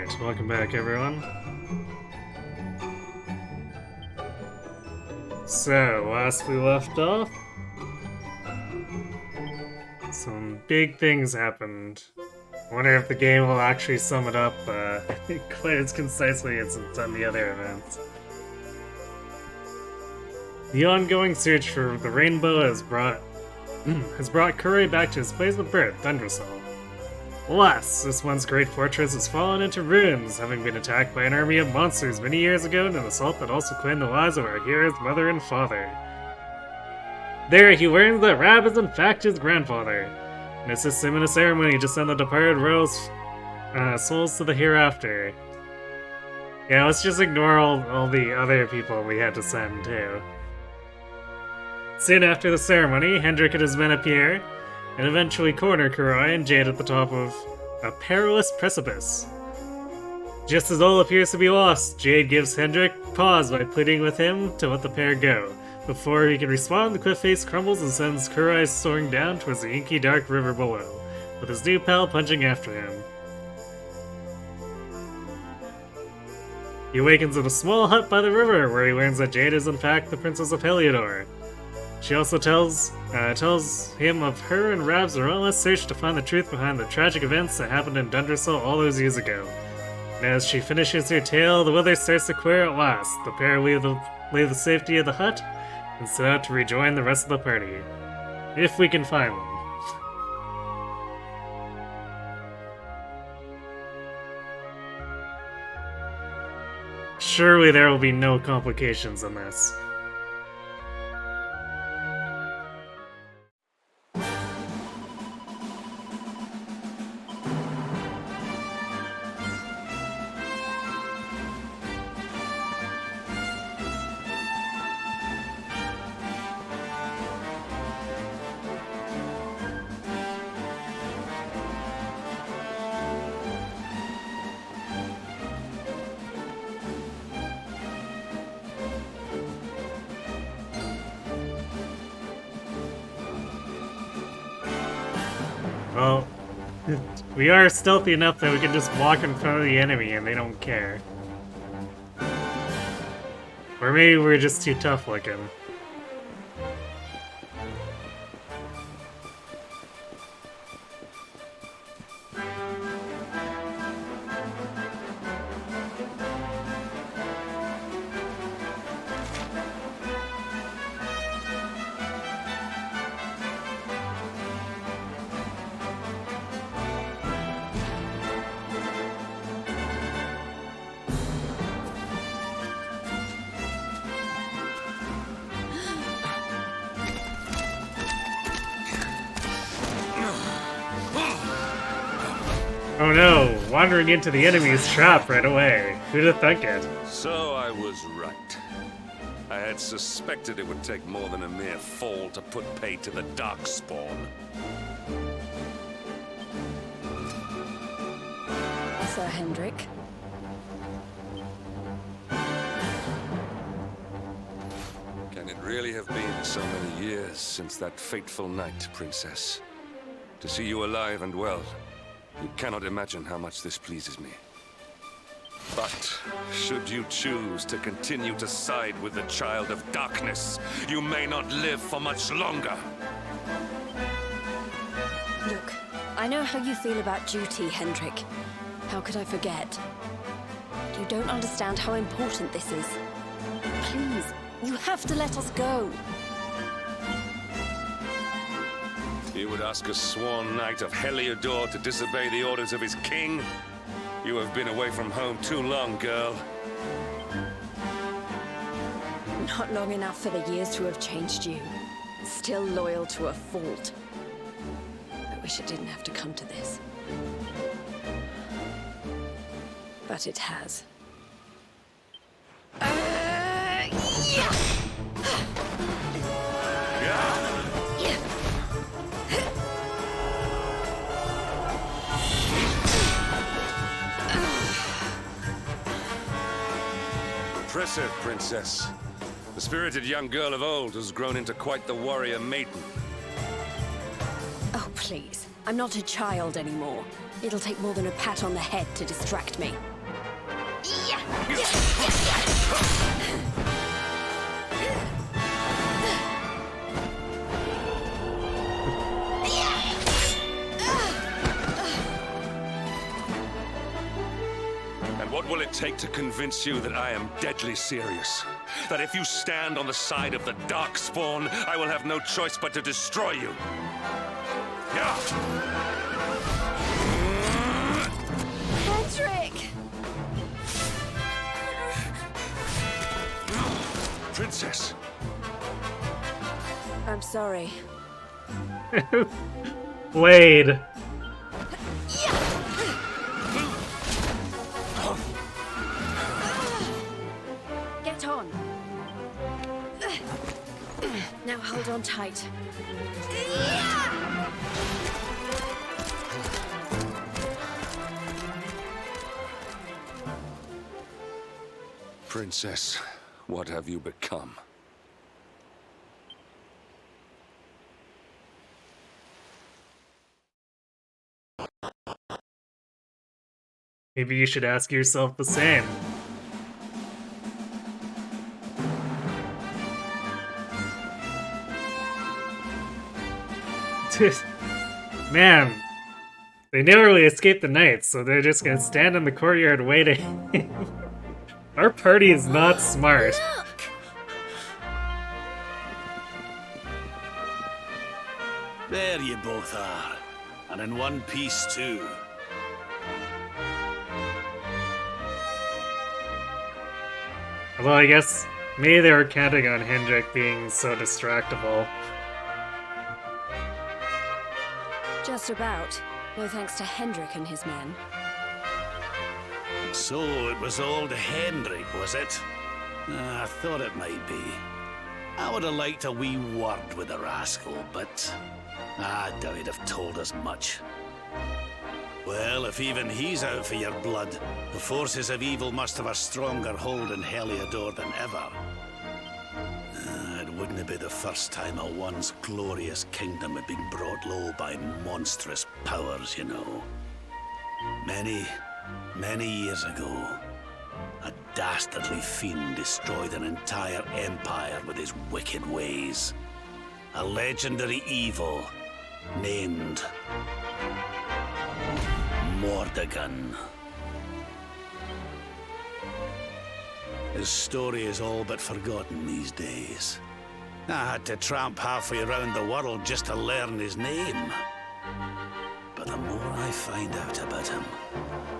Alright, welcome back everyone. So, last we left off, some big things happened. I wonder if the game will actually sum it up quite as concisely as it's done the other events. The ongoing search for the rainbow has brought Kuroi back to his place of birth, Thundersol. Alas, this once great fortress has fallen into ruins, having been attacked by an army of monsters many years ago in an assault that also claimed the lives of our hero's mother and father. There, he learns that Rab is in fact his grandfather, and assists him in a ceremony to send the departed royals' souls to the hereafter. Yeah, let's just ignore all the other people we had to send, too. Soon after the ceremony, Hendrik and his men appear, and eventually corner Kuroi and Jade at the top of a perilous precipice. Just as all appears to be lost, Jade gives Hendrik pause by pleading with him to let the pair go. Before he can respond, the cliff face crumbles and sends Kuroi soaring down towards the inky dark river below, with his new pal punching after him. He awakens in a small hut by the river, where he learns that Jade is in fact the Princess of Heliodor. She also tells him of her and Rab's relentless search to find the truth behind the tragic events that happened in Dundersall all those years ago. And as she finishes her tale, the weather starts to clear at last. The pair leave the safety of the hut and set out to rejoin the rest of the party. If we can find them. Surely there will be no complications in this. Well, we are stealthy enough that we can just walk in front of the enemy and they don't care. Or maybe we're just too tough looking. Oh no, wandering into the enemy's trap right away. Who'd have thunk it? So I was right. I had suspected it would take more than a mere fall to put pay to the Darkspawn. Sir Hendrik. Can it really have been so many years since that fateful night, Princess? To see you alive and well, you cannot imagine how much this pleases me. But, should you choose to continue to side with the Child of Darkness, you may not live for much longer. Look, I know how you feel about duty, Hendrik. How could I forget? You don't understand how important this is. Please, you have to let us go. You would ask a sworn knight of Heliodor to disobey the orders of his king? You have been away from home too long, girl. Not long enough for the years to have changed you. Still loyal to a fault. I wish it didn't have to come to this. But it has. Impressive, Princess. The spirited young girl of old has grown into quite the warrior maiden. Oh, please. I'm not a child anymore. It'll take more than a pat on the head to distract me. it take to convince you that I am deadly serious? That if you stand on the side of the Darkspawn, I will have no choice but to destroy you? Yeah. Hendrik! Princess! I'm sorry. Blade. Get on. Now hold on tight. Princess, what have you become? Maybe you should ask yourself the same. Man, they narrowly escaped the knights, so they're just gonna stand in the courtyard waiting. Our party is not smart. Look! There you both are. And in one piece, too. Although I guess maybe they were counting on Hendrik being so distractible. Just about. No thanks to Hendrik and his men. So it was old Hendrik, was it? I thought it might be. I would have liked a wee word with the rascal, but I doubt he'd have told us much. Well, if even he's out for your blood, the forces of evil must have a stronger hold in Heliodor than ever. It wouldn't be the first time a once glorious kingdom had been brought low by monstrous powers, you know. Many years ago, a dastardly fiend destroyed an entire empire with his wicked ways. A legendary evil named Mordegon. His story is all but forgotten these days. I had to tramp halfway around the world just to learn his name. But the more I find out about him,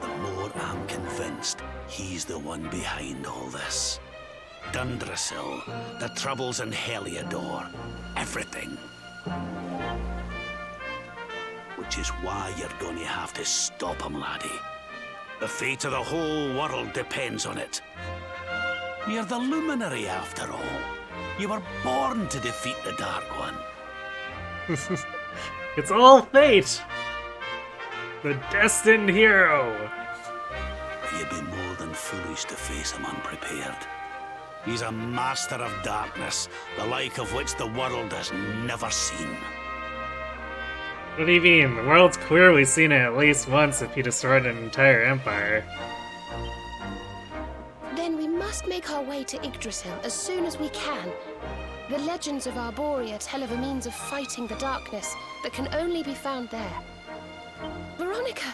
the more I'm convinced he's the one behind all this. Dundrasil, the troubles in Heliodor, everything. Which is why you're going to have to stop him, laddie. The fate of the whole world depends on it. You're the luminary, after all. You were born to defeat the Dark One. It's all fate! The destined hero! You'd be more than foolish to face him unprepared. He's a master of darkness, the like of which the world has never seen. What do you mean? The world's clearly seen it at least once if he destroyed an entire empire. Then we must make our way to Yggdrasil as soon as we can. The legends of Arborea tell of a means of fighting the darkness that can only be found there. Veronica,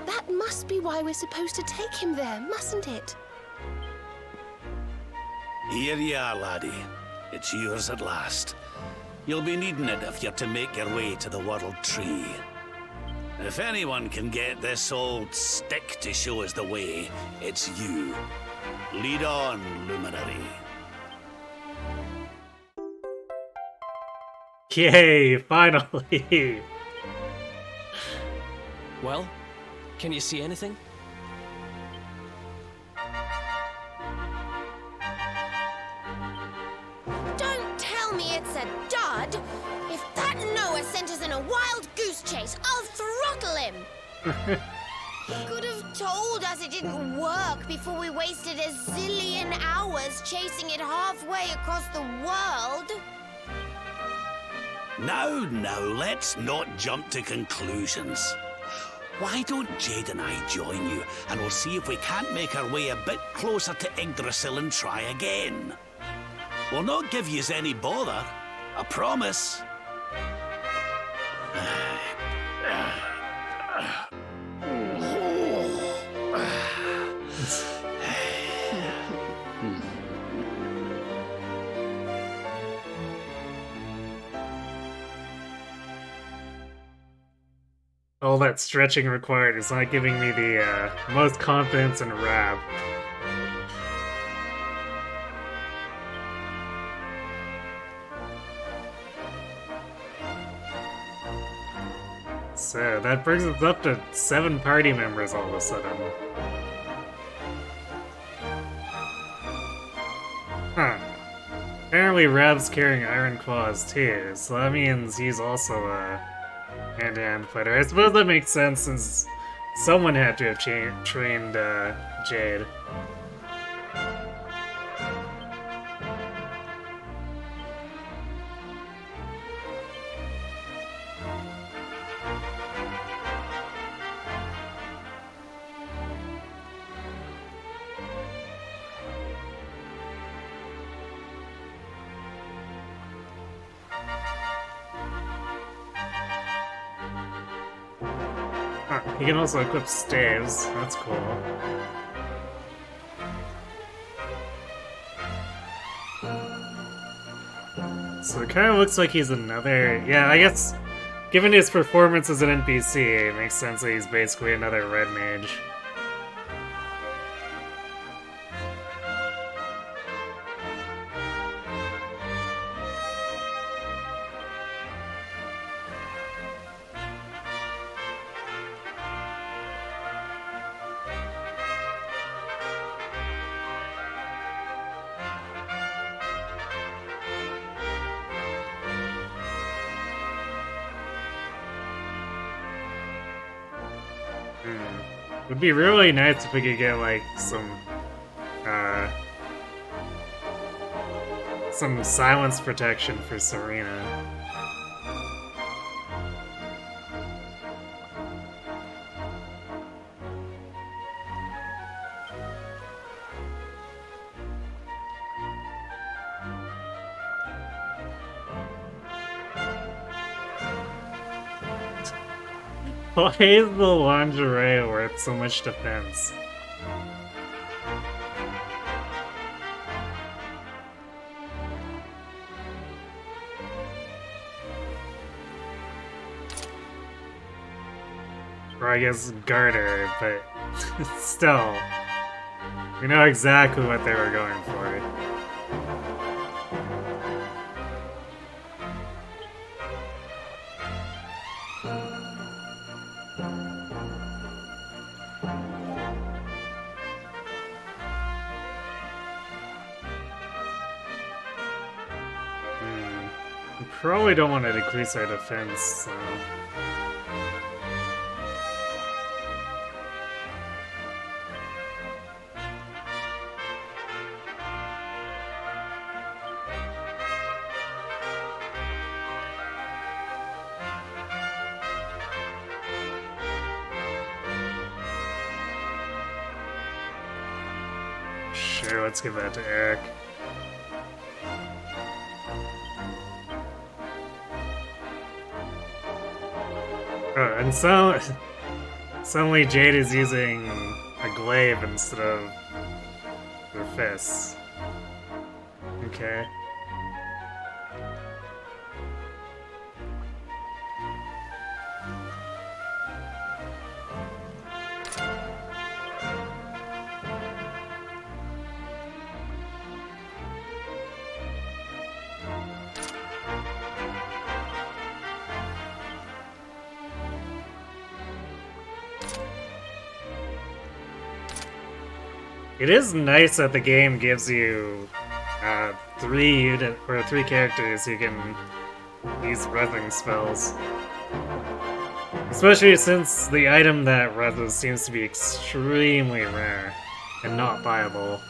that must be why we're supposed to take him there, mustn't it? Here you are, laddie. It's yours at last. You'll be needing it if you're to make your way to the World Tree. If anyone can get this old stick to show us the way, it's you. Lead on, Luminary. Yay, finally! Well, can you see anything? Don't tell me it's a dud! If that Noah sent us in a wild goose chase, I'll throttle him! He could have told us it didn't work before we wasted a zillion hours chasing it halfway across the world. Now, let's not jump to conclusions. Why don't Jade and I join you, and we'll see if we can't make our way a bit closer to Yggdrasil and try again. We'll not give yous any bother, I promise. all that stretching required is not giving me the most confidence in Rab. So that brings us up to 7 party members all of a sudden. Huh. Apparently Rab's carrying Iron Claws too, so that means he's also a hand-to-hand fighter. I suppose that makes sense since someone had to have trained Jade. He can also equip staves, that's cool. So it kind of looks like he's another... Yeah, I guess, given his performance as an NPC, it makes sense that he's basically another red mage. Would be really nice if we could get like some silence protection for Serena. Why is the lingerie worth so much defense? Or I guess garter, but still. We know exactly what they were going for. Probably don't want to decrease our defense, so... Sure, let's give that to Eric. Oh, and so suddenly Jade is using a glaive instead of her fists. Okay. It is nice that the game gives you 3 characters you can use rezzing spells. Especially since the item that rezzes seems to be extremely rare and not viable.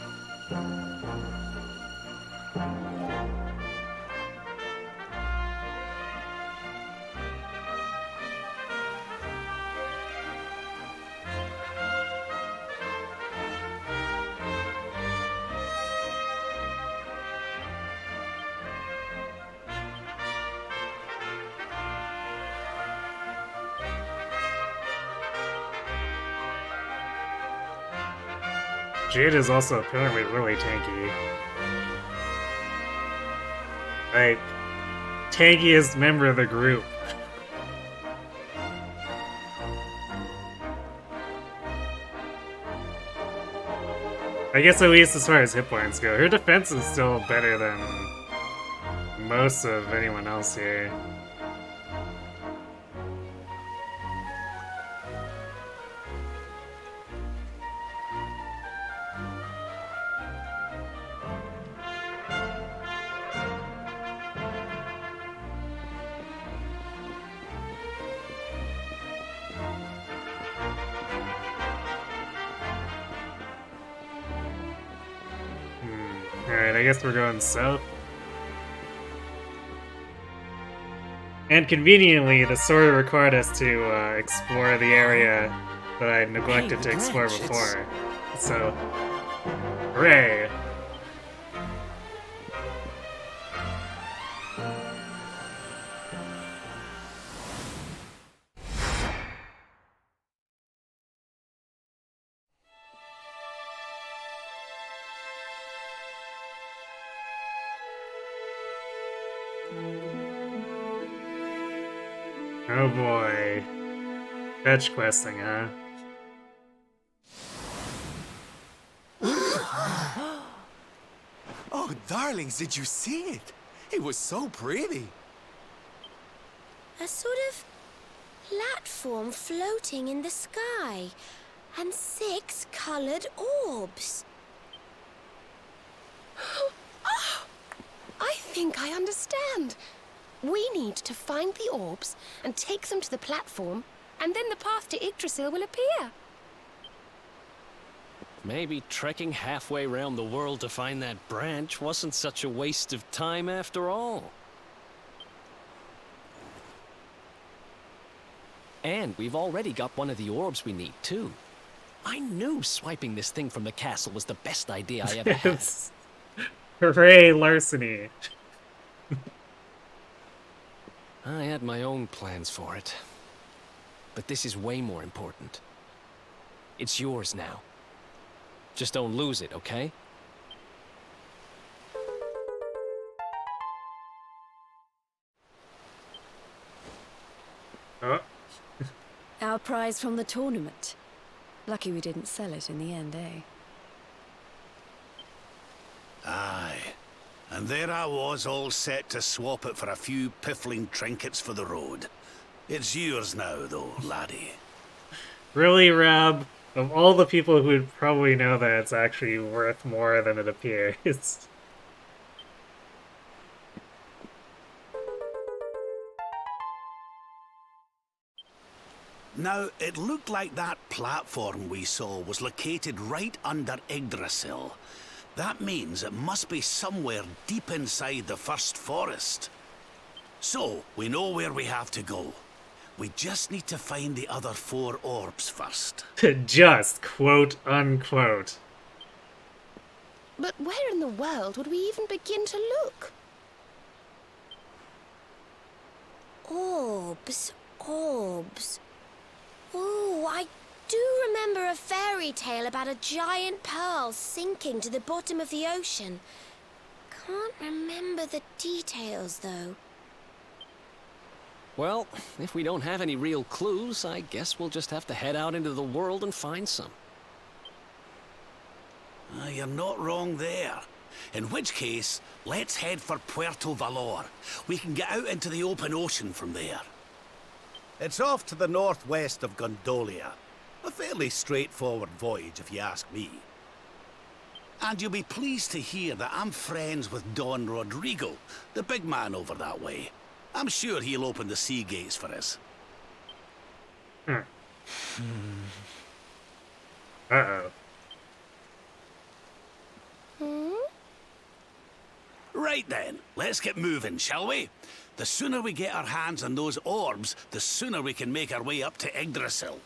Jade is also apparently really tanky. Like, tankiest member of the group. I guess at least as far as hit points go, her defense is still better than most of anyone else here. Alright, I guess we're going south. And conveniently, the story required us to explore the area that I neglected to explore before. So, hooray! Oh boy. Fetch questing, huh? Oh, darlings, did you see it? It was so pretty. A sort of platform floating in the sky, and 6 colored orbs. Oh, I think I understand. We need to find the orbs and take them to the platform, and then the path to Yggdrasil will appear. Maybe trekking halfway around the world to find that branch wasn't such a waste of time after all. And we've already got one of the orbs we need, too. I knew swiping this thing from the castle was the best idea I ever had. Hooray, larceny! I had my own plans for it. But this is way more important. It's yours now. Just don't lose it, okay? Oh. Our prize from the tournament. Lucky we didn't sell it in the end, eh? Aye. And there I was, all set to swap it for a few piffling trinkets for the road. It's yours now, though, laddie. Really, Rob? Of all the people who would probably know that it's actually worth more than it appears. Now, it looked like that platform we saw was located right under Yggdrasil. That means it must be somewhere deep inside the first forest. So, we know where we have to go. We just need to find the other 4 orbs first. Just, quote unquote. But where in the world would we even begin to look? Orbs, orbs. Oh, I do remember a fairy tale about a giant pearl sinking to the bottom of the ocean. Can't remember the details, though. Well, if we don't have any real clues, I guess we'll just have to head out into the world and find some. You're not wrong there. In which case, let's head for Puerto Valor. We can get out into the open ocean from there. It's off to the northwest of Gondolia. A fairly straightforward voyage, if you ask me. And you'll be pleased to hear that I'm friends with Don Rodrigo, the big man over that way. I'm sure he'll open the sea gates for us. Uh-oh. Right then, let's get moving, shall we? The sooner we get our hands on those orbs, the sooner we can make our way up to Yggdrasil.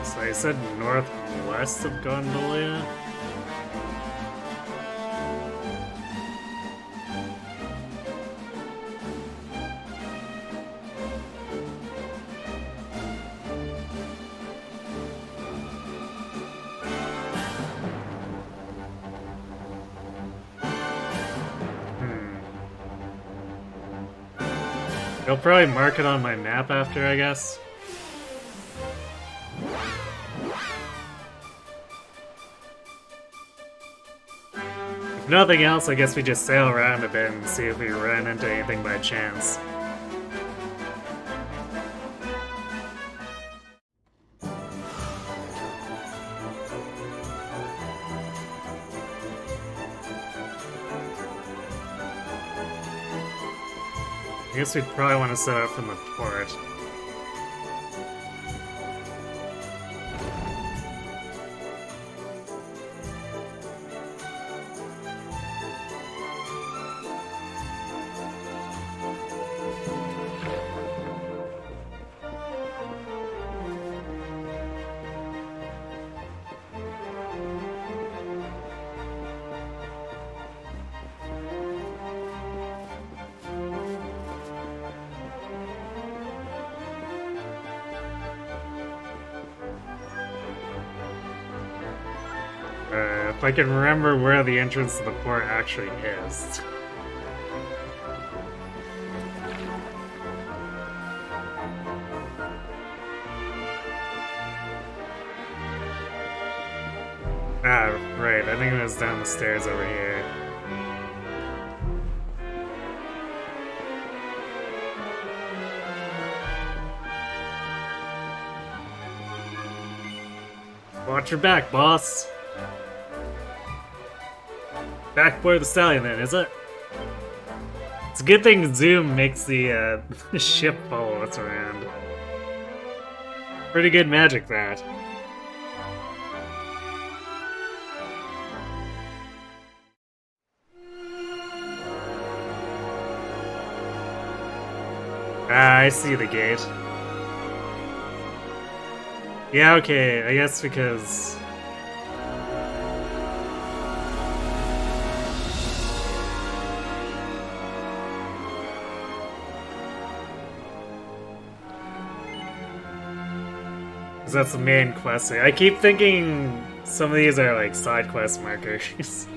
So I said northwest of Gondolia? I'll probably mark it on my map after, I guess. If nothing else, I guess we just sail around a bit and see if we run into anything by chance. I guess we'd probably want to set out from the port. If I can remember where the entrance to the port actually is. Ah, right, I think it was down the stairs over here. Watch your back, boss! Backboard the stallion then, is it? It's a good thing Zoom makes the ship follow us around. Pretty good magic, that. Ah, I see the gate. Yeah, okay, I guess because... that's the main quest. I keep thinking some of these are like side quest markers.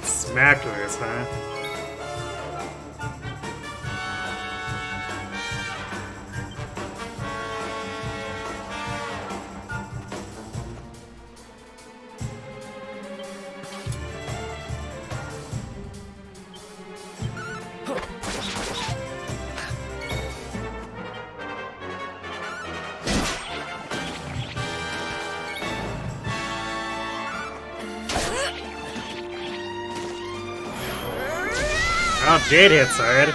Smacklers, huh? Oh, Jade hits hard.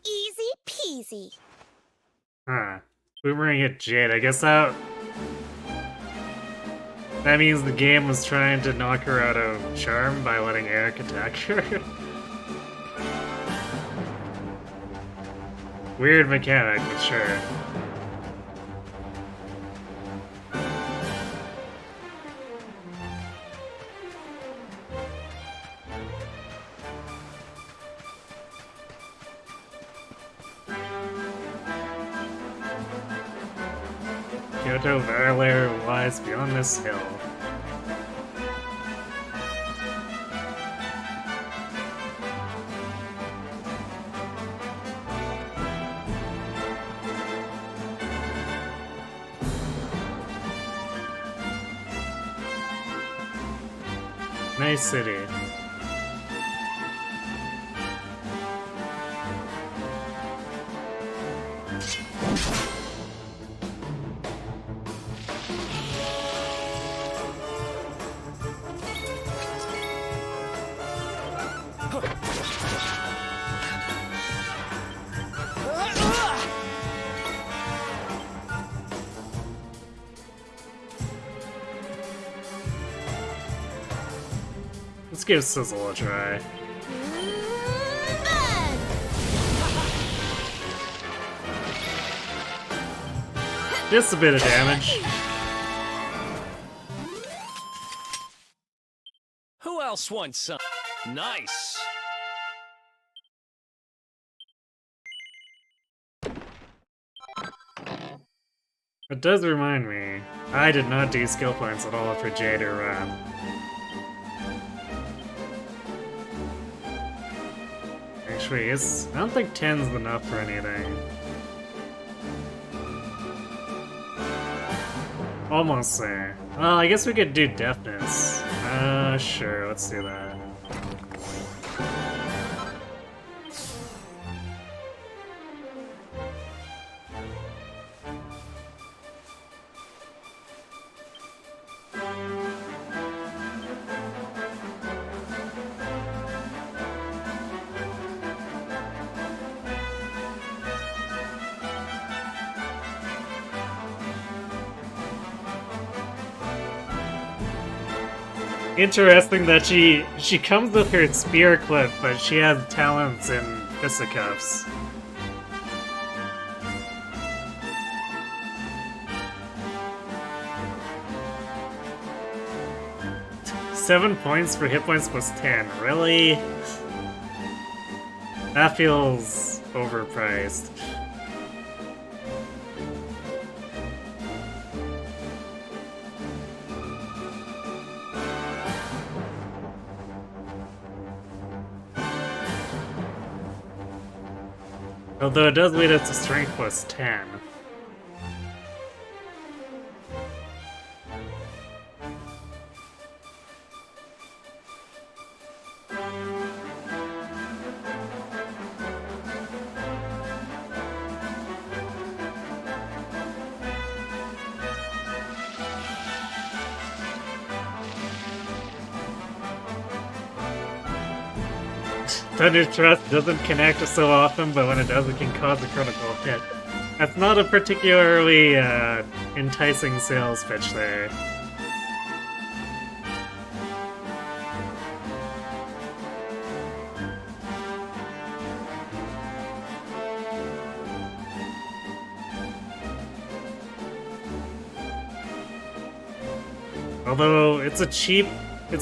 Easy peasy. Huh. Boomerang hit Jade. I guess that means the game was trying to knock her out of charm by letting Eric attack her. Weird mechanic, but sure. Kyoto Varelair lies beyond this hill. Nice city. Let's give Sizzle a try. Burn! Just a bit of damage. Who else wants some? Nice. It does remind me, I did not do skill points at all for Jade or Ram. Actually, I don't think 10's enough for anything. Almost there. Well, I guess we could do deafness. Sure, let's do that. Interesting that she comes with her spear clip, but she has talents in fisticuffs. $7 points for hit points plus 10. Really? That feels overpriced. Although it does lead us to strength plus 10. Thunder Thrust doesn't connect so often, but when it does, it can cause a critical hit. That's not a particularly enticing sales pitch there. Although it's a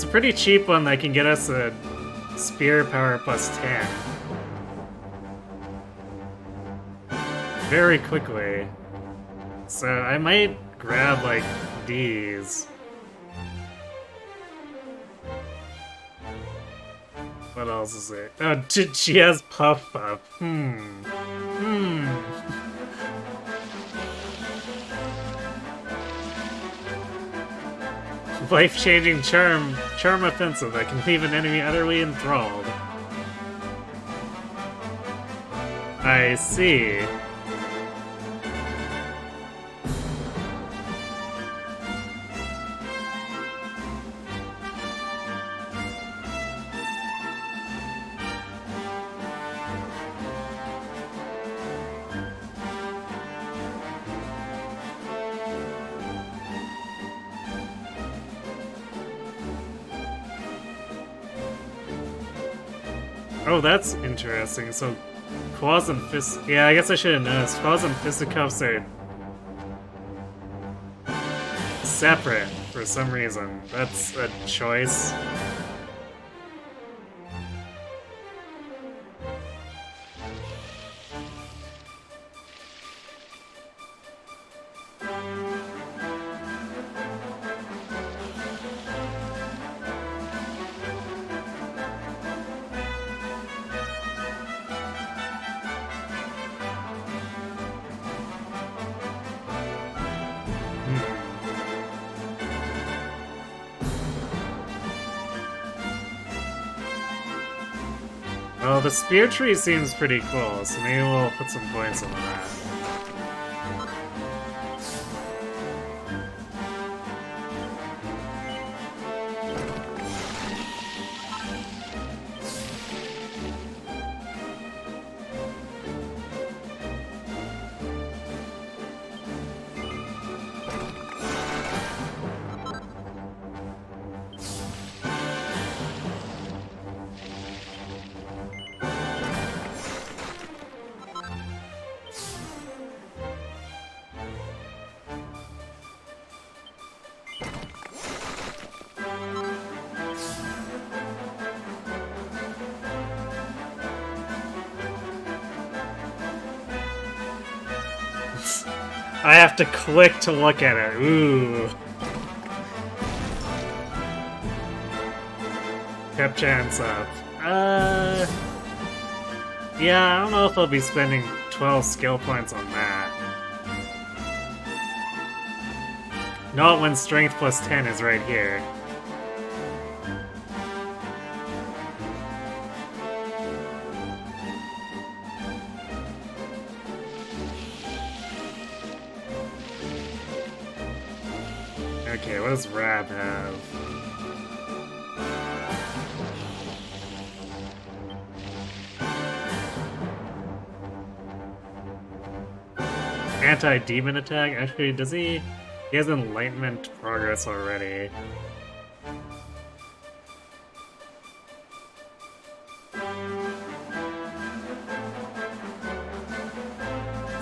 pretty cheap one that can get us a spear power plus 10. Very quickly. So I might grab like these. What else is it? Oh, she has Puff Puff. Life-changing charm offensive that can leave an enemy utterly enthralled. I see. Oh, that's interesting. So, claws and fists. Yeah, I guess I should have noticed. Claws and fisticuffs are separate for some reason. That's a choice. Well, the spear tree seems pretty cool, so maybe we'll put some points on that. I have to click to look at it. Ooh. Kept chance up. Yeah, I don't know if I'll be spending 12 skill points on that. Not when strength plus 10 is right here. Okay, what does Rab have? Anti-demon attack? Actually, does he... He has enlightenment progress already.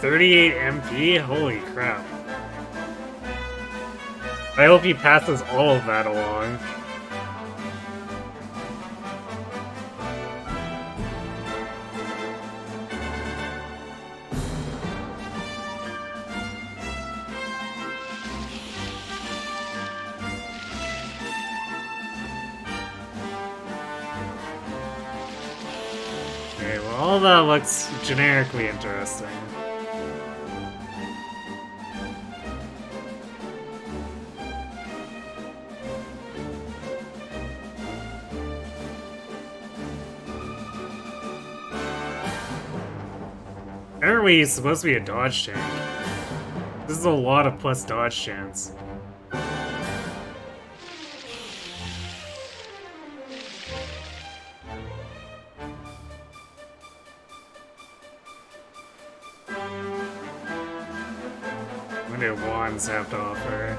$38 MP? Holy crap. I hope he passes all of that along. Okay, well, all that looks generically interesting. Aren't we supposed to be a dodge tank? This is a lot of plus dodge chance. What do wands have to offer?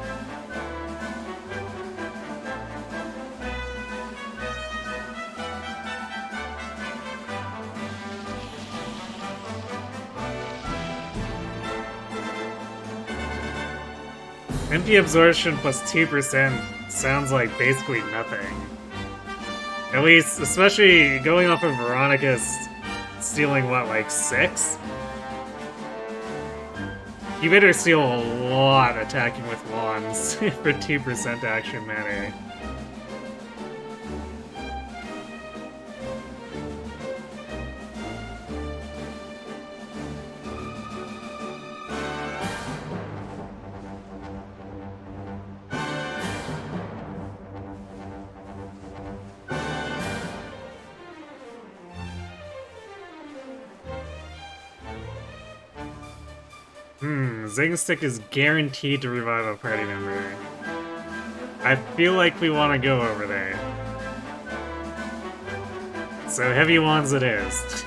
MP absorption plus 2% sounds like basically nothing. At least, especially going off of Veronica's stealing what, like 6? You better steal a lot attacking with wands for 2% action matter. Zing Stick is guaranteed to revive a party member. I feel like we want to go over there. So heavy wands it is.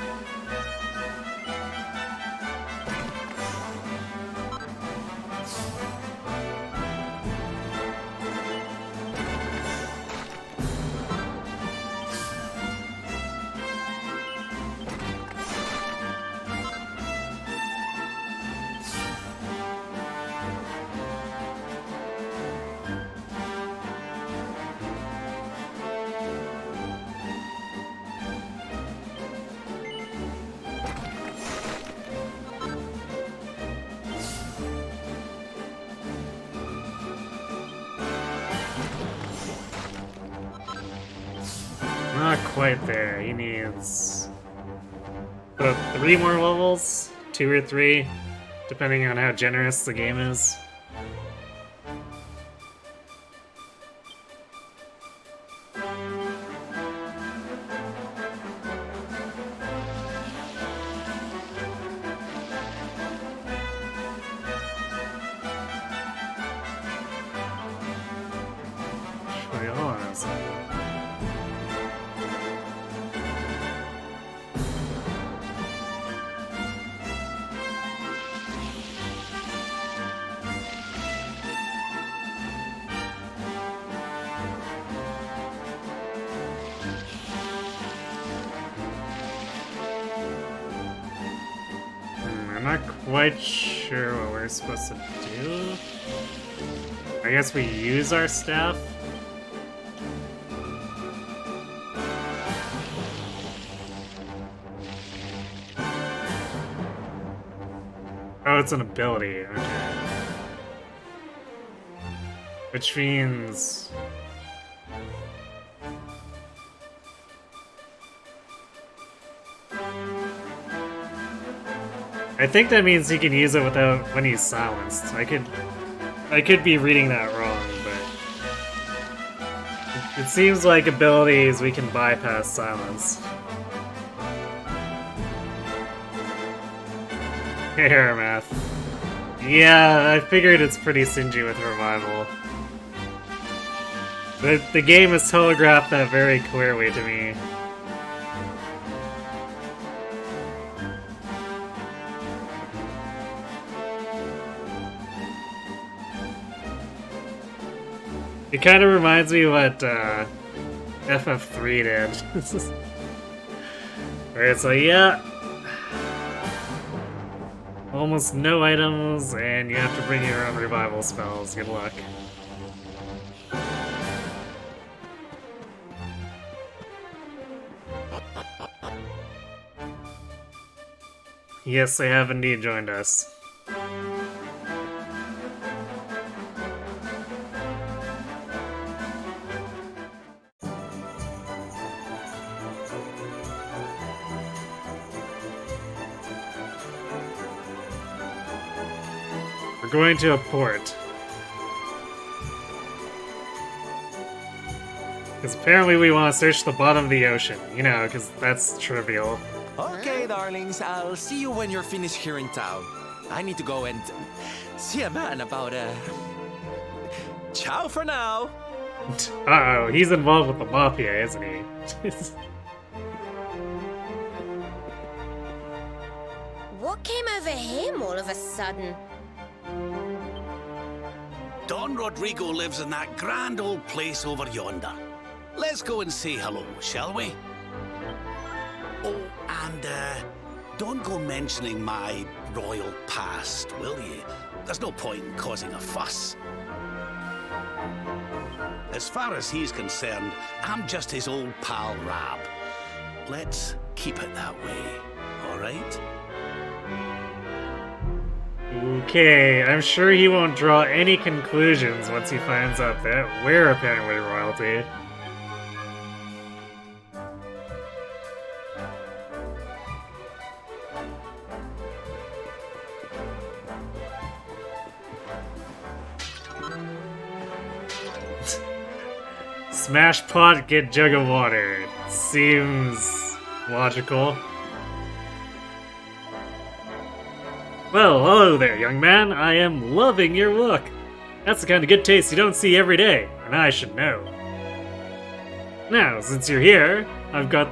Not quite there. He needs about 3 more levels? 2 or 3, depending on how generous the game is. Wait, hold on a second. I'm not quite sure what we're supposed to do. I guess we use our staff. Oh, it's an ability. Okay. Which means... I think that means he can use it without when he's silenced. I could be reading that wrong, but it seems like abilities we can bypass silence. Hair math. Yeah, I figured it's pretty stingy with revival. The game has telegraphed that very clearly to me. It kind of reminds me of what FF3 did. Where it's like, yeah, almost no items, and you have to bring your own revival spells. Good luck. Yes, they have indeed joined us. We're going to a port. Because apparently we want to search the bottom of the ocean. You know, because that's trivial. Okay, darlings, I'll see you when you're finished here in town. I need to go and see a man about ciao for now. Uh-oh, he's involved with the mafia, isn't he? What came over him all of a sudden? Don Rodrigo lives in that grand old place over yonder. Let's go and say hello, shall we? Oh, and don't go mentioning my royal past, will you? There's no point in causing a fuss. As far as he's concerned, I'm just his old pal Rab. Let's keep it that way, all right? Okay, I'm sure he won't draw any conclusions once he finds out that we're apparently royalty. Smash pot, get jug of water. Seems logical. Well, hello there, young man. I am loving your look. That's the kind of good taste you don't see every day, and I should know. Now, since you're here, I've got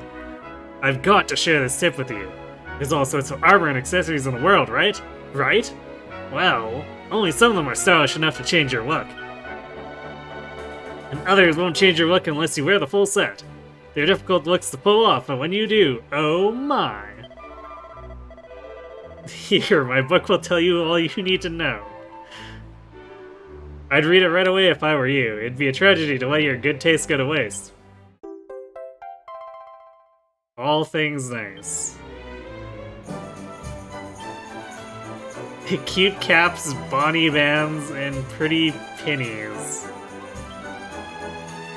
to share this tip with you. There's all sorts of armor and accessories in the world, right? Right? Well, only some of them are stylish enough to change your look. And others won't change your look unless you wear the full set. They're difficult looks to pull off, but when you do, oh my. Here, my book will tell you all you need to know. I'd read it right away if I were you. It'd be a tragedy to let your good taste go to waste. All things nice. Cute caps, bonny bands, and pretty pennies.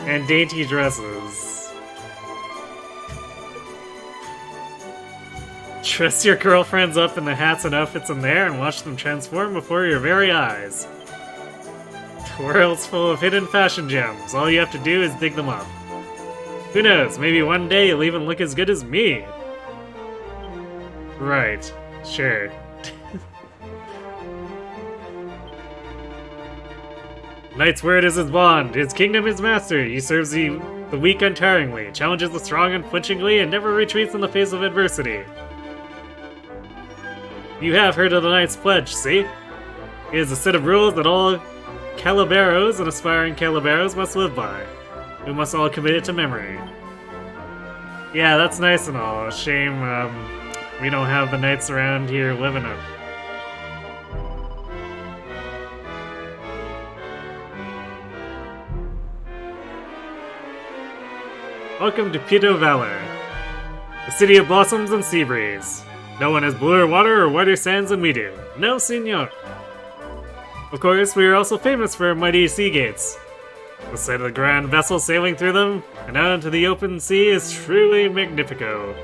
And dainty dresses. Dress your girlfriends up in the hats and outfits in there and watch them transform before your very eyes. The world's full of hidden fashion gems. All you have to do is dig them up. Who knows, maybe one day you'll even look as good as me. Right, sure. Knight's word is his bond, his kingdom his master. He serves the weak untiringly, challenges the strong unflinchingly, and never retreats in the face of adversity. You have heard of the Knight's Pledge, see? It is a set of rules that all Calaberos and aspiring Calaberos must live by. We must all commit it to memory. Yeah, that's nice and all. Shame, we don't have the knights around here living it. Welcome to Pito Valor, the city of blossoms and sea breeze. No one has bluer water or whiter sands than we do. No, senor. Of course, we are also famous for our mighty sea gates. The sight of the grand vessel sailing through them and out into the open sea is truly magnifico.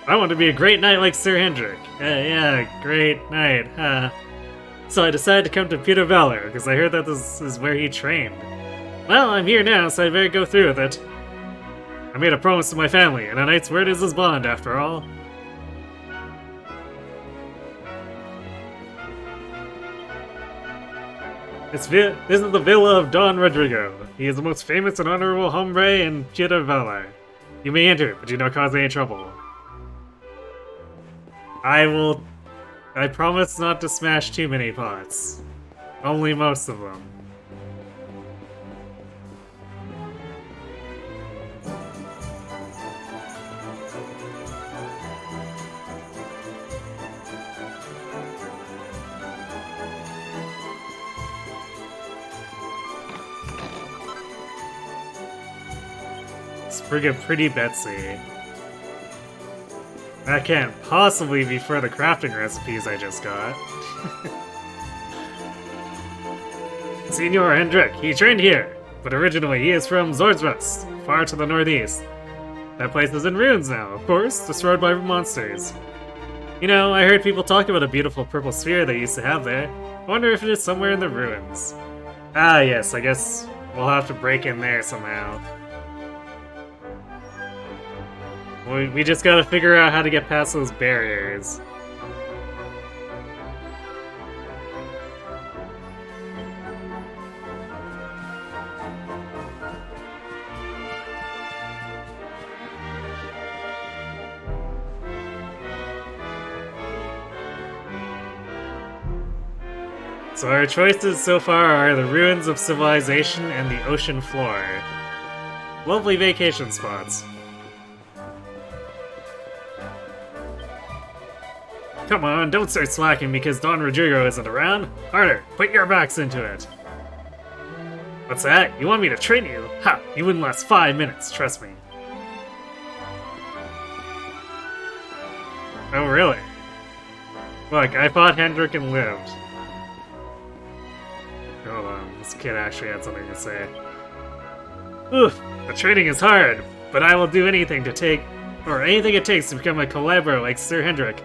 I want to be a great knight like Sir Hendrik. Yeah, great knight, huh? So I decided to come to Peter Valor, because I heard that this is where he trained. Well, I'm here now, so I'd better go through with it. I made a promise to my family, and a knight's word is his bond, after all. This is the villa of Don Rodrigo. He is the most famous and honorable hombre in Peter Valor. You may enter, but do not cause any trouble. I promise not to smash too many pots. Only most of them. Sprig of Pretty Betsy. That can't possibly be for the crafting recipes I just got. Senor Hendrik, he trained here, but originally he is from Zordsrust, far to the northeast. That place is in ruins now, of course, destroyed by monsters. You know, I heard people talk about a beautiful purple sphere they used to have there. I wonder if it is somewhere in the ruins. Ah yes, I guess we'll have to break in there somehow. We just gotta figure out how to get past those barriers. So our choices so far are the ruins of civilization and the ocean floor. Lovely vacation spots. Come on, don't start slacking because Don Rodrigo isn't around. Harder, put your backs into it. What's that? You want me to train you? Ha! You wouldn't last 5 minutes, trust me. Oh, really? Look, I fought Hendrik and lived. Hold on, this kid actually had something to say. Oof, the training is hard, but I will do anything it takes to become a collabor like Sir Hendrik.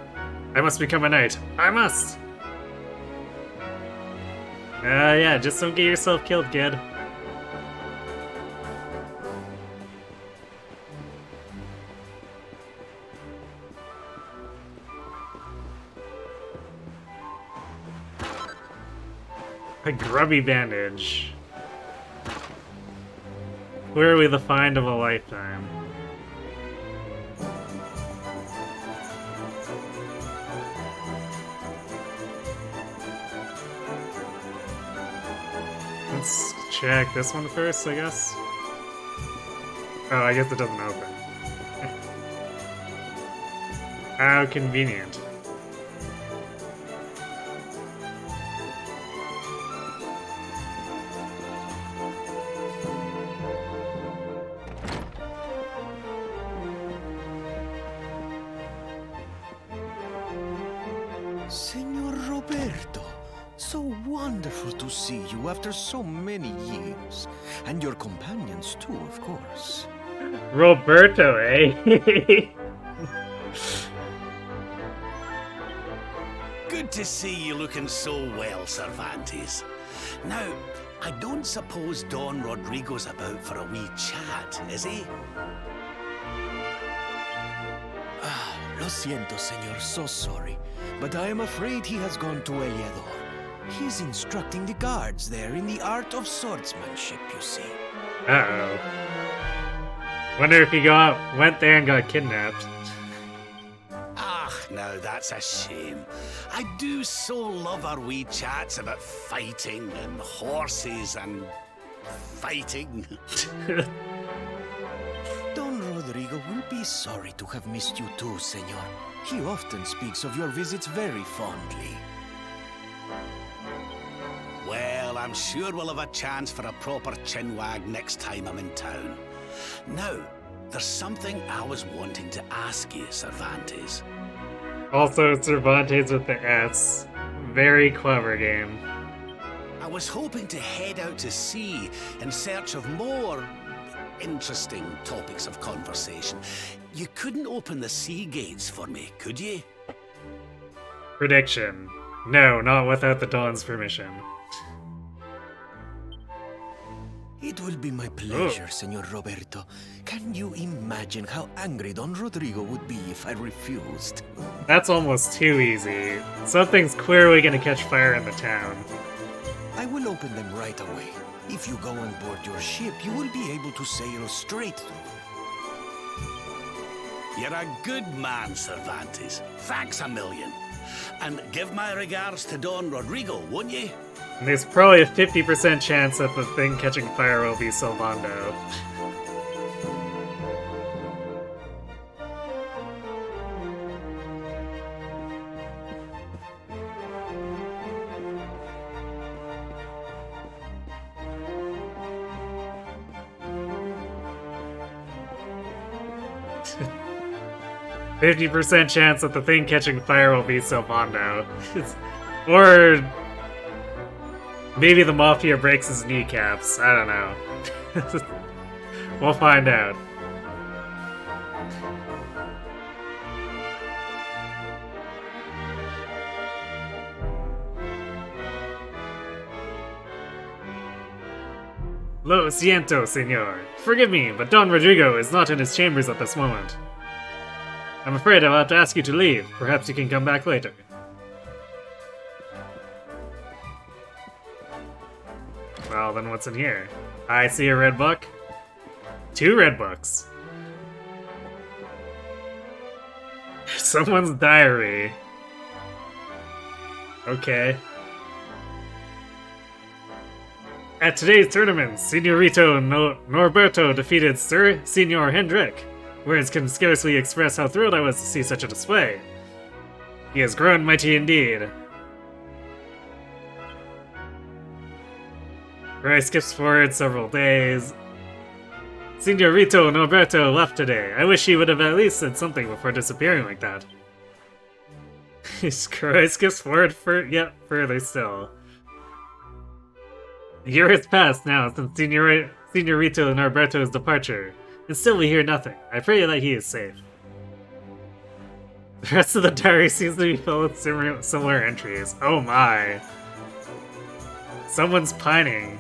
I must become a knight. I must! Yeah, just don't get yourself killed, kid. A grubby bandage. Clearly the find of a lifetime. Let's check this one first, I guess. Oh, I guess it doesn't open. How convenient. Senor Roberto, so wonderful to see you after so many years. And your companions too, of course. Roberto, eh? Good to see you looking so well, Cervantes. Now, I don't suppose Don Rodrigo's about for a wee chat, is he? Lo siento, senor, so sorry. But I am afraid he has gone to Eliador. He's instructing the guards there in the art of swordsmanship, you see. Uh-oh. Wonder if he went there and got kidnapped. Ah, now that's a shame. I do so love our wee chats about fighting and horses and fighting. Don Rodrigo will be sorry to have missed you too, senor. He often speaks of your visits very fondly. Well, I'm sure we'll have a chance for a proper chinwag next time I'm in town. Now, there's something I was wanting to ask you, Cervantes. Also, Cervantes with the S. Very clever game. I was hoping to head out to sea in search of more interesting topics of conversation. You couldn't open the sea gates for me, could you? Prediction. No, not without the Dawn's permission. It will be my pleasure, Senor Roberto. Can you imagine how angry Don Rodrigo would be if I refused? That's almost too easy. Something's clearly gonna catch fire in the town. I will open them right away. If you go on board your ship, you will be able to sail straight through. You're a good man, Cervantes. Thanks a million. And give my regards to Don Rodrigo, won't you? And there's probably a 50% chance that the thing catching fire will be Sylvando. %50 chance that the thing catching fire will be Sylvando. Or maybe the Mafia breaks his kneecaps. I don't know. We'll find out. Lo siento, senor. Forgive me, but Don Rodrigo is not in his chambers at this moment. I'm afraid I'll have to ask you to leave. Perhaps you can come back later. Well, then what's in here? I see a red book. 2 red books. Someone's diary. Okay. At today's tournament, Signorito Norberto defeated Sir Signor Hendrik. Words can scarcely express how thrilled I was to see such a display. He has grown mighty indeed. Roy skips forward several days. Signorito Norberto left today. I wish he would have at least said something before disappearing like that. Roy skips forward yet further still. A year has passed now since Signorito Norberto's departure, and still we hear nothing. I pray that he is safe. The rest of the diary seems to be filled with similar entries. Oh my. Someone's pining.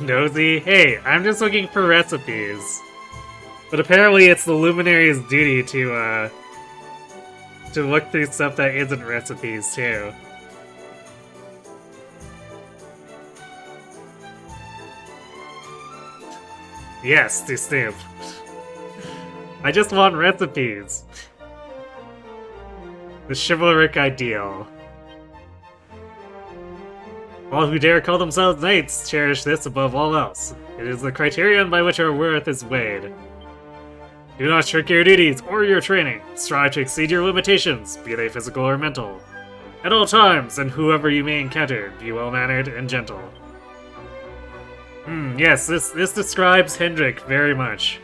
Nosy? Hey, I'm just looking for recipes. But apparently it's the Luminary's duty to look through stuff that isn't recipes, too. Yes, to Snoop. I just want recipes. The chivalric ideal. All who dare call themselves knights cherish this above all else. It is the criterion by which our worth is weighed. Do not shirk your duties or your training. Strive to exceed your limitations, be they physical or mental. At all times, and whoever you may encounter, be well-mannered and gentle. Yes, this describes Hendrik very much.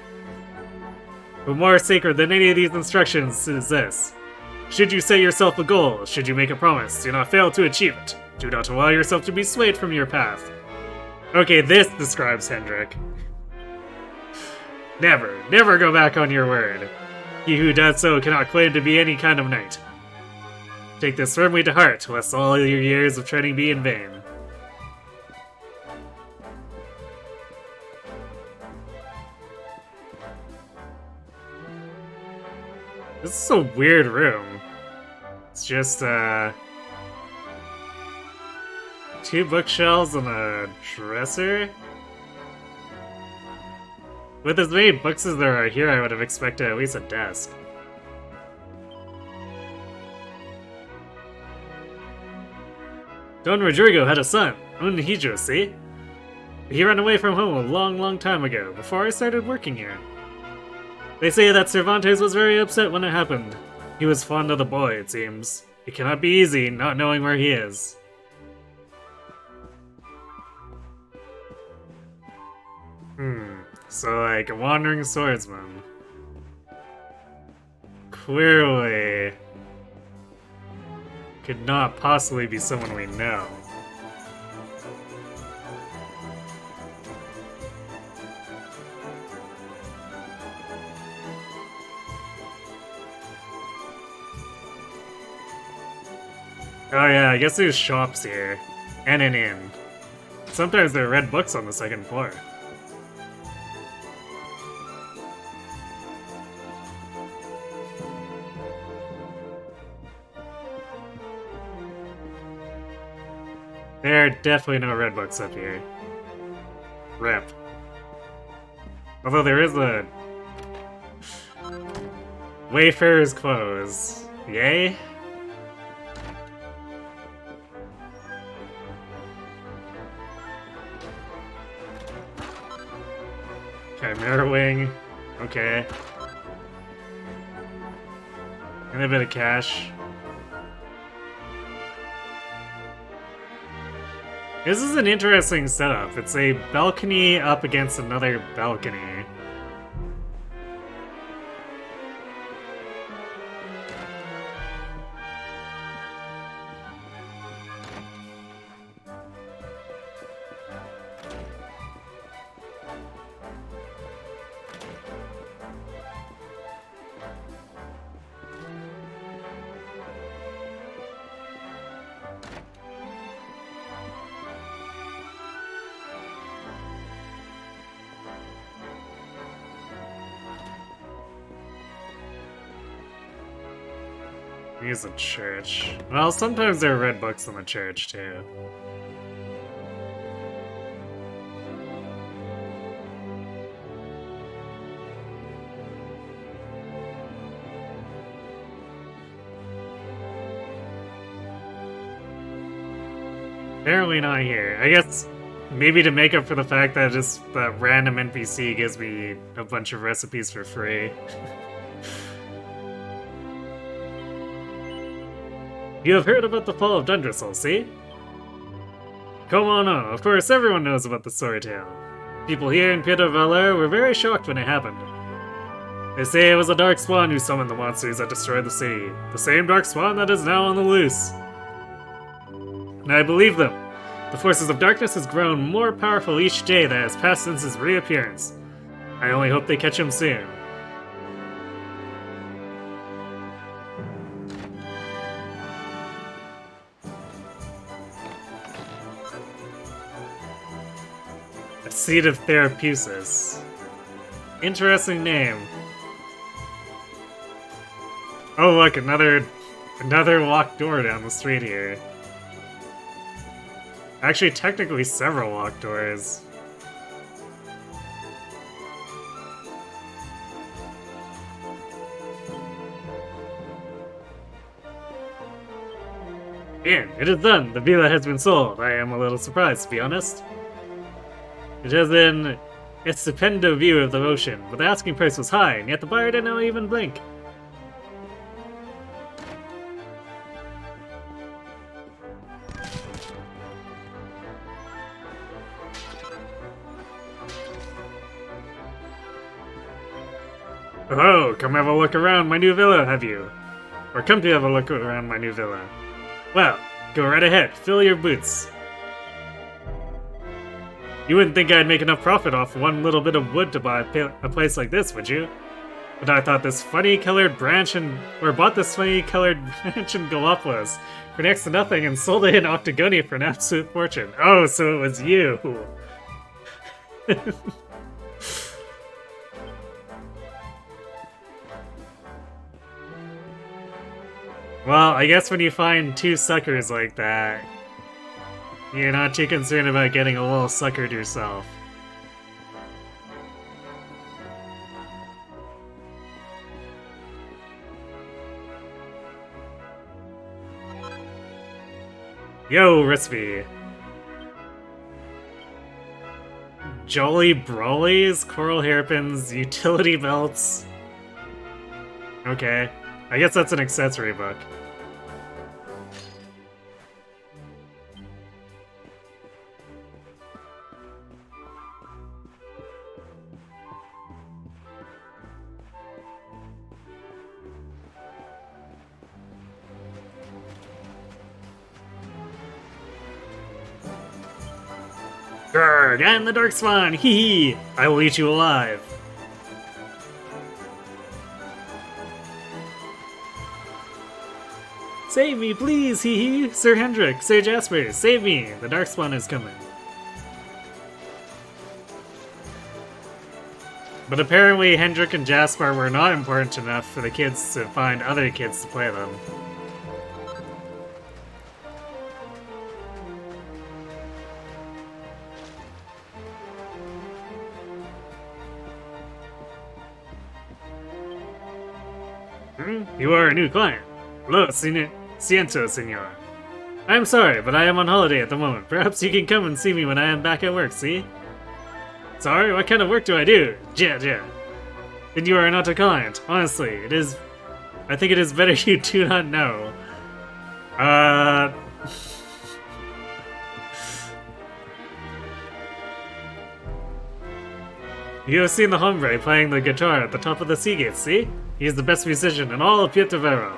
But more sacred than any of these instructions is this. Should you set yourself a goal, should you make a promise, do not fail to achieve it. Do not allow yourself to be swayed from your path. Okay, this describes Hendrik. Never go back on your word. He who does so cannot claim to be any kind of knight. Take this firmly to heart, lest all your years of training be in vain. This is a weird room. It's just, 2 bookshelves and a dresser? With as many books as there are here, I would have expected at least a desk. Don Rodrigo had a son, Unhijo, see? He ran away from home a long time ago, before I started working here. They say that Cervantes was very upset when it happened. He was fond of the boy, it seems. It cannot be easy not knowing where he is. So like a wandering swordsman. Clearly could not possibly be someone we know. Oh yeah, I guess there's shops here. And an inn. Sometimes there are red books on the second floor. There are definitely no red books up here. Rip. Although there is a... Wayfarer's Clothes. Yay? Chimera Wing. Okay. And a bit of cash. This is an interesting setup. It's a balcony up against another balcony. Here's a church. Well, sometimes there are red books in the church, too. Apparently not here. I guess maybe to make up for the fact that just that random NPC gives me a bunch of recipes for free. You have heard about the fall of Dundrasol, see? Come on. Of course, everyone knows about the story tale. People here in Pit of Valor were very shocked when it happened. They say it was a dark spawn who summoned the monsters that destroyed the city. The same dark spawn that is now on the loose. And I believe them. The forces of darkness has grown more powerful each day that has passed since his reappearance. I only hope they catch him soon. Seat of Therapesis. Interesting name. Oh look, another locked door down the street here. Actually, technically several locked doors. And it is done. The villa has been sold. I am a little surprised, to be honest. It has a stupendo view of the ocean, but the asking price was high, and yet the buyer did not even blink. Oh, come have a look around my new villa, have you? Or come to have a look around my new villa. Well, go right ahead, fill your boots. You wouldn't think I'd make enough profit off one little bit of wood to buy a place like this, would you? But I thought this funny-colored branch bought this funny-colored branch in Galapagos for next to nothing and sold it in Octagonia for an absolute fortune. Oh, so it was you. Well, I guess when you find two suckers like that, you're not too concerned about getting a little suckered yourself. Yo, recipe! Jolly Brawlies, Coral Hairpins, Utility Belts. Okay, I guess that's an accessory book. Grrg, I am the Dark Swan, hee hee! I will eat you alive. Save me, please, hee hee! Sir Hendrik, Sir Jasper, save me! The Dark Swan is coming. But apparently Hendrik and Jasper were not important enough for the kids to find other kids to play them. You are a new client. Lo siento, senor. I'm sorry, but I am on holiday at the moment. Perhaps you can come and see me when I am back at work, see? Sorry, what kind of work do I do? Yeah. Then you are not a client. Honestly, I think it is better you do not know. You have seen the hombre playing the guitar at the top of the sea gate, see? He is the best musician in all of Pietavero.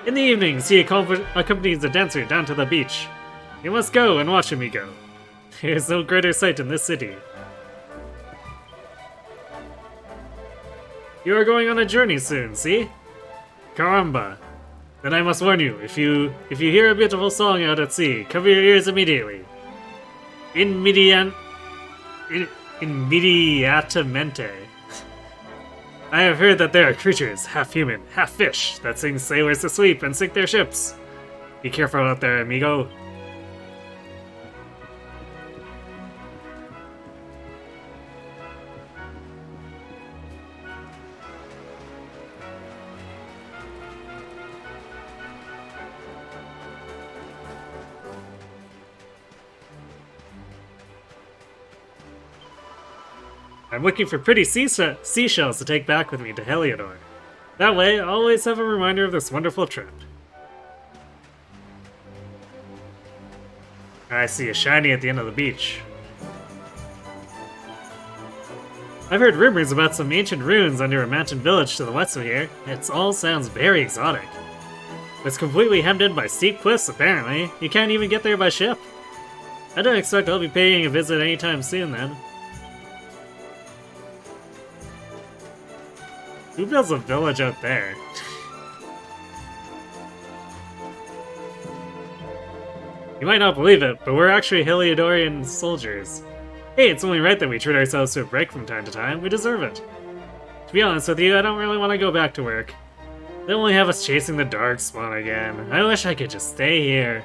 In the evenings, he accompanies the dancer down to the beach. You must go and watch him, amigo. There is no greater sight in this city. You are going on a journey soon, see? Caramba. Then I must warn you, if you hear a beautiful song out at sea, cover your ears immediately. Immediatamente. I have heard that there are creatures, half human, half fish, that sing sailors to sleep and sink their ships. Be careful out there, amigo. I'm looking for pretty seashells to take back with me to Heliodor. That way, I'll always have a reminder of this wonderful trip. I see a shiny at the end of the beach. I've heard rumors about some ancient ruins under a mountain village to the west of here. It all sounds very exotic. It's completely hemmed in by steep cliffs, apparently. You can't even get there by ship. I don't expect I'll be paying a visit anytime soon, then. Who builds a village out there? You might not believe it, but we're actually Heliodorian soldiers. Hey, it's only right that we treat ourselves to a break from time to time. We deserve it. To be honest with you, I don't really want to go back to work. They only have us chasing the Dark Spawn again. I wish I could just stay here.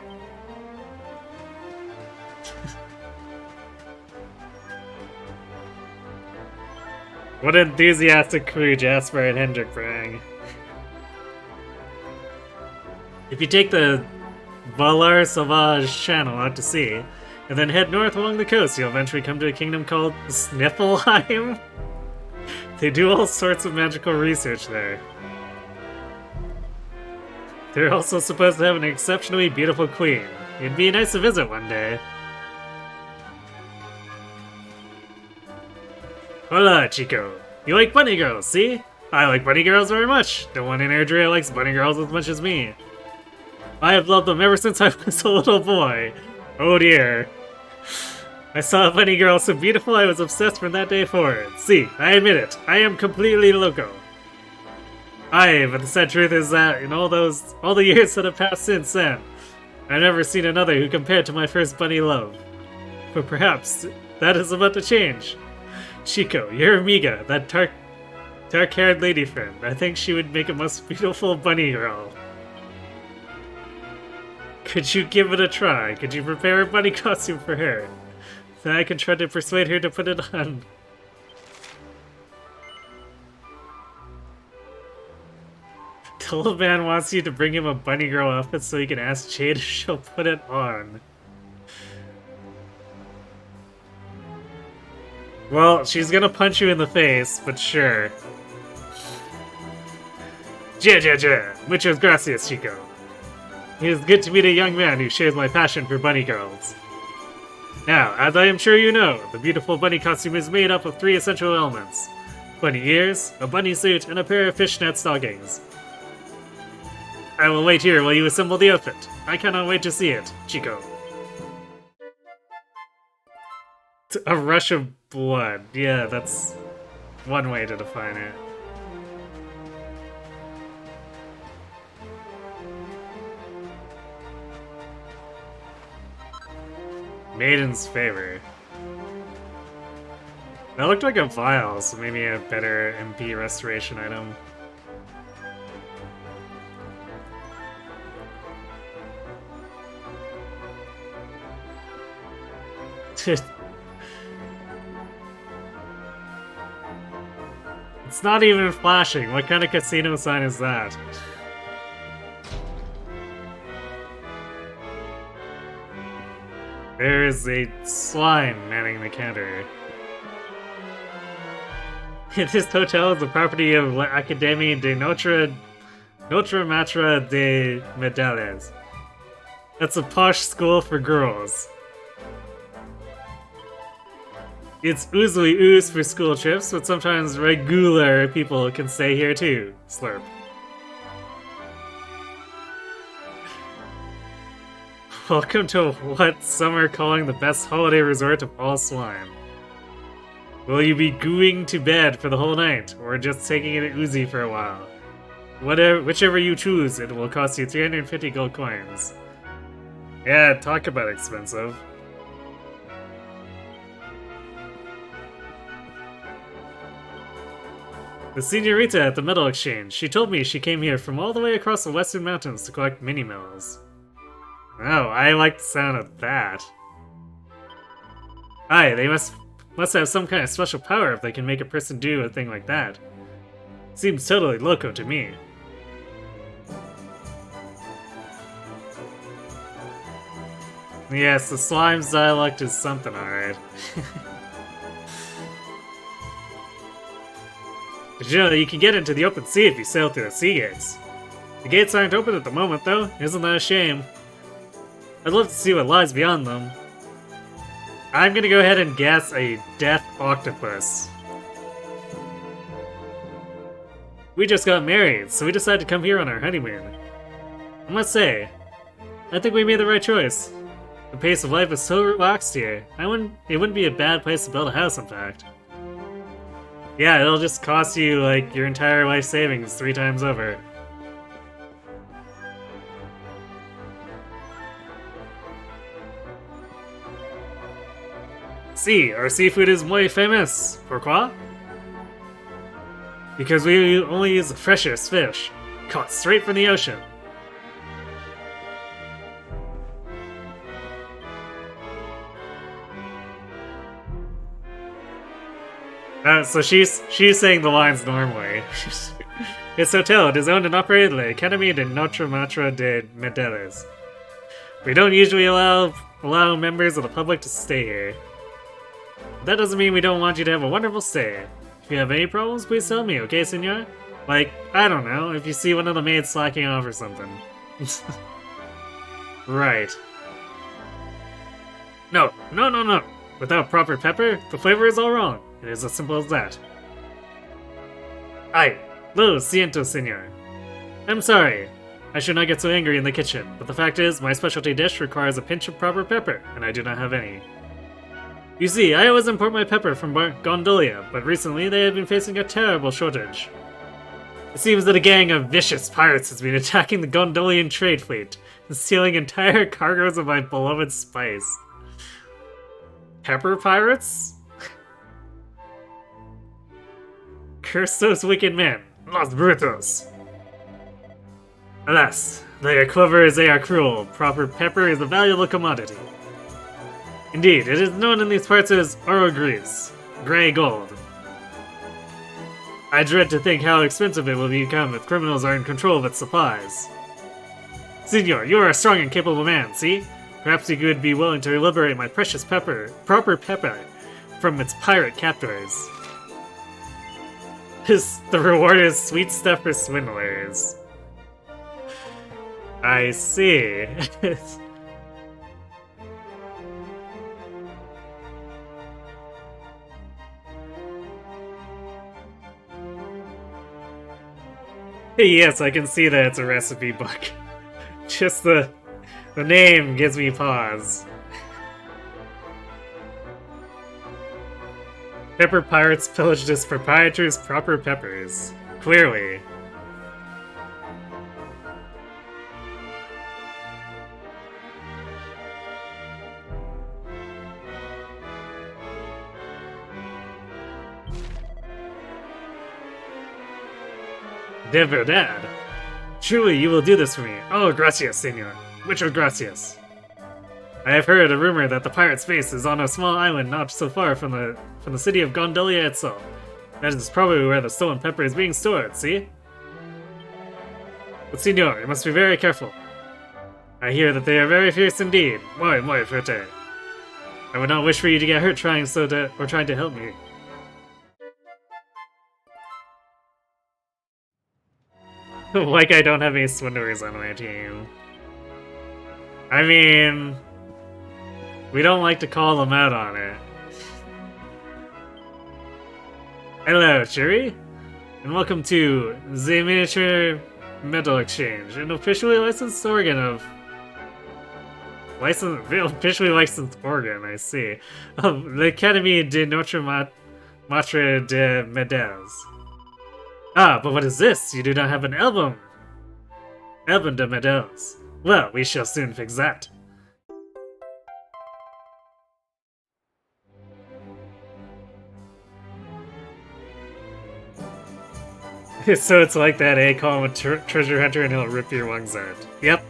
What an enthusiastic crew Jasper and Hendrik bring. If you take the Valar Sauvage channel out to sea, and then head north along the coast, you'll eventually come to a kingdom called Sniffleheim. They do all sorts of magical research there. They're also supposed to have an exceptionally beautiful queen. It'd be nice to visit one day. Hola, Chico. You like bunny girls, see? I like bunny girls very much. No one in Erdrea likes bunny girls as much as me. I have loved them ever since I was a little boy. Oh dear. I saw a bunny girl so beautiful I was obsessed from that day forward. See, I admit it. I am completely loco. But the sad truth is that in all the years that have passed since then, I've never seen another who compared to my first bunny love. But perhaps that is about to change. Chico, your amiga, that dark-haired lady friend. I think she would make a most beautiful bunny girl. Could you give it a try? Could you prepare a bunny costume for her? Then I can try to persuade her to put it on. The old man wants you to bring him a bunny girl outfit so he can ask Jade if she'll put it on. Well, she's gonna punch you in the face, but sure. Muchas gracias, Chico. It is good to meet a young man who shares my passion for bunny girls. Now, as I am sure you know, the beautiful bunny costume is made up of 3 essential elements. Bunny ears, a bunny suit, and a pair of fishnet stockings. I will wait here while you assemble the outfit. I cannot wait to see it, Chico. A rush of blood. Yeah, that's one way to define it. Maiden's favor. That looked like a vial, so maybe a better MP restoration item. It's not even flashing. What kind of casino sign is that? There is a slime manning the counter. This hotel is the property of l'Académie de Notre Matre de Medalles. That's a posh school for girls. It's oozly ooze for school trips, but sometimes regular people can stay here too. Slurp. Welcome to what some are calling the best holiday resort of all slime. Will you be gooing to bed for the whole night, or just taking it oozy for a while? Whichever you choose, it will cost you 350 gold coins. Yeah, talk about expensive. The señorita at the metal exchange. She told me she came here from all the way across the western mountains to collect mini-mills. Oh, I like the sound of that. Aye, they must have some kind of special power if they can make a person do a thing like that. Seems totally loco to me. Yes, the slime's dialect is something, alright. Did you know that you can get into the open sea if you sail through the sea gates? The gates aren't open at the moment, though. Isn't that a shame? I'd love to see what lies beyond them. I'm gonna go ahead and guess a death octopus. We just got married, so we decided to come here on our honeymoon. I must say, I think we made the right choice. The pace of life is so relaxed here. It wouldn't be a bad place to build a house, in fact. Yeah, it'll just cost you, like, your entire life savings 3 times over. See, our seafood is muy famous. Pourquoi? Because we only use the freshest fish, caught straight from the ocean. So she's saying the lines normally. This hotel is owned and operated by the Académie de Notre Matre de Medalles. We don't usually allow members of the public to stay here. That doesn't mean we don't want you to have a wonderful stay. If you have any problems, please tell me, okay, senor? Like, I don't know, if you see one of the maids slacking off or something. Right. No. Without proper pepper, the flavor is all wrong. It is as simple as that. Ay, lo siento, senor. I'm sorry. I should not get so angry in the kitchen, but the fact is, my specialty dish requires a pinch of proper pepper, and I do not have any. You see, I always import my pepper from Gondolia, but recently they have been facing a terrible shortage. It seems that a gang of vicious pirates has been attacking the Gondolian trade fleet and stealing entire cargoes of my beloved spice. Pepper pirates? Curse those wicked men, los brutos! Alas, they are clever as they are cruel. Proper pepper is a valuable commodity. Indeed, it is known in these parts as oro gris, grey gold. I dread to think how expensive it will become if criminals are in control of its supplies. Senor, you are a strong and capable man, see? Perhaps you could be willing to liberate my precious proper pepper, from its pirate captors. The reward is sweet stuff for swindlers. I see. Yes, I can see that it's a recipe book. Just the name gives me pause. Pepper pirates pillaged his proprietor's proper peppers. Clearly. De verdad. Truly, you will do this for me. Oh, gracias, senor. Muchas gracias. I have heard a rumor that the pirate's base is on a small island not so far from the city of Gondolia itself. That is probably where the stolen pepper is being stored, see? But senor, you must be very careful. I hear that they are very fierce indeed. Muy fuerte. I would not wish for you to get hurt trying to help me. Like I don't have any swindlers on my team. I mean, we don't like to call them out on it. Hello, Shuri, and welcome to the Miniature Metal Exchange, an officially licensed organ of officially licensed organ. I see, of the Academy de Notre Matre de Medels. Ah, but what is this? You do not have an album. Album de Medels. Well, we shall soon fix that. So it's like that, eh? Call him a treasure hunter and he'll rip your lungs out. Yep.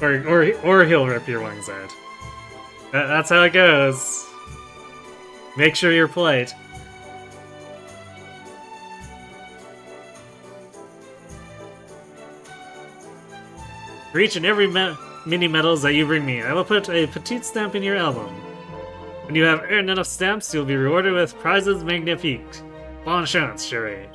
Or he'll rip your lungs out. That's how it goes. Make sure you're polite. For each and every mini medals that you bring me, I will put a petite stamp in your album. When you have earned enough stamps, you'll be rewarded with prizes magnifiques. Bon chance, Shuri.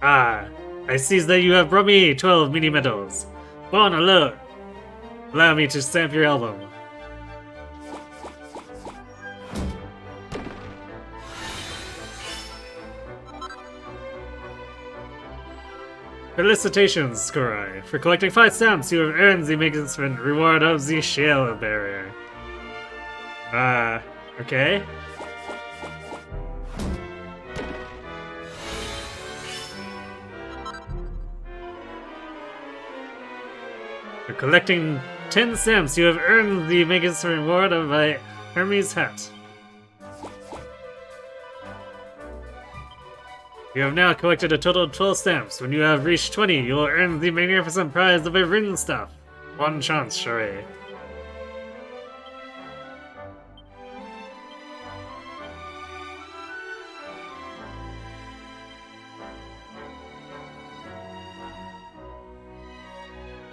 Ah, I see that you have brought me 12 mini medals. Bon alors. Allow me to stamp your album. Felicitations, Skorai. For collecting 5 stamps, you have earned the magnificent reward of the Shell Bearer. Okay. For collecting 10 stamps, you have earned the magnificent reward of a Hermes hat. You have now collected a total of 12 stamps. When you have reached 20, you will earn the magnificent prize of a written stuff. One chance, Shuri.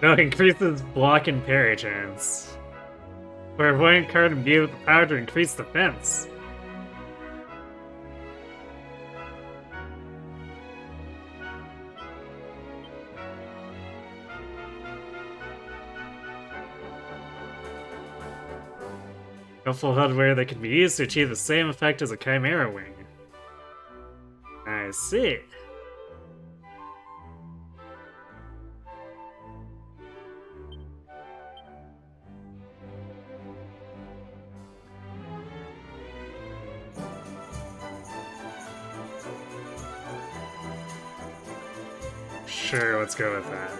No, increases block and parry chance. For a voidant card imbued with the power to increase defense. Helpful hardware that can be used to achieve the same effect as a Chimera Wing. I see. Sure, let's go with that.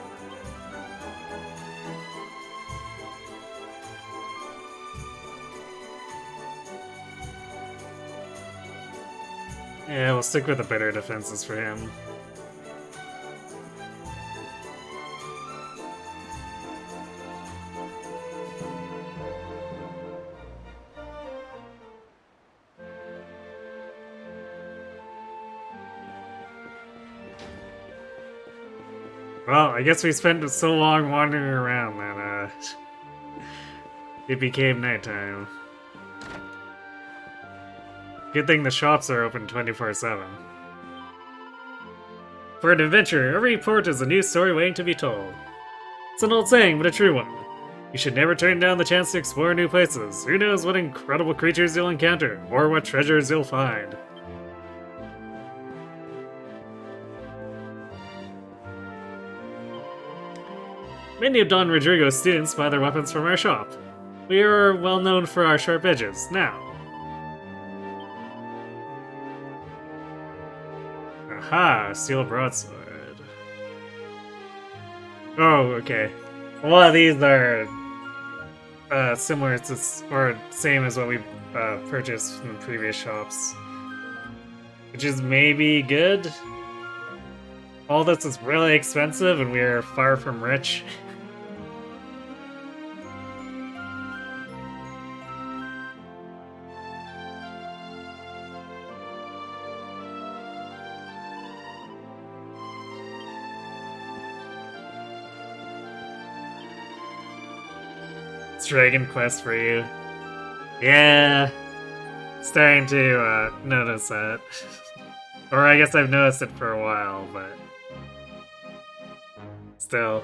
Yeah, we'll stick with the better defenses for him. Well, I guess we spent so long wandering around that, it became nighttime. Good thing the shops are open 24/7. For an adventure, every port is a new story waiting to be told. It's an old saying, but a true one. You should never turn down the chance to explore new places. Who knows what incredible creatures you'll encounter, or what treasures you'll find. Many of Don Rodrigo's students buy their weapons from our shop. We are well known for our sharp edges. Now. Aha, steel broadsword. Oh, okay. A lot of these are similar to, or same as what we purchased from the previous shops. Which is maybe good. All this is really expensive and we are far from rich. Dragon Quest for you. Yeah. Starting to notice that. Or I guess I've noticed it for a while, but still.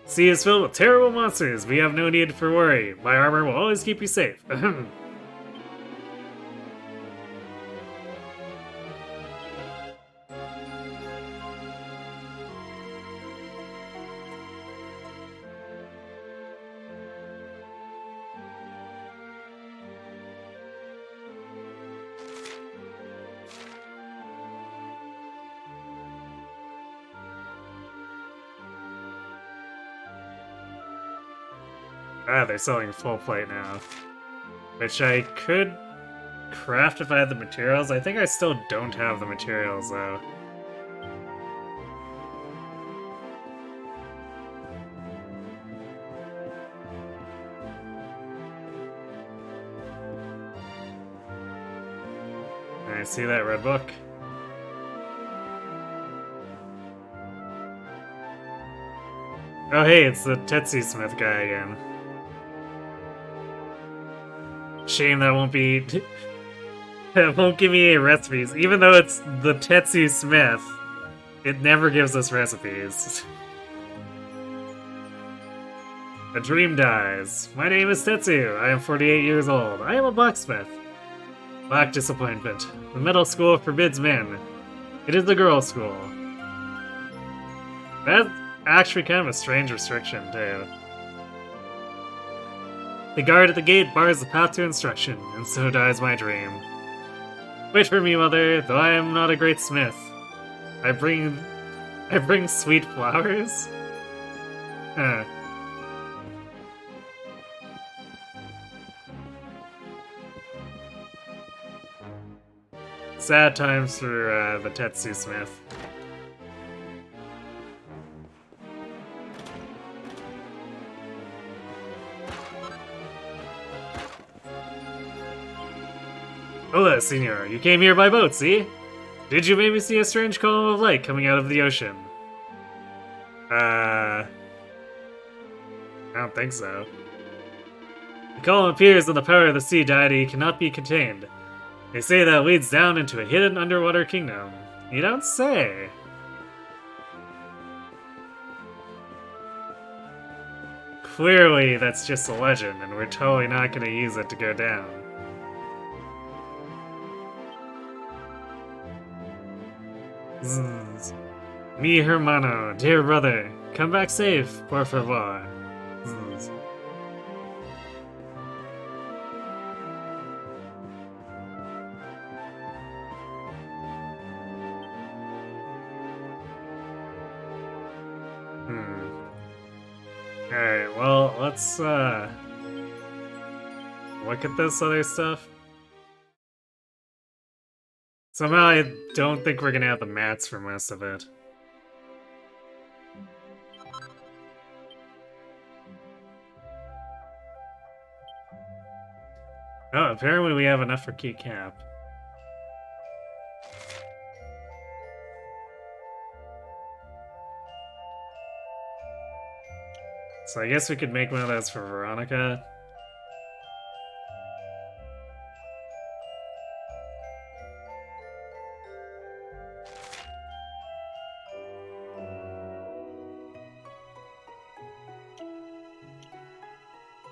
Sea is filled with terrible monsters. We have no need for worry. My armor will always keep you safe. Ah, they're selling full plate now. Which I could craft if I had the materials. I think I still don't have the materials, though. I see that red book. Oh hey, it's the Tetsu Smith guy again. Shame that won't be... that won't give me any recipes. Even though it's the Tetsu Smith, it never gives us recipes. A dream dies. My name is Tetsu. I am 48 years old. I am a blacksmith. Black disappointment. The metal school forbids men. It is the girls' school. That's actually kind of a strange restriction, too. The guard at the gate bars the path to instruction, and so dies my dream. Wait for me, mother, though I am not a great smith. I bring sweet flowers? Huh. Sad times for the Tetsu Smith. Hola, senor. You came here by boat, see? Did you maybe see a strange column of light coming out of the ocean? I don't think so. The column appears when the power of the sea deity cannot be contained. They say that leads down into a hidden underwater kingdom. You don't say. Clearly, that's just a legend, and we're totally not going to use it to go down. Zzz. Mi hermano, dear brother, come back safe, por favor. Zzz. Alright, well, let's look at this other stuff. Somehow I don't think we're gonna have the mats for most of it. Oh, apparently we have enough for key cap. So I guess we could make one of those for Veronica.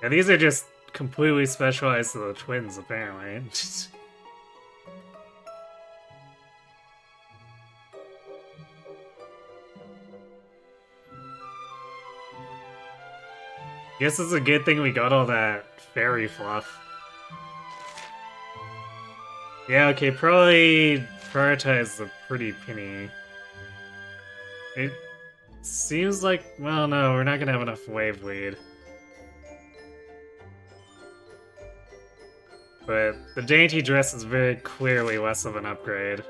Yeah, these are just completely specialized to the twins, apparently. Guess it's a good thing we got all that fairy fluff. Yeah, okay, probably prioritize the pretty penny. It seems like, well, no, we're not gonna have enough wave lead. But the dainty dress is very clearly less of an upgrade.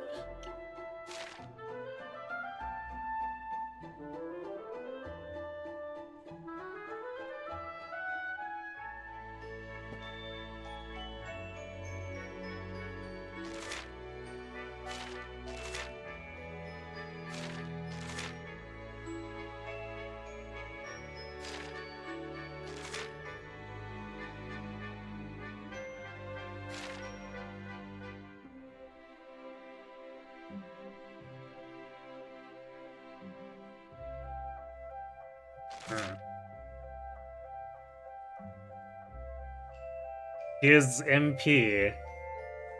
His MP.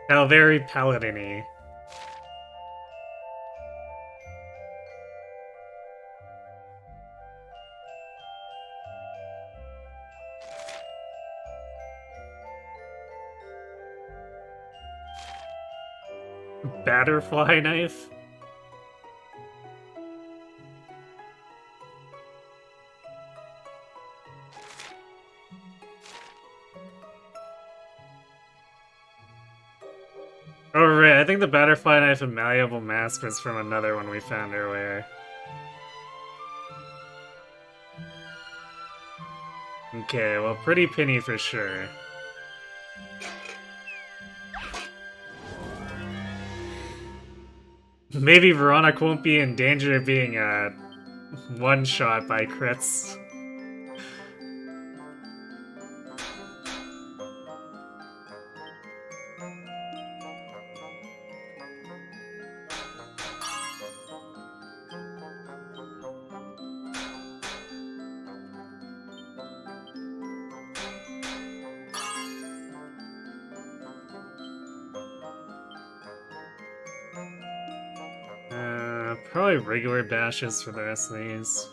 How very paladin-y. Batterfly knife? Oh right, I think the Batterfly Knife and Malleable Mask was from another one we found earlier. Okay, well, pretty penny for sure. Maybe Veronica won't be in danger of being one-shot by crits. Probably regular dashes for the rest of these.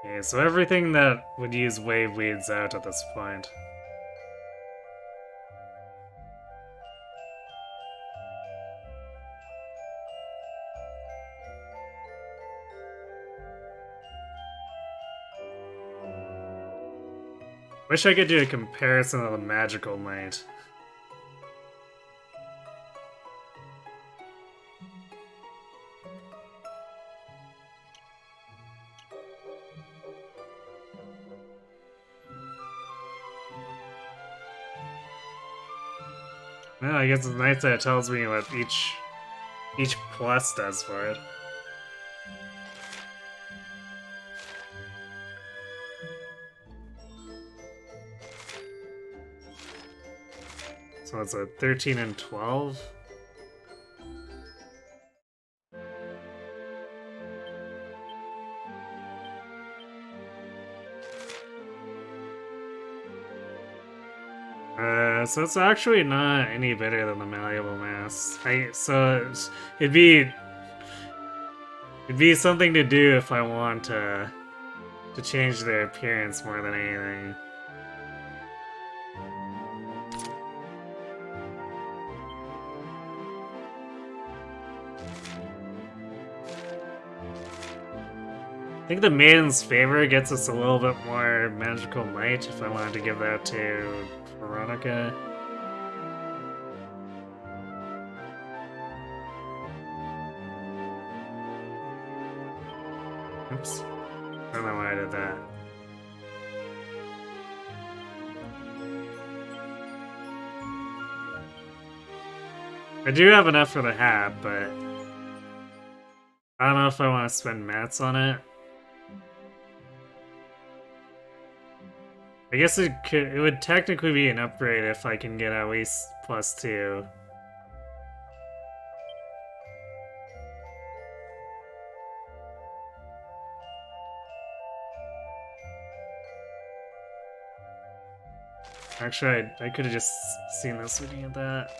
Okay, so everything that would use wave leads out at this point. Wish I could do a comparison of the magical might. Well, I guess it's nice that it tells me what each plus does for it. So it's a 13 and 12. So it's actually not any better than the malleable mass. It'd be something to do if I want to change their appearance more than anything. I think the Maiden's Favor gets us a little bit more magical might if I wanted to give that to Veronica. Oops. I don't know why I did that. I do have enough for the hat, but I don't know if I want to spend mats on it. I guess it would technically be an upgrade if I can get at least +2. Actually, I could have just seen this looking at that.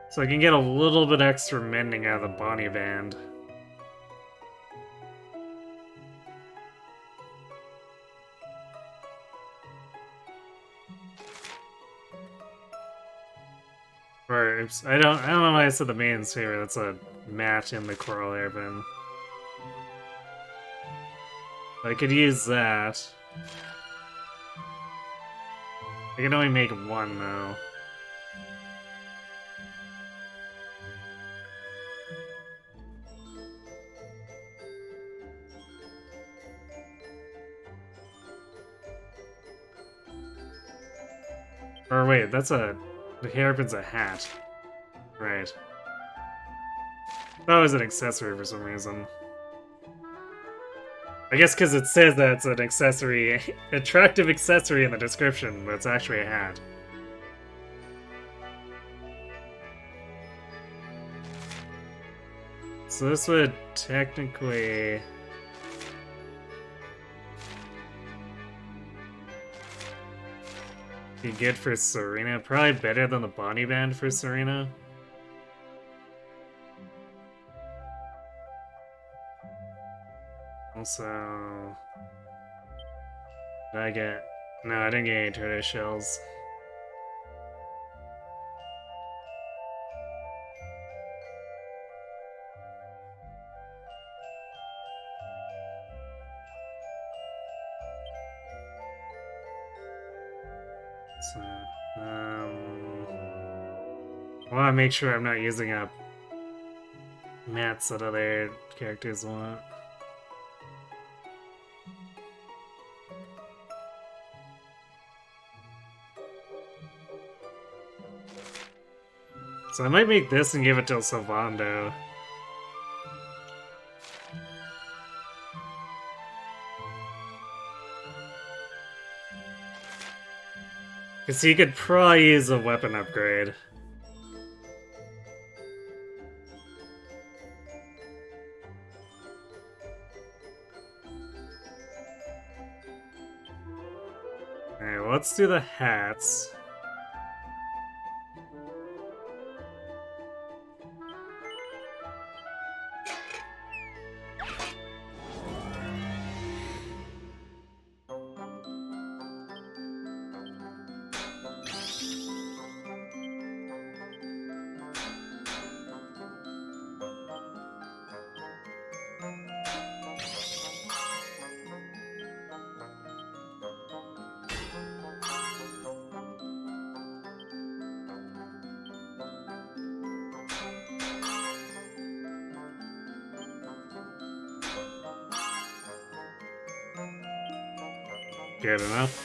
So I can get a little bit extra mending out of the Bonnie Band. Or, oops, I don't know why I said the main sphere. That's a mat in the Coral Airbend. I could use that. I can only make one, though. Or wait, that's a... The hairpin's a hat. Right. That was an accessory for some reason. I guess because it says that it's an accessory, attractive accessory in the description, but it's actually a hat. So this would technically... be good for Serena. Probably better than the Bonnie Band for Serena. Also... Did I get... No, I didn't get any tortoise shells. So, I want to make sure I'm not using up mats that other characters want. So I might make this and give it to Sylvando. Because he could probably use a weapon upgrade. Alright, well, let's do the hats. Good enough.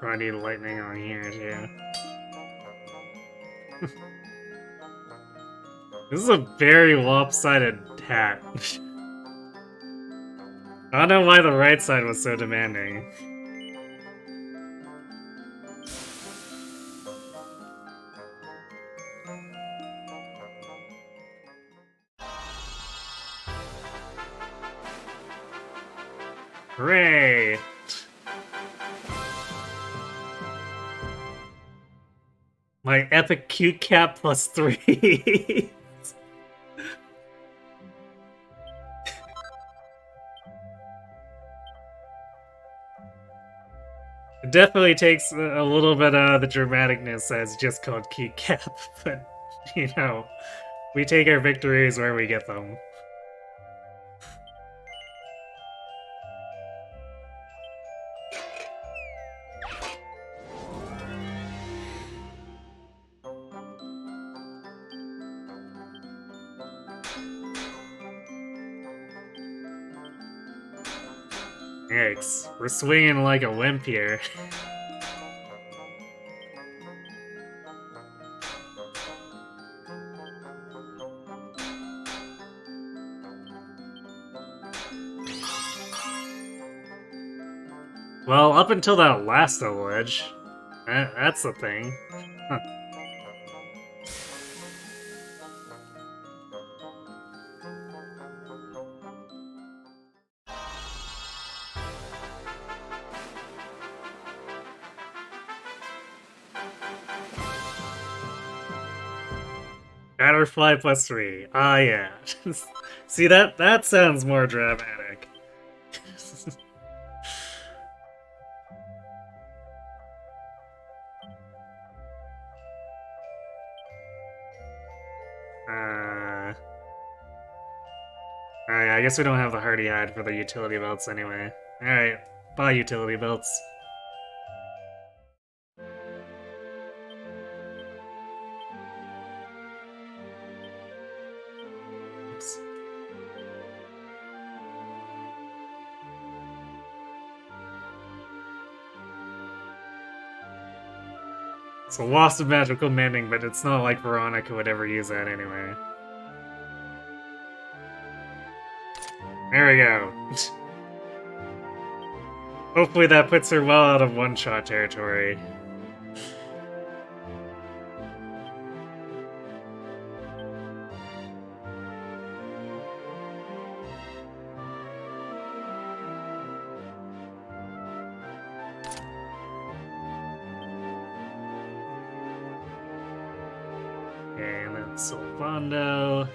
Probably need lightning on here too. This is a very lopsided hat. I don't know why the right side was so demanding. Hooray! My epic cute cap +3. It definitely takes a little bit of the dramaticness as just called cute cap, but you know, we take our victories where we get them. Yikes, we're swinging like a wimp here. Well, up until that last village, that's the thing. Huh. Butterfly +3. Ah, yeah. See, that sounds more dramatic. Alright, I guess we don't have the hardy hide for the utility belts anyway. Alright, bye utility belts. Oops. It's a loss of magical mending, but it's not like Veronica would ever use that anyway. There we go. Hopefully that puts her well out of one-shot territory. Okay, and then Sylvando.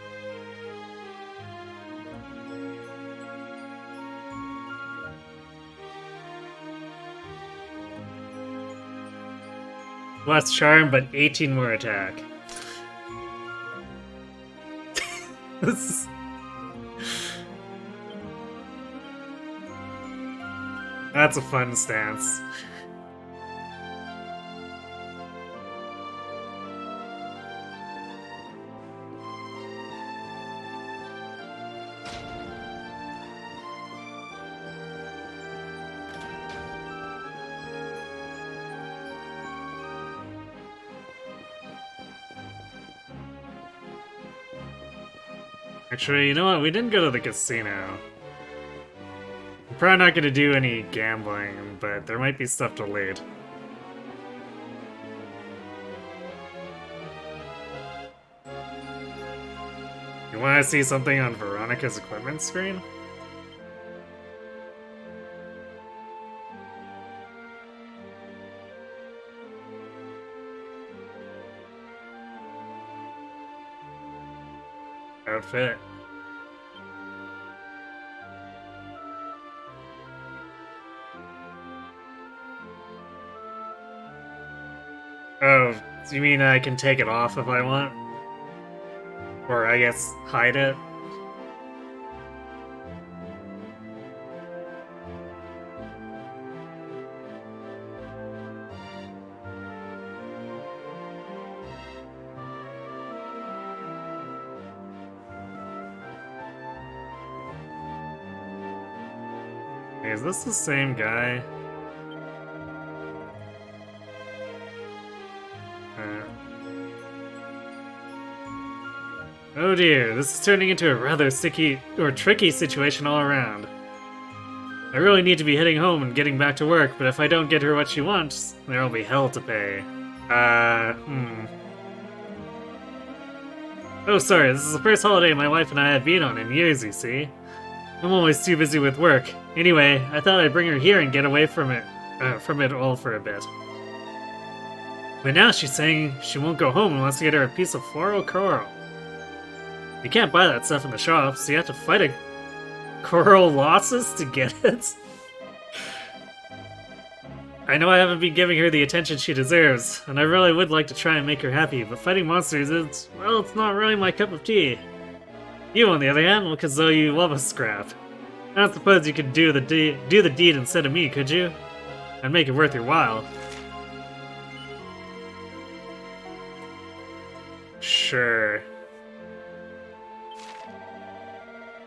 Less charm, but 18 more attack. This is... That's a fun stance. Actually, you know what? We didn't go to the casino. I'm probably not going to do any gambling, but there might be stuff to loot. You want to see something on Veronica's equipment screen? Outfit. Oh, so you mean I can take it off if I want? Or I guess hide it? Hey, is this the same guy? Oh dear, this is turning into a rather sticky or tricky situation all around. I really need to be heading home and getting back to work, but if I don't get her what she wants, there will be hell to pay. Oh, sorry, this is the first holiday my wife and I have been on in years, you see. I'm always too busy with work. Anyway, I thought I'd bring her here and get away from it all for a bit. But now she's saying she won't go home unless you get her a piece of floral coral. You can't buy that stuff in the shop, so you have to fight a coral losses to get it. I know I haven't been giving her the attention she deserves, and I really would like to try and make her happy, but fighting monsters is, well, it's not really my cup of tea. You, on the other hand, look as though you love a scrap. I don't suppose you could do the deed instead of me, could you? I'd make it worth your while. Sure.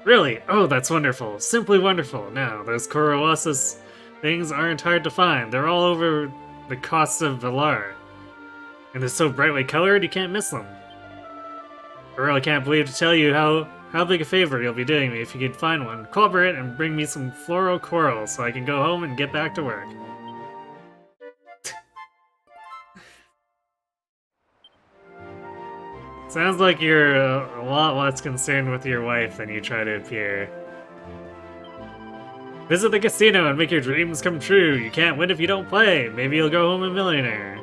Really? Oh, that's wonderful. Simply wonderful. Now, those Coriolis things aren't hard to find. They're all over the coasts of Valar. And they're so brightly colored, you can't miss them. I really can't believe to tell you how big a favor you'll be doing me if you could find one. Cooperate and bring me some floral coral so I can go home and get back to work. Sounds like you're a lot less concerned with your wife than you try to appear. Visit the casino and make your dreams come true. You can't win if you don't play. Maybe you'll go home a millionaire.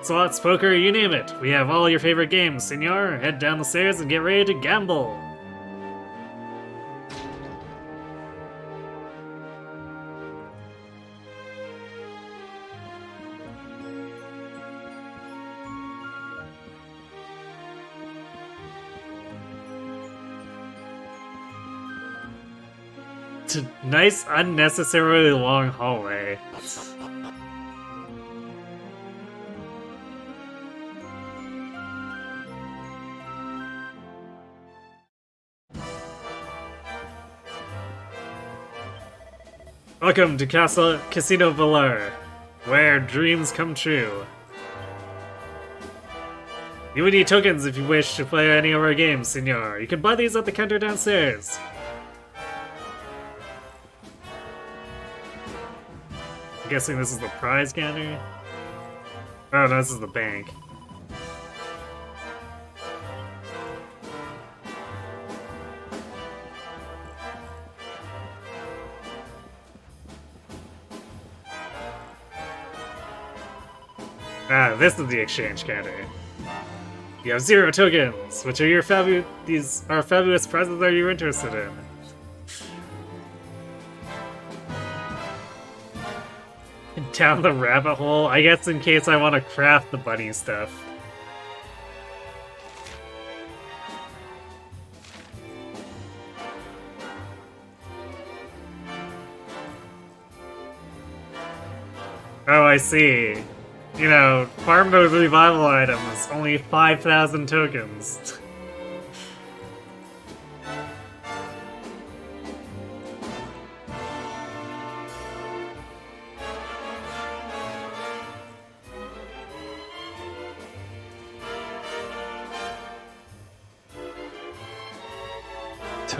Slots, poker, you name it. We have all your favorite games, senor. Head down the stairs and get ready to gamble. Nice, unnecessarily long hallway. Welcome to Casino Valar, where dreams come true. You would need tokens if you wish to play any of our games, senor. You can buy these at the counter downstairs. I'm guessing this is the prize counter? Oh, no, this is the bank. Ah, this is the exchange counter. You have 0 tokens, which are your these are fabulous prizes that you're interested in. Down the rabbit hole, I guess in case I want to craft the bunny stuff. Oh, I see. You know, farm those revival items, only 5,000 tokens.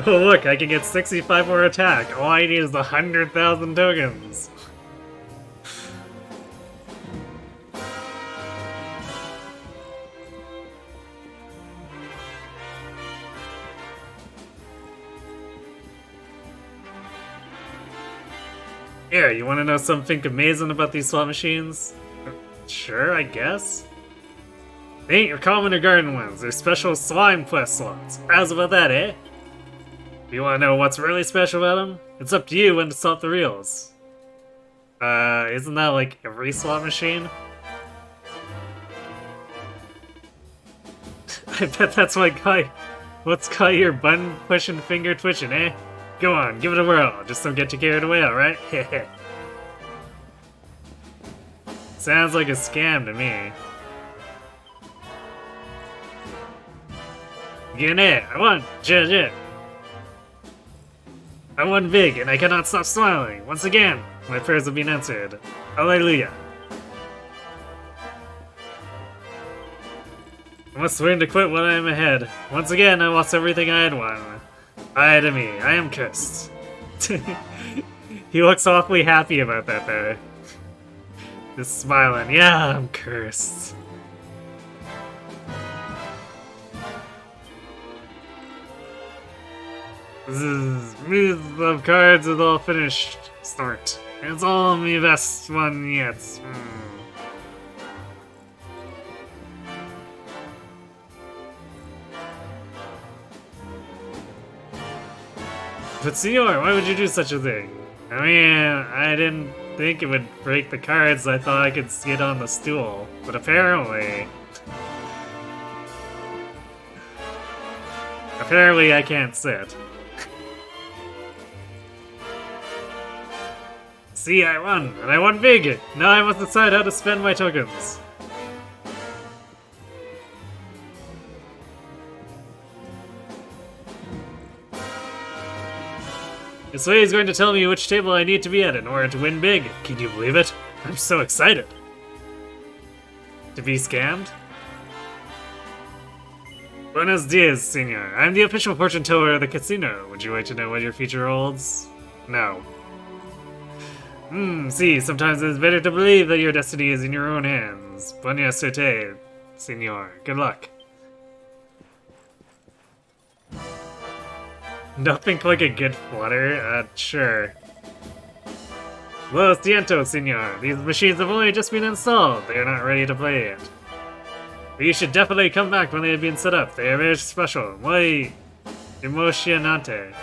Oh look, I can get 65 more attack. All I need is 100,000 tokens. Here, you want to know something amazing about these slot machines? Sure, I guess. They ain't your common or garden ones. They're special slime quest slots. How's about that, eh? You want to know what's really special about them? It's up to you when to stop the reels. Isn't that like every slot machine? I bet that's what's got your button pushing, finger twitching, eh? Go on, give it a whirl. Just don't get too carried away, alright? Sounds like a scam to me. Gune, I won! Judge. I won big, and I cannot stop smiling. Once again, my prayers have been answered. Alleluia. I must learn to quit when I am ahead. Once again, I lost everything I had won. Ay to me, I am cursed. He looks awfully happy about that, though. Just smiling. Yeah, I'm cursed. This is me of cards is all finished. Start. It's all me best one yet. But senor, why would you do such a thing? I mean, I didn't think it would break the cards. I thought I could sit on the stool. But apparently... Apparently I can't sit. See, I won, and I won big! Now I must decide how to spend my tokens. This way he's going to tell me which table I need to be at in order to win big. Can you believe it? I'm so excited. To be scammed? Buenos dias, senor. I'm the official fortune teller of the casino. Would you like to know what your future holds? No. See, sometimes it's better to believe that your destiny is in your own hands. Buena suerte, senor. Good luck. Nothing like a good flutter? Sure. Lo siento, senor. These machines have only just been installed. They are not ready to play yet. But you should definitely come back when they have been set up. They are very special. Muy emocionante.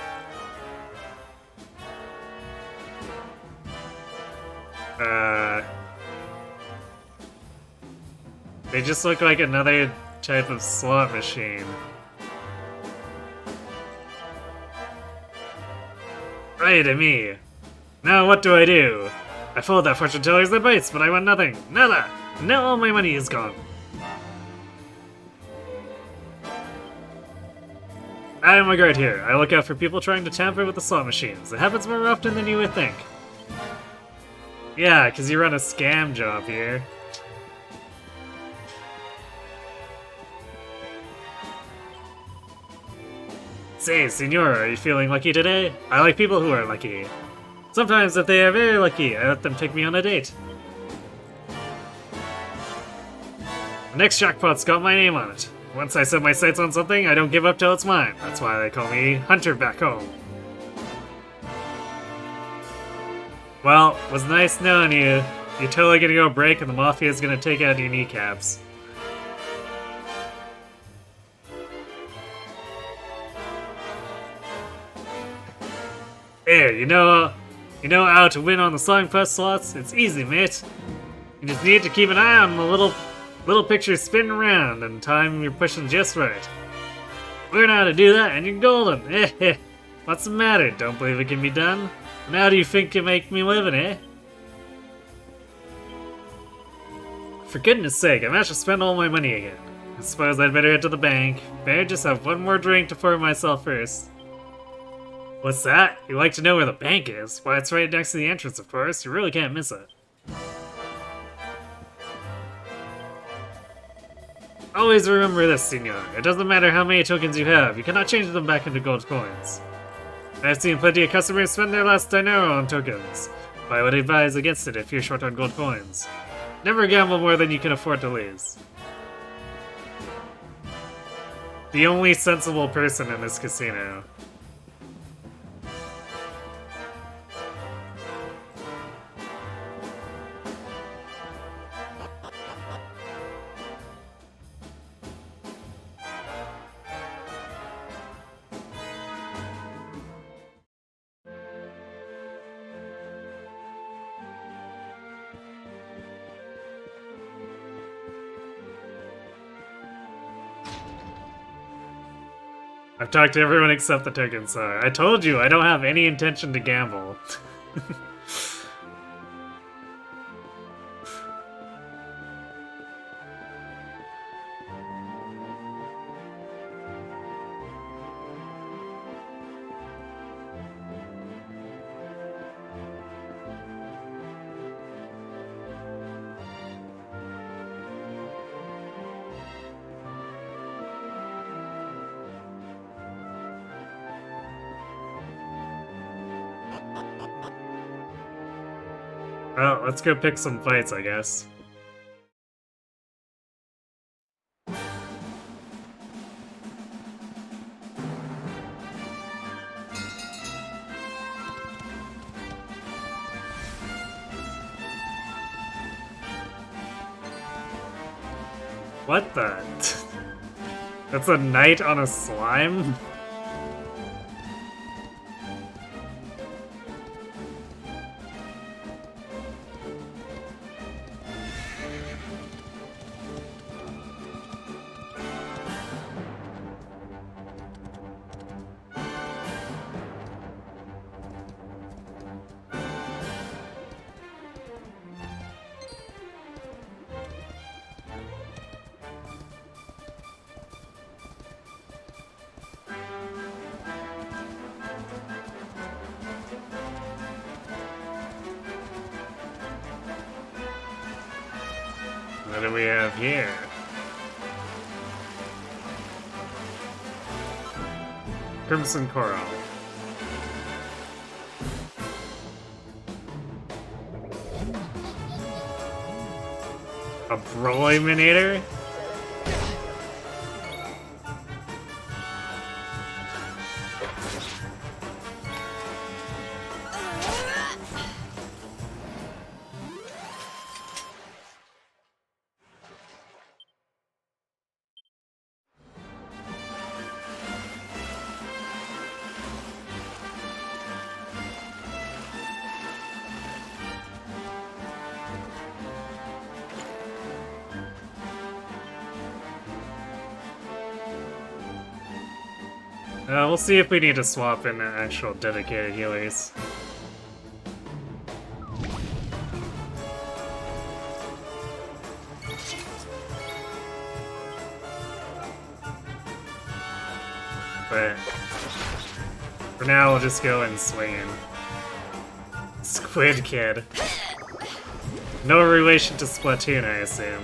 They just look like another type of slot machine. Right, me. Now what do I do? I followed that fortune teller's advice, but I won nothing. Nada! Now all my money is gone. I am a guard here. I look out for people trying to tamper with the slot machines. It happens more often than you would think. Yeah, because you run a scam job here. Say, senor, are you feeling lucky today? I like people who are lucky. Sometimes, if they are very lucky, I let them take me on a date. The next jackpot's got my name on it. Once I set my sights on something, I don't give up till it's mine. That's why they call me Hunter back home. Well, it was nice knowing you. You're totally gonna go break and the Mafia's gonna take out your kneecaps. Here, you know how to win on the Song Plus slots? It's easy, mate. You just need to keep an eye on the little picture spinning around and time you're pushing just right. Learn how to do that and you're golden. What's the matter? Don't believe it can be done? And how do you think you make me living, eh? For goodness sake, I managed to spend all my money again. I suppose I'd better head to the bank. Better just have one more drink to pour myself first. What's that? You like to know where the bank is? Why, it's right next to the entrance, of course. You really can't miss it. Always remember this, senor. It doesn't matter how many tokens you have. You cannot change them back into gold coins. I've seen plenty of customers spend their last dinero on tokens. I would advise against it if you're short on gold coins. Never gamble more than you can afford to lose. The only sensible person in this casino. I've talked to everyone except the token seller. I told you, I don't have any intention to gamble. Well, let's go pick some fights, I guess. What the? That's a knight on a slime? What do we have here? Crimson Coral. A Broiminator? We'll see if we need to swap in actual dedicated healers. But for now, we'll just go and swing in. Squid Kid. No relation to Splatoon, I assume.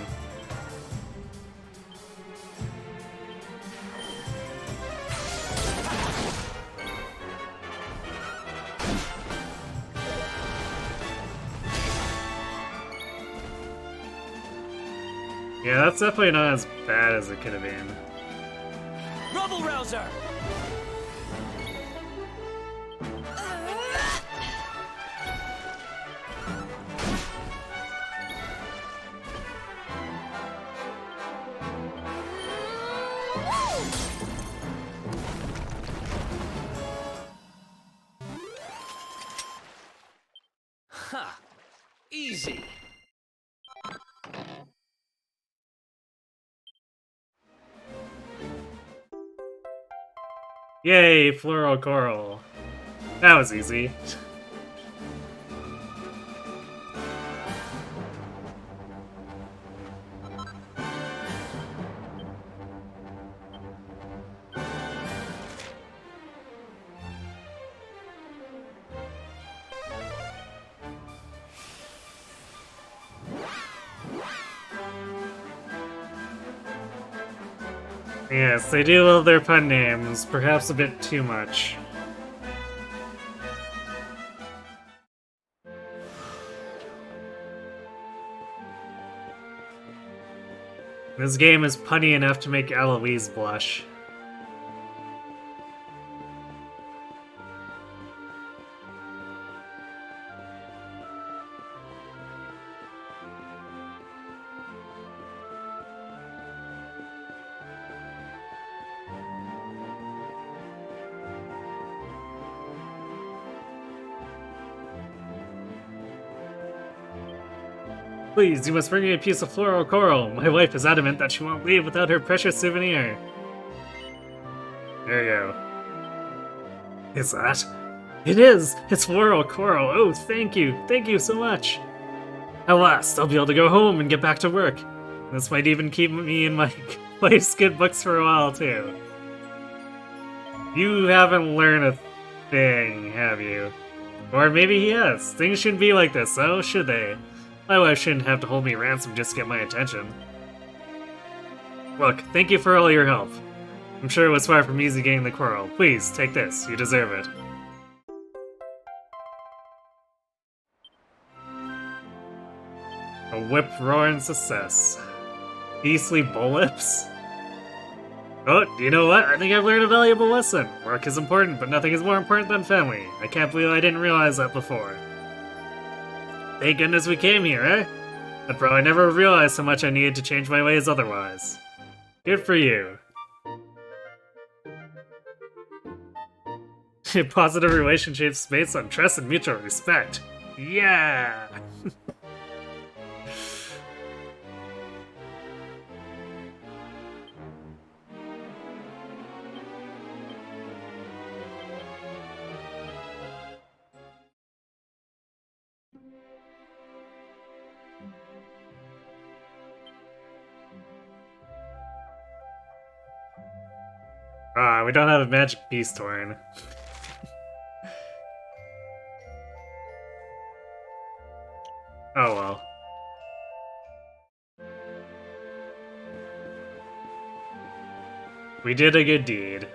Yeah, that's definitely not as bad as it could have been. Rubble Rouser! Ha! Easy! Yay, Floral Coral. That was easy. Yes, they do love their pun names, perhaps a bit too much. This game is punny enough to make Eloise blush. Please, you must bring me a piece of floral coral. My wife is adamant that she won't leave without her precious souvenir. There you go. Is that? It is! It's floral coral! Oh, thank you! Thank you so much! At last, I'll be able to go home and get back to work. This might even keep me in my life's good books for a while, too. You haven't learned a thing, have you? Or maybe he has. Things shouldn't be like this, though, should they? My wife shouldn't have to hold me ransom just to get my attention. Look, thank you for all your help. I'm sure it was far from easy getting the coral. Please, take this. You deserve it. A whip roaring success. Beastly bullets? Oh, you know what? I think I've learned a valuable lesson. Work is important, but nothing is more important than family. I can't believe I didn't realize that before. Thank goodness we came here, eh? I'd probably never realized how much I needed to change my ways otherwise. Good for you. Positive relationships based on trust and mutual respect. Yeah! We don't have a magic beast horn. Oh well. We did a good deed.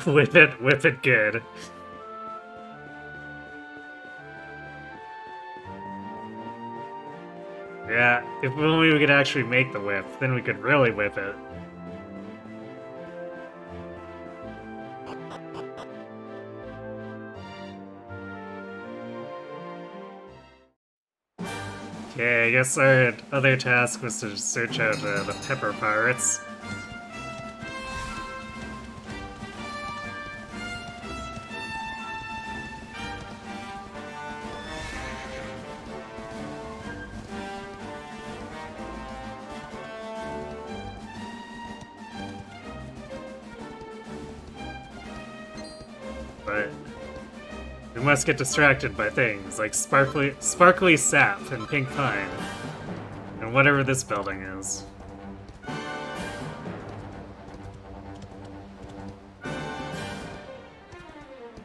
Whip it good. Yeah, if only we could actually make the whip, then we could really whip it. Okay, I guess our other task was to search out the pepper pirates. But we must get distracted by things like sparkly sap and pink pine, and whatever this building is.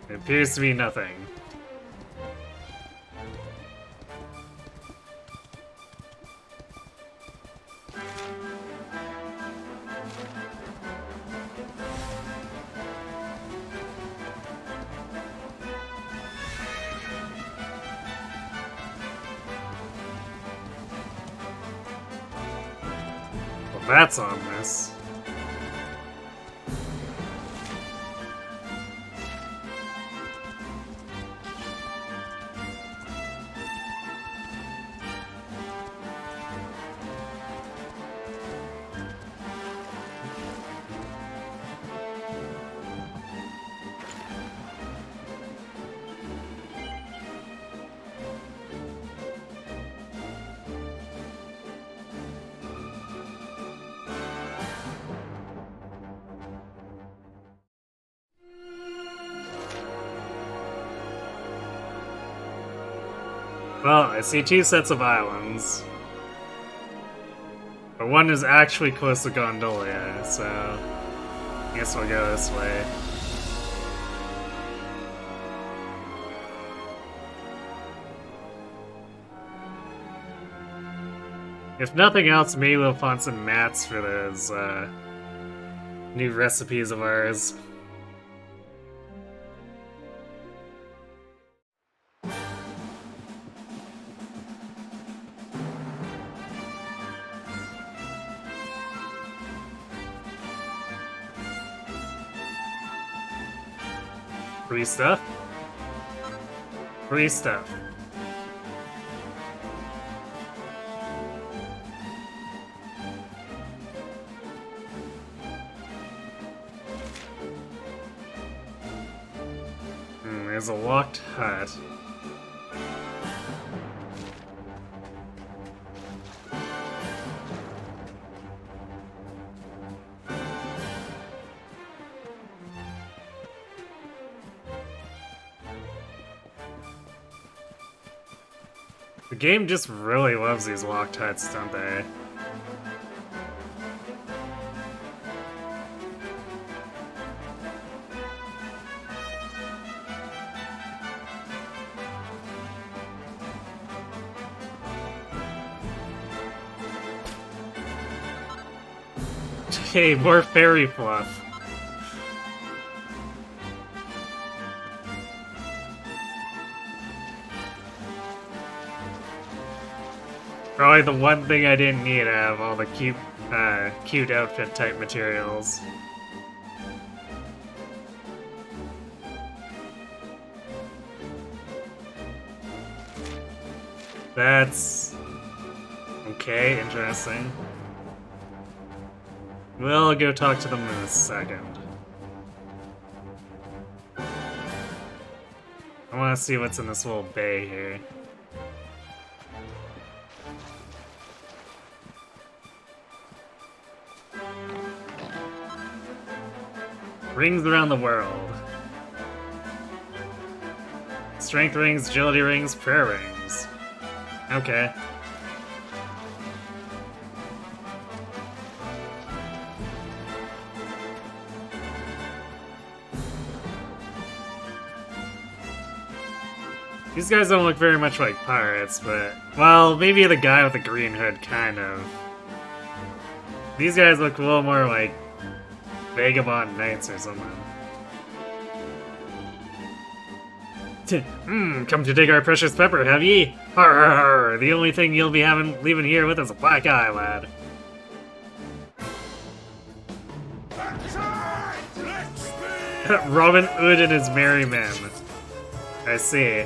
It appears to be nothing. That's on this. Well, I see two sets of islands. But one is actually close to Gondolia, so I guess we'll go this way. If nothing else, maybe we'll find some mats for those new recipes of ours. Free stuff? Free stuff. There's a locked hut. The game just really loves these locked huts, don't they? Hey, more fairy fluff. Probably the one thing I didn't need out of all the cute cute outfit type materials. That's... okay, interesting. We'll go talk to them in a second. I want to see what's in this little bay here. Rings around the world. Strength rings, agility rings, prayer rings. Okay. These guys don't look very much like pirates, but... well, maybe the guy with the green hood, kind of. These guys look a little more like vagabond knights or something. Come to dig our precious pepper, have ye? Har har har! The only thing you'll be leaving here with is a black eye, lad. Robin Hood and his merry men. I see.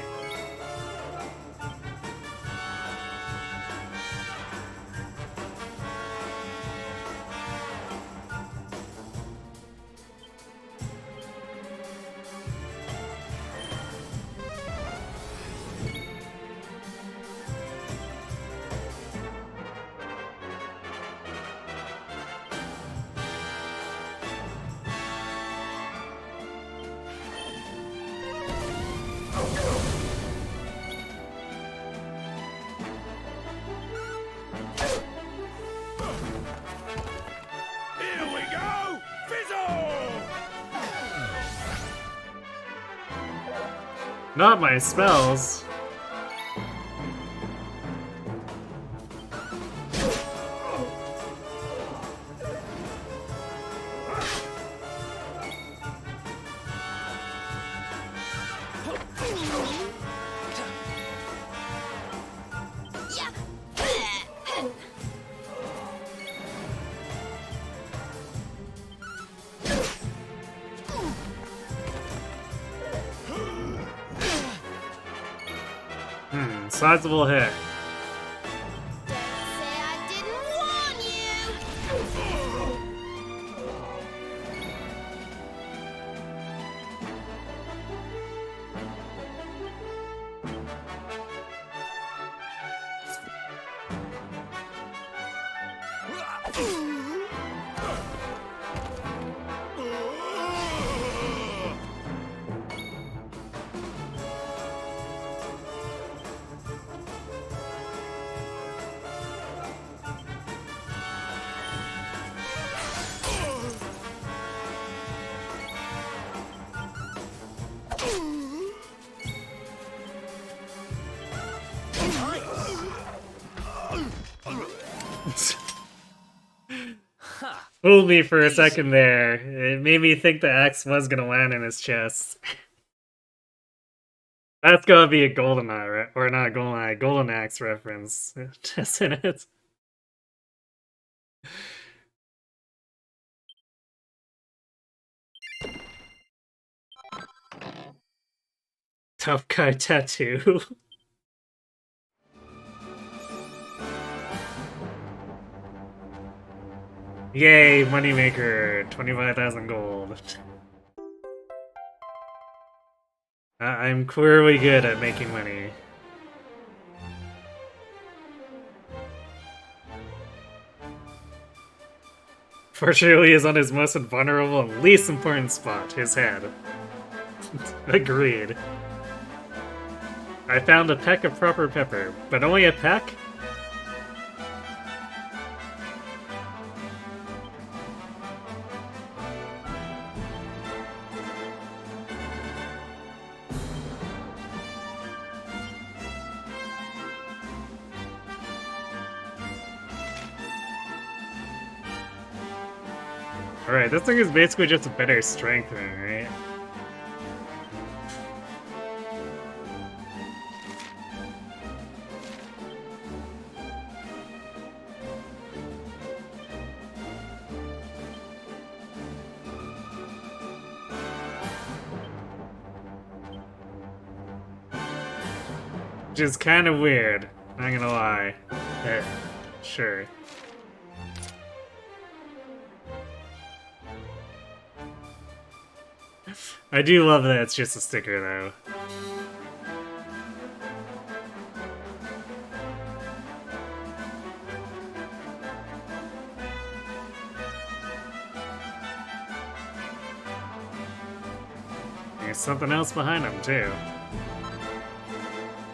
Not my spells. Sizable hit. Don't say I didn't warn you! Fooled me for a second there. It made me think the axe was gonna land in his chest. That's gotta be a golden eye, or not golden eye, golden axe reference, isn't it? Tough guy tattoo. Yay, moneymaker, 25,000 gold. I'm clearly good at making money. Fortunately, he is on his most vulnerable and least important spot, his head. Agreed. I found a peck of proper pepper, but only a peck? Alright, this thing is basically just a better strength ring, right? Which is kind of weird, not gonna lie. Sure. I do love that it's just a sticker, though. There's something else behind him, too.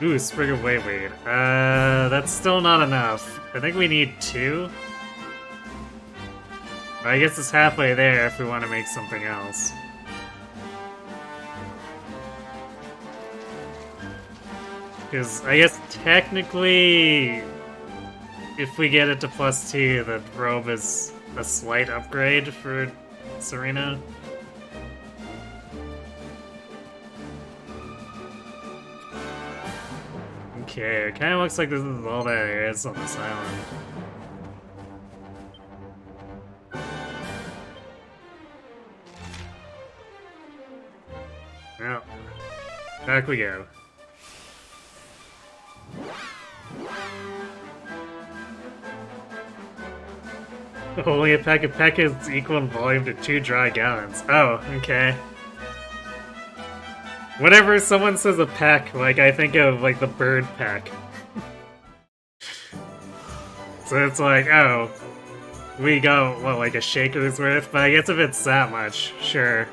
Ooh, sprig of whiteweed. That's still not enough. I think we need 2. I guess it's halfway there if we want to make something else. Because I guess technically, if we get it to +2, the robe is a slight upgrade for Serena. Okay, it kind of looks like this is all there is on this island. Well, back we go. Only a pack of peck is equal in volume to 2 dry gallons. Oh, okay. Whenever someone says a peck, like, I think of, like, the bird peck. So it's like, oh, we go, what, like a shaker's worth? But I guess if it's that much, sure.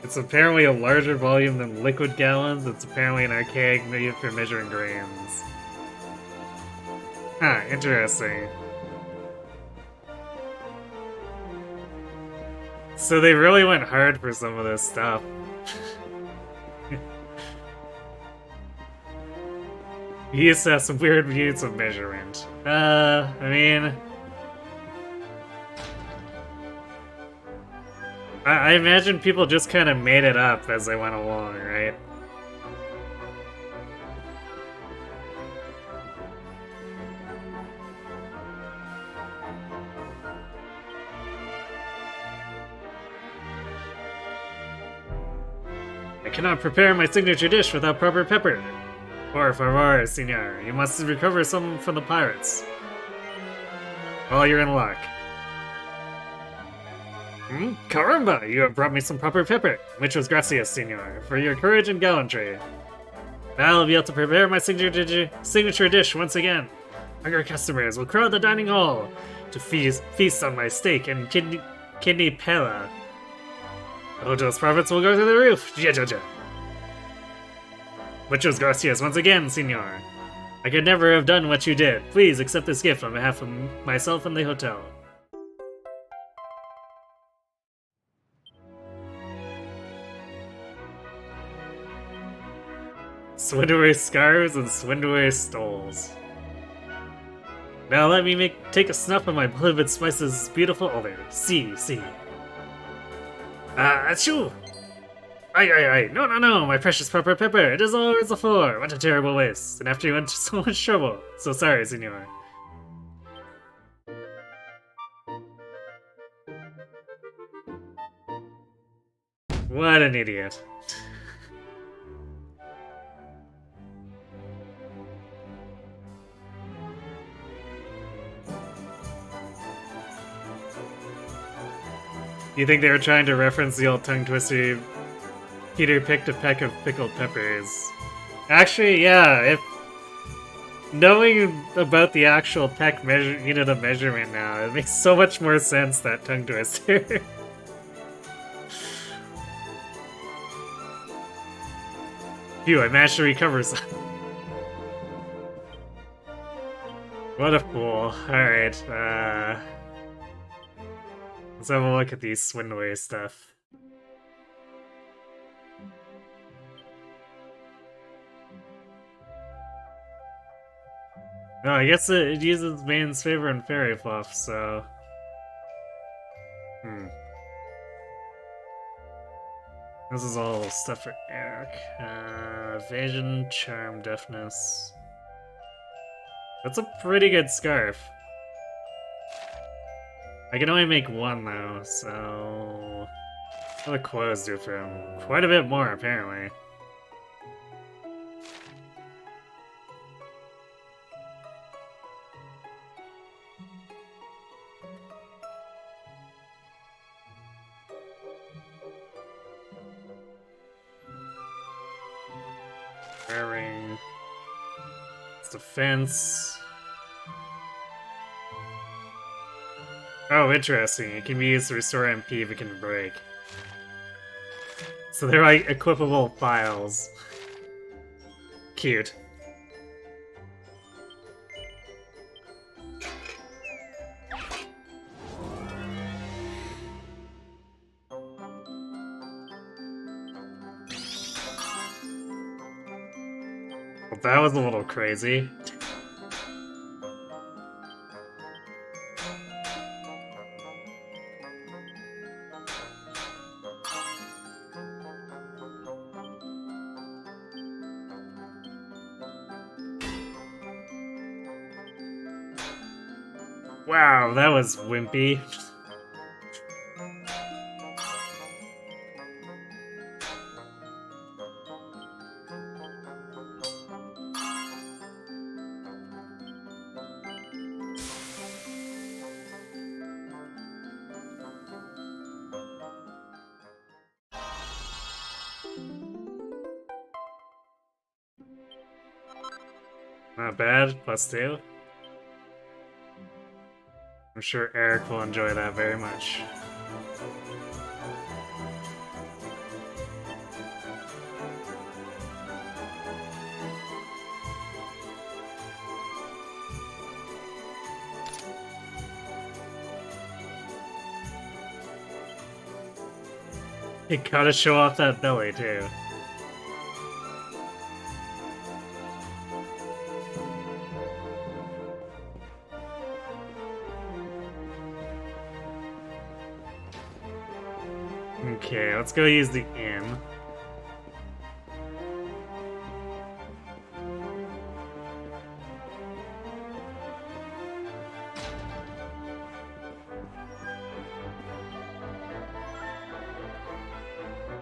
It's apparently a larger volume than liquid gallons. It's apparently an archaic method for measuring grains. Huh, interesting. So they really went hard for some of this stuff. He used to have some weird views of measurement. I mean... I imagine people just kind of made it up as they went along, right? I cannot prepare my signature dish without proper pepper. Por favor, senor, you must recover some from the pirates. Well, you're in luck. Caramba, you have brought me some proper pepper. Muchas gracias, senor, for your courage and gallantry. I'll be able to prepare my signature dish once again. Hungry customers will crowd the dining hall to feast on my steak and kidney pella. The hotel's profits will go through the roof. Ja. Muchas gracias once again, senor. I could never have done what you did. Please accept this gift on behalf of myself and the hotel. Swindler scarves and swindler stoles. Now let me take a snuff of my beloved spice's beautiful odor. See. Achoo! Aye, no, my precious proper pepper, it is all yours before. What a terrible waste, and after you went to so much trouble. So sorry, senor. What an idiot. You think they were trying to reference the old tongue twister? Peter picked a peck of pickled peppers. Actually, yeah, if knowing about the actual peck unit of measurement now, it makes so much more sense, that tongue twister. Phew, I managed to recover some. What a fool. Alright, let's have a look at these swindler stuff. Oh, I guess it uses Main's favor and fairy fluff, so... This is all stuff for Eric. Evasion, charm, deafness. That's a pretty good scarf. I can only make one though, so what do the quotas do for him? Quite a bit more, apparently. Wearing defense. Oh, interesting. It can be used to restore MP if it can break. So they're like equipable files. Cute. Well, that was a little crazy. Wow, that was wimpy. Not bad, +2. I'm sure Eric will enjoy that very much. You gotta show off that belly, too. Okay, let's go use the inn.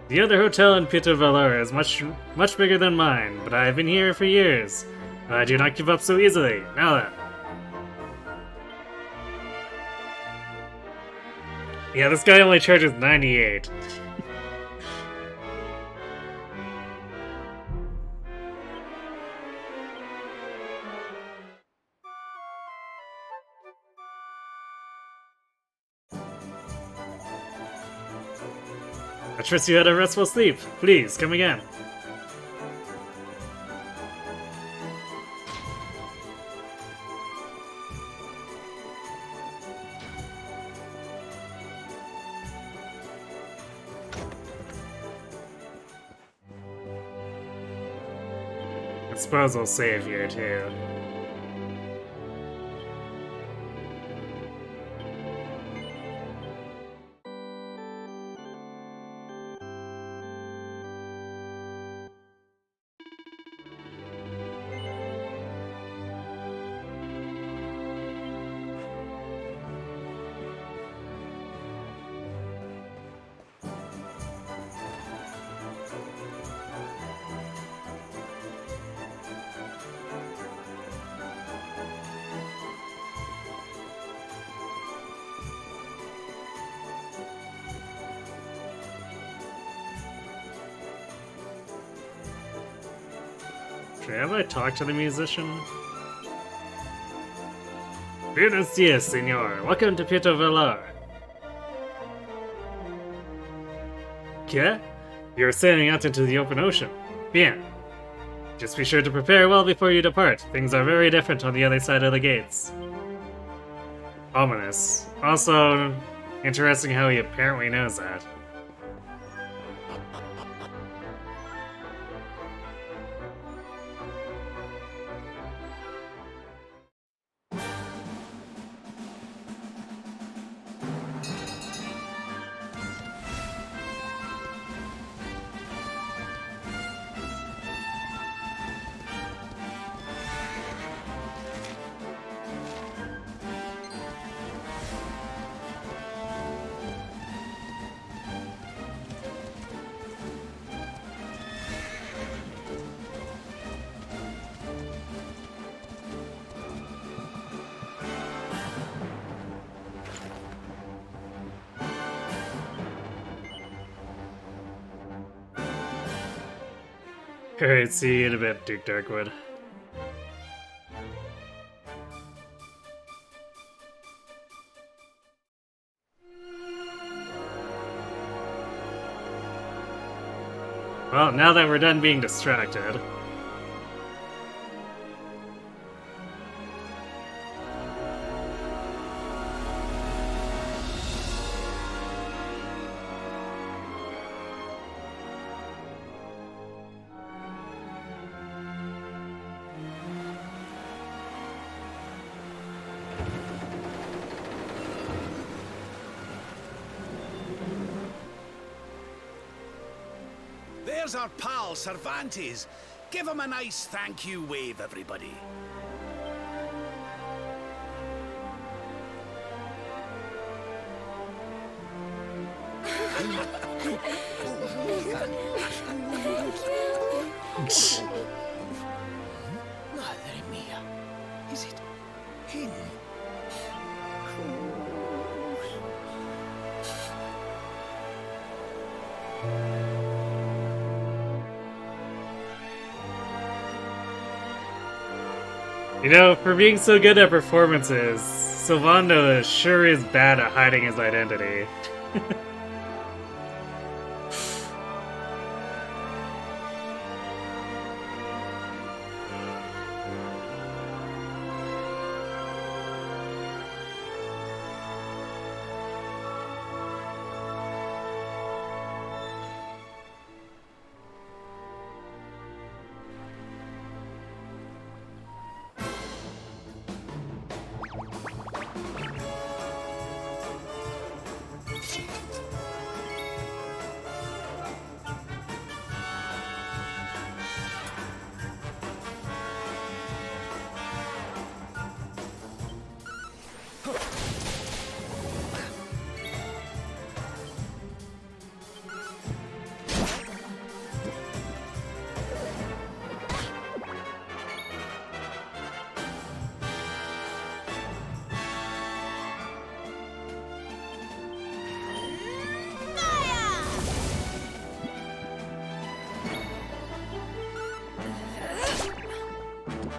The other hotel in Puerto Valor is much bigger than mine, but I have been here for years. I do not give up so easily. Now then. Yeah, this guy only charges 98. I trust you had a restful sleep. Please, come again. I suppose we'll save here, too. Have I talked to the musician? Buenos dias, senor. Welcome to Puerto Valor. ¿Qué? You're sailing out into the open ocean. Bien. Just be sure to prepare well before you depart. Things are very different on the other side of the gates. Ominous. Also, interesting how he apparently knows that. Alright, see you in a bit, Duke Darkwood. Well, now that we're done being distracted... There's our pal, Cervantes. Give him a nice thank you wave, everybody. Madre mia. Is it him? You know, for being so good at performances, Sylvando sure is bad at hiding his identity.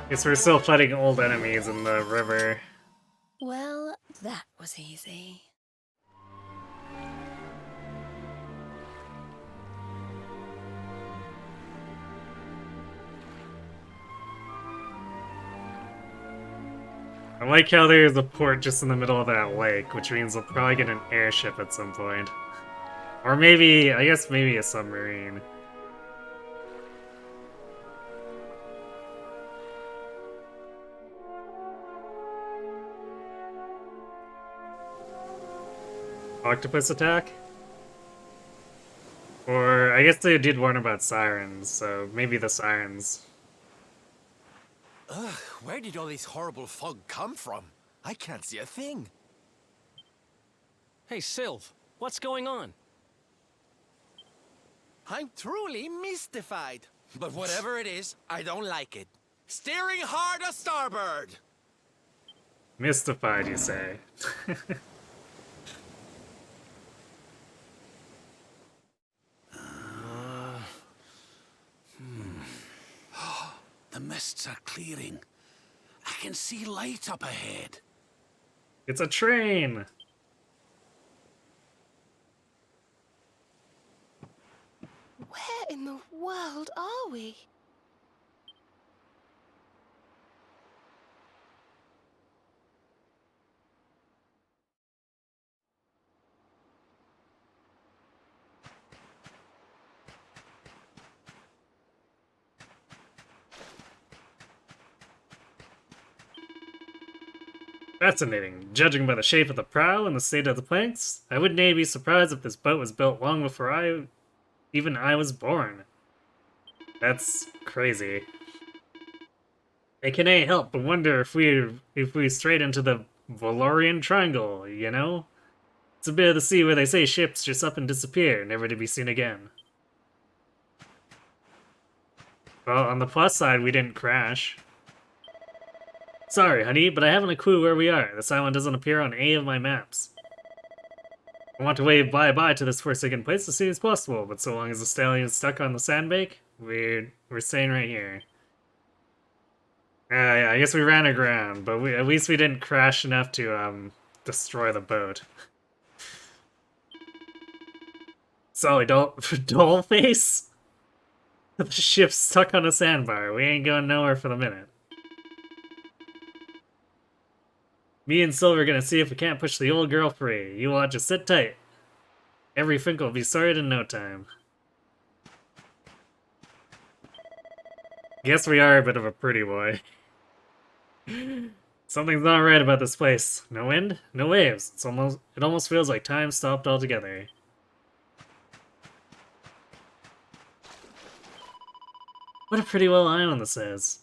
Guess we're still fighting old enemies in the river. Well, that was easy. I like how there's a port just in the middle of that lake, which means we'll probably get an airship at some point. Or maybe, I guess maybe a submarine. Octopus attack? Or, I guess they did warn about sirens, so maybe the sirens. Ugh, where did all this horrible fog come from? I can't see a thing. Hey, Sylv, what's going on? I'm truly mystified. But whatever it is, I don't like it. Steering hard a starboard! Mystified, you say? The mists are clearing. I can see light up ahead. It's a train! Where in the world are we? Fascinating. Judging by the shape of the prow and the state of the planks, I wouldn't be surprised if this boat was built long before even I was born. That's crazy. I can't help but wonder if we strayed into the Valorian Triangle, you know? It's a bit of the sea where they say ships just up and disappear, never to be seen again. Well, on the plus side, we didn't crash. Sorry, honey, but I haven't a clue where we are. This island doesn't appear on any of my maps. I want to wave bye-bye to this forsaken place as soon as possible, but so long as the stallion is stuck on the sandbank, We're staying right here. Yeah, I guess we ran aground, but at least we didn't crash enough to destroy the boat. Sorry, doll face. The ship's stuck on a sandbar. We ain't going nowhere for the minute. Me and Silver are gonna see if we can't push the old girl free. You all just sit tight. Every Fink will be sorted in no time. Guess we are a bit of a pretty boy. Something's not right about this place. No wind, no waves. It almost feels like time stopped altogether. What a pretty little island this is.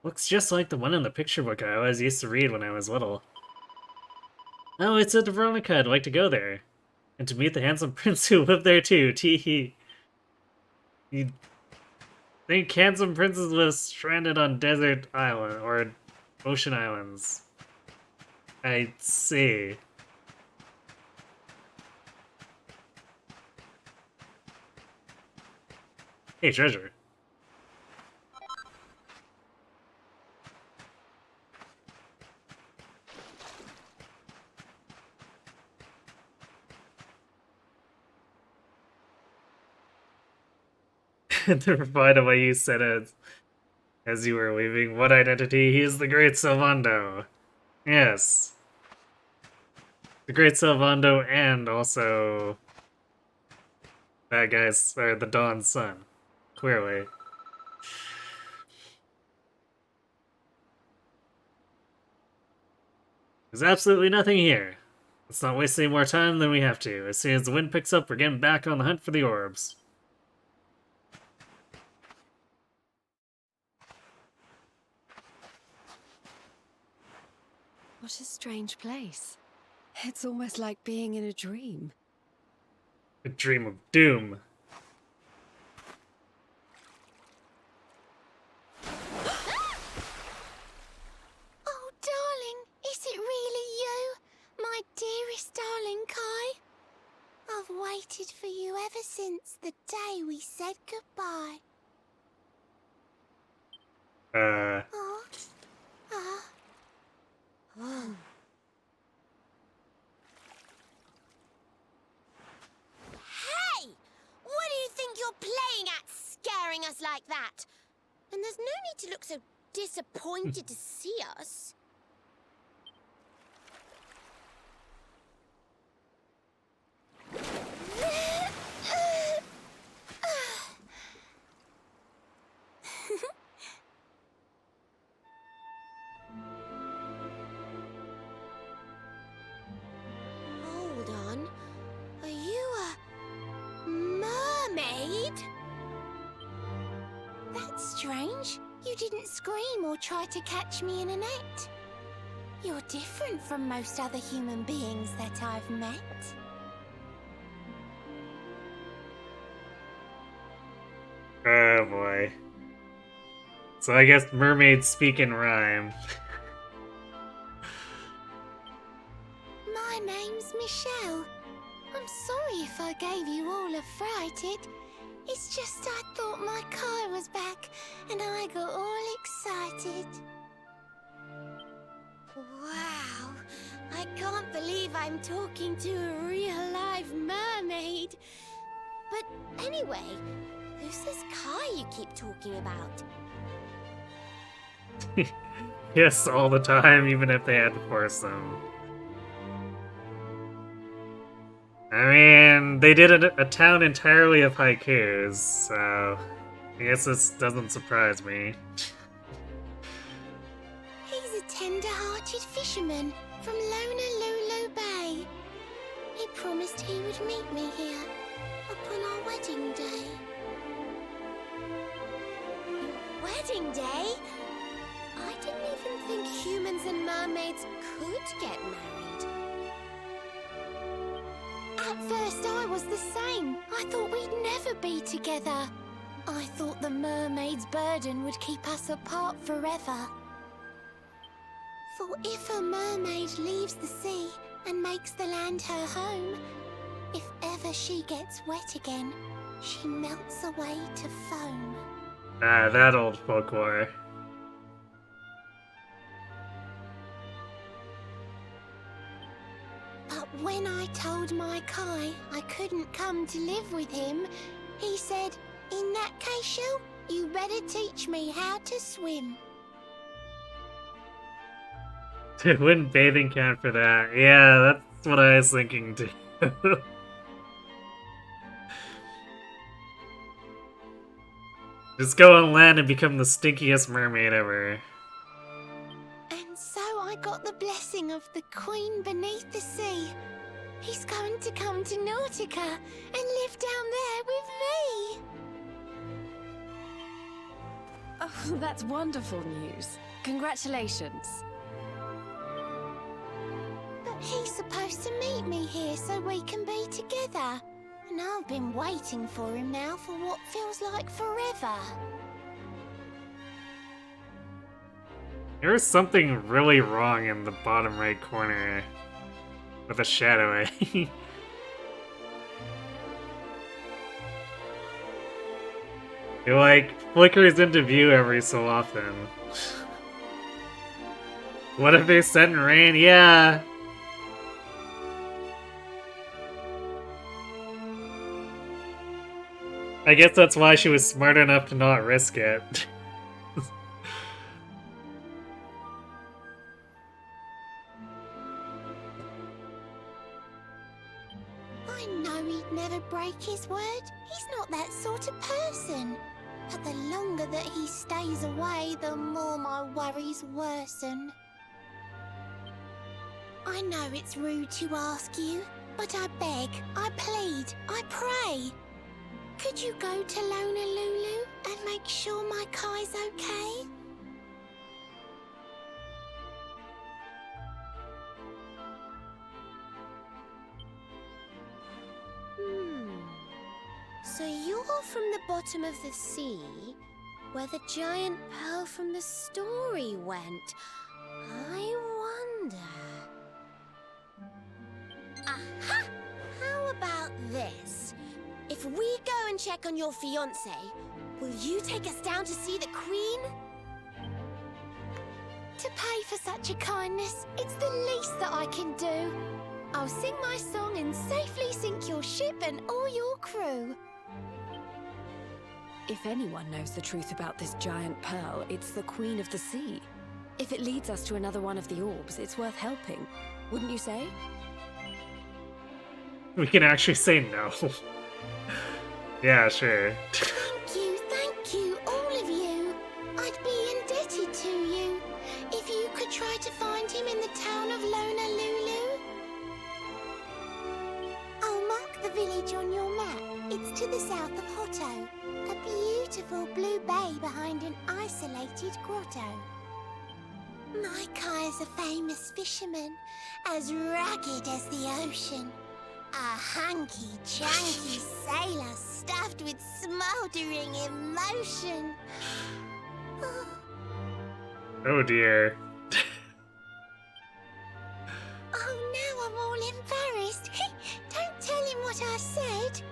Looks just like the one in the picture book I always used to read when I was little. Oh, it's at Veronica. I'd like to go there. And to meet the handsome prince who lived there too. Teehee. You'd think handsome princes live stranded on desert island or ocean islands. I see. Hey, treasure. To reply to what you said as you were leaving, what identity? He is the great Salvando. Yes. The great Salvando and also that guy's, or the Dawn's son. Clearly. There's absolutely nothing here. Let's not waste any more time than we have to. As soon as the wind picks up, we're getting back on the hunt for the orbs. What a strange place. It's almost like being in a dream. A dream of doom. Oh, darling, is it really you? My dearest darling Kai? I've waited for you ever since the day we said goodbye. Oh. Ah. Oh. Hey! What do you think you're playing at, scaring us like that? And there's no need to look so disappointed to see us. Hold on. Are you a mermaid? That's strange. You didn't scream or try to catch me in a net. You're different from most other human beings that I've met. Oh boy. So I guess mermaids speak in rhyme. My name's Michelle. I'm sorry if I gave you all a fright. It's just I thought my Kai was back and I got all excited. Wow, I can't believe I'm talking to a real live mermaid. But anyway, who's this Kai you keep talking about? Yes, all the time, even if they had to force them. I mean, they did a town entirely of haikus, so I guess this doesn't surprise me. He's a tender-hearted fisherman from Luna Bay. He promised he would meet me here upon our wedding day. Wedding day? I didn't even think humans and mermaids could get married. At first I was the same. I thought we'd never be together. I thought the mermaid's burden would keep us apart forever. For if a mermaid leaves the sea and makes the land her home, if ever she gets wet again, She melts away to foam. Ah, that old folklore. But when I told my Kai I couldn't come to live with him, he said, in that case, Shell, you better teach me how to swim. Dude, wouldn't bathing count for that? Yeah, that's what I was thinking too. Just go on land and become the stinkiest mermaid ever. And so I got the blessing of the Queen beneath the sea. He's going to come to Nautica and live down there with me. Oh, that's wonderful news. Congratulations. But he's supposed to meet me here so we can be together. And I've been waiting for him now for what feels like forever. There's something really wrong in the bottom right corner with a shadow. It like flickers into view every so often. What if they sent rain? Yeah. I guess that's why she was smart enough to not risk it. I know he'd never break his word. He's not that sort of person. But the longer that he stays away, the more my worries worsen. I know it's rude to ask you, but I beg, I plead, I pray. Could you go to Honolulu and make sure my Kai's okay? So you're from the bottom of the sea, where the giant pearl from the story went. I wonder... Aha! How about this? If we go and check on your fiancé, will you take us down to see the Queen? To pay for such a kindness, it's the least that I can do. I'll sing my song and safely sink your ship and all your crew. If anyone knows the truth about this giant pearl, it's the Queen of the Sea. If it leads us to another one of the orbs, it's worth helping. Wouldn't you say? We can actually say no. Yeah, sure. Thank you, all of you. I'd be indebted to you. If you could try to find him in the town of Honolulu. I'll mark the village on your map. It's to the south of Hotto. A beautiful blue bay behind an isolated grotto. My Kai's a famous fisherman, as rugged as the ocean. A hanky-janky sailor stuffed with smouldering emotion. Oh dear. Oh, now I'm all embarrassed. Don't tell him what I said.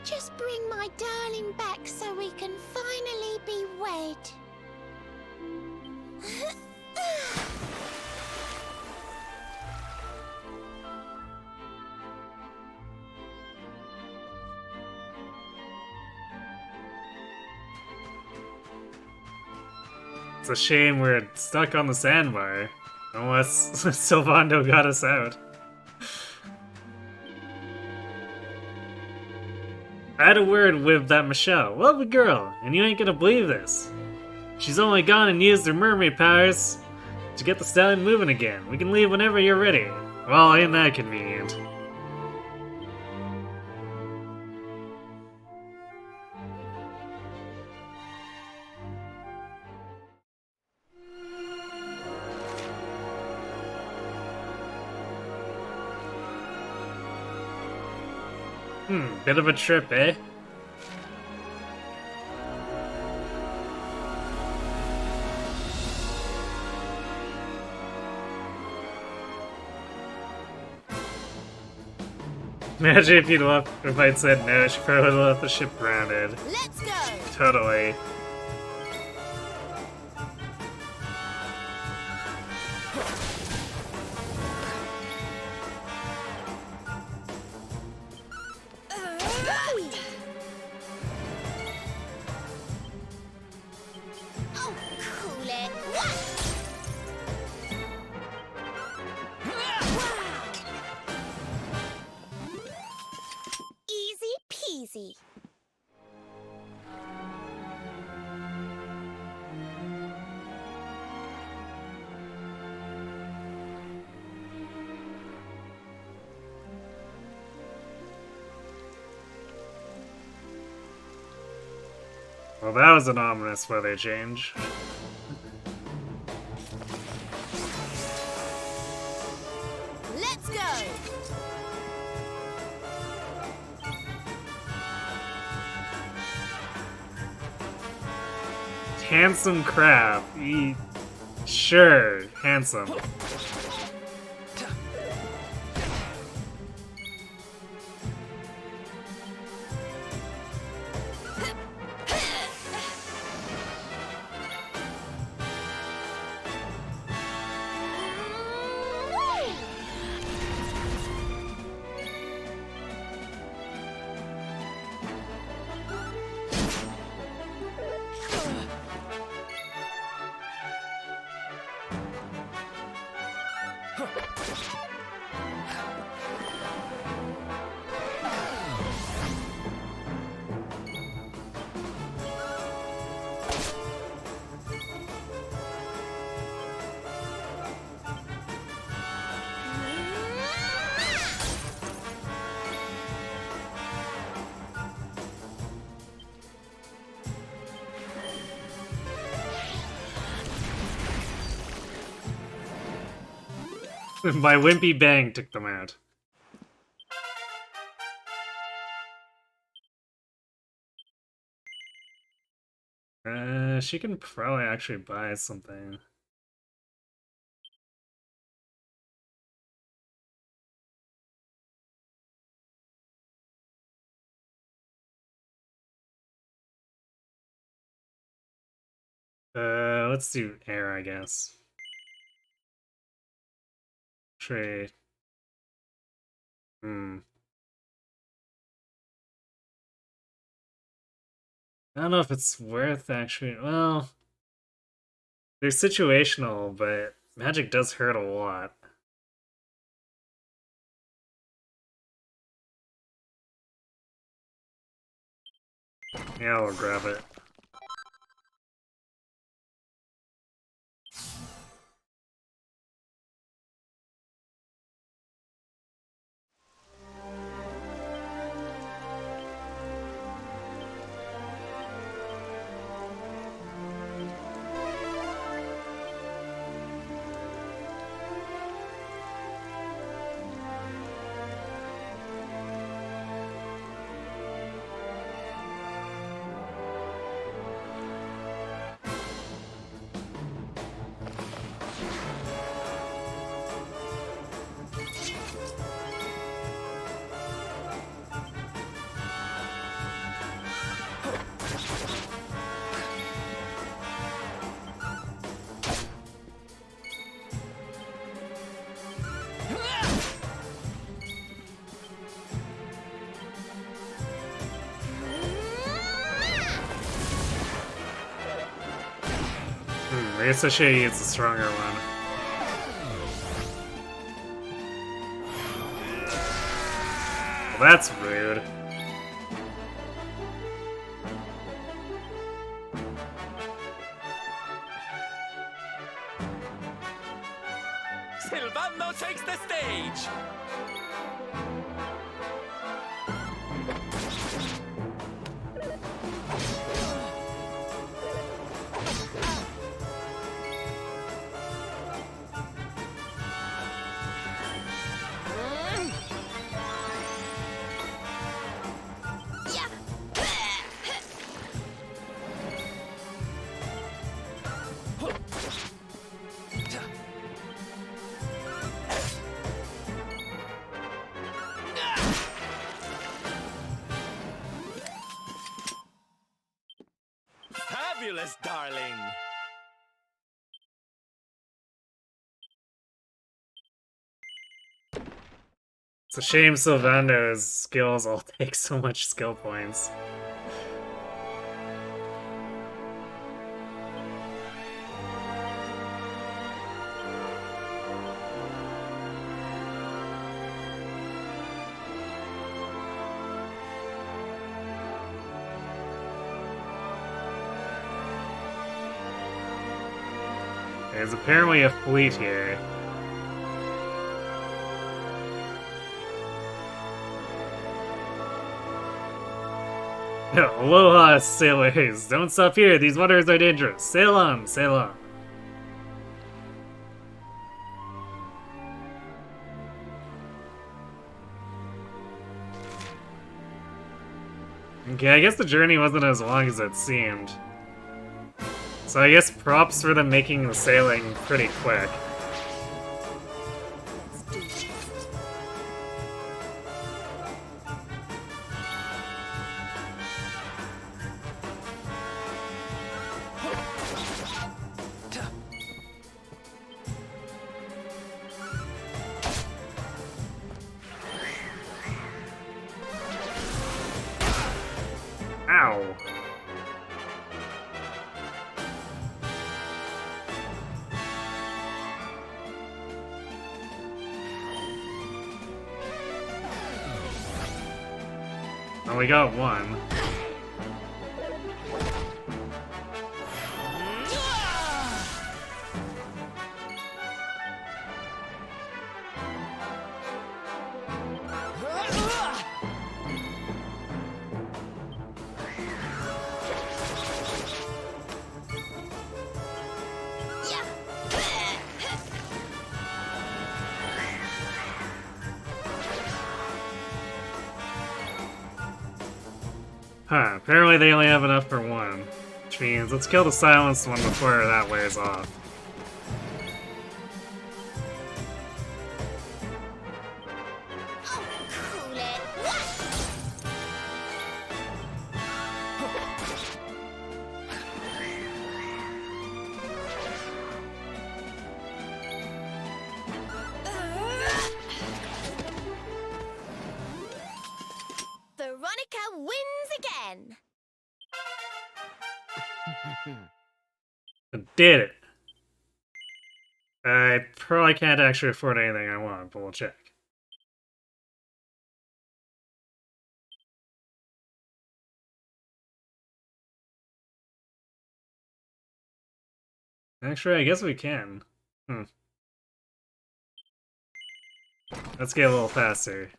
Just bring my darling back so we can finally be wed. It's a shame we're stuck on the sandbar. Unless Sylvando got us out. I had a word with that Michelle. Lovely girl, and you ain't gonna believe this. She's only gone and used her mermaid powers to get the stallion moving again. We can leave whenever you're ready. Well, ain't that convenient. Bit of a trip, eh? Imagine if I'd said no, she probably would have left the ship grounded. Let's go! Totally. Oh, cool it! What? Easy peasy. Well, that was an ominous weather change. Let's go! Handsome crab. Sure, handsome. My wimpy bang took them out. She can probably actually buy something. Let's do air, I guess. Trade. I don't know if it's worth actually. Well, they're situational, but magic does hurt a lot. Yeah, we'll grab it. I guess I should use the stronger one. Well, that's rude. Silvano takes the stage! It's a shame Sylvando's skills all take so much skill points. There's apparently a fleet here. Aloha, sailors! Don't stop here, these waters are dangerous. Sail on, sail on. Okay, I guess the journey wasn't as long as it seemed. So I guess props for them making the sailing pretty quick. Ow! Oh, we got one. Huh, apparently they only have enough for one. Which means let's kill the silenced one before that wears off. Veronica wins again. I did it. I probably can't actually afford anything I want, but we'll check. Actually, I guess we can. Let's get a little faster.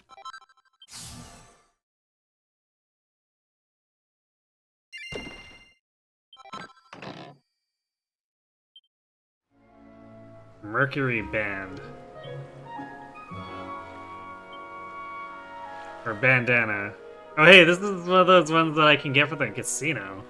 Mercury Band. Or bandana. Oh hey, this is one of those ones that I can get for the casino.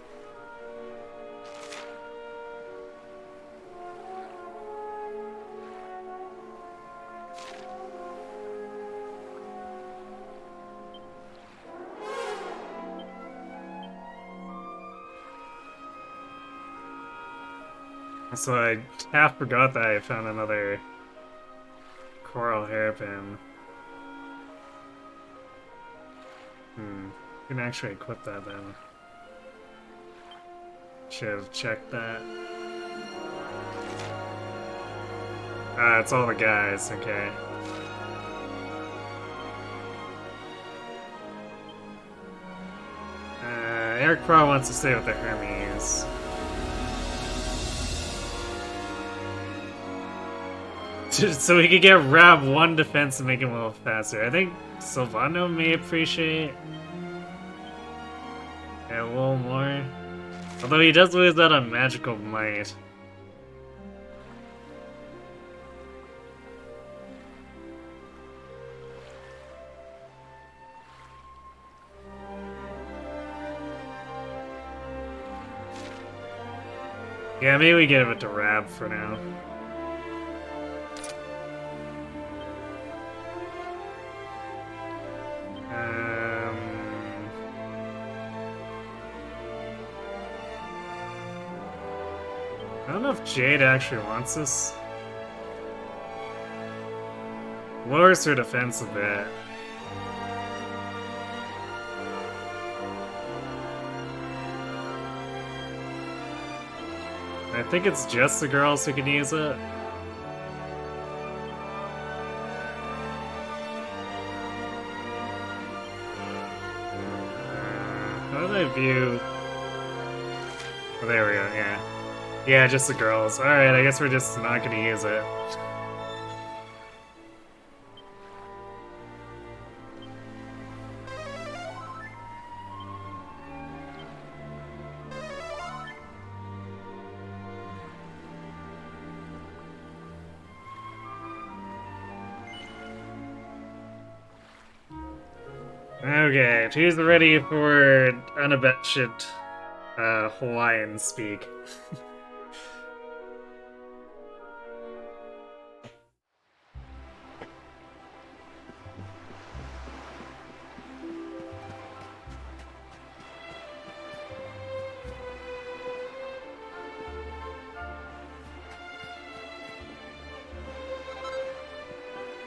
So I half forgot that I found another coral hairpin. Can actually equip that then. Should have checked that. Ah, it's all the guys, okay. Eric probably wants to stay with the Hermes. So we could get Rab 1 defense and make him a little faster. I think Sylvano may appreciate it a little more. Although he does lose that on Magical Might. Yeah, maybe we give it to Rab for now. I don't know if Jade actually wants this. Lowers her defense a bit. I think it's just the girls who can use it. How do I view... Oh, there we go, yeah. Yeah, just the girls. Alright, I guess we're just not gonna use it. Okay, she's ready for unabashed Hawaiian speak.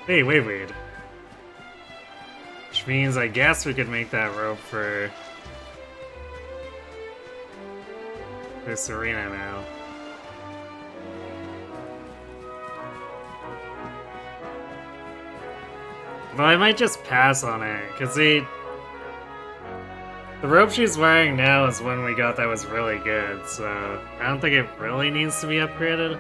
Hey, wait. Which means I guess we could make that rope for this arena now. But I might just pass on it, because the rope she's wearing now is one we got that was really good, so I don't think it really needs to be upgraded.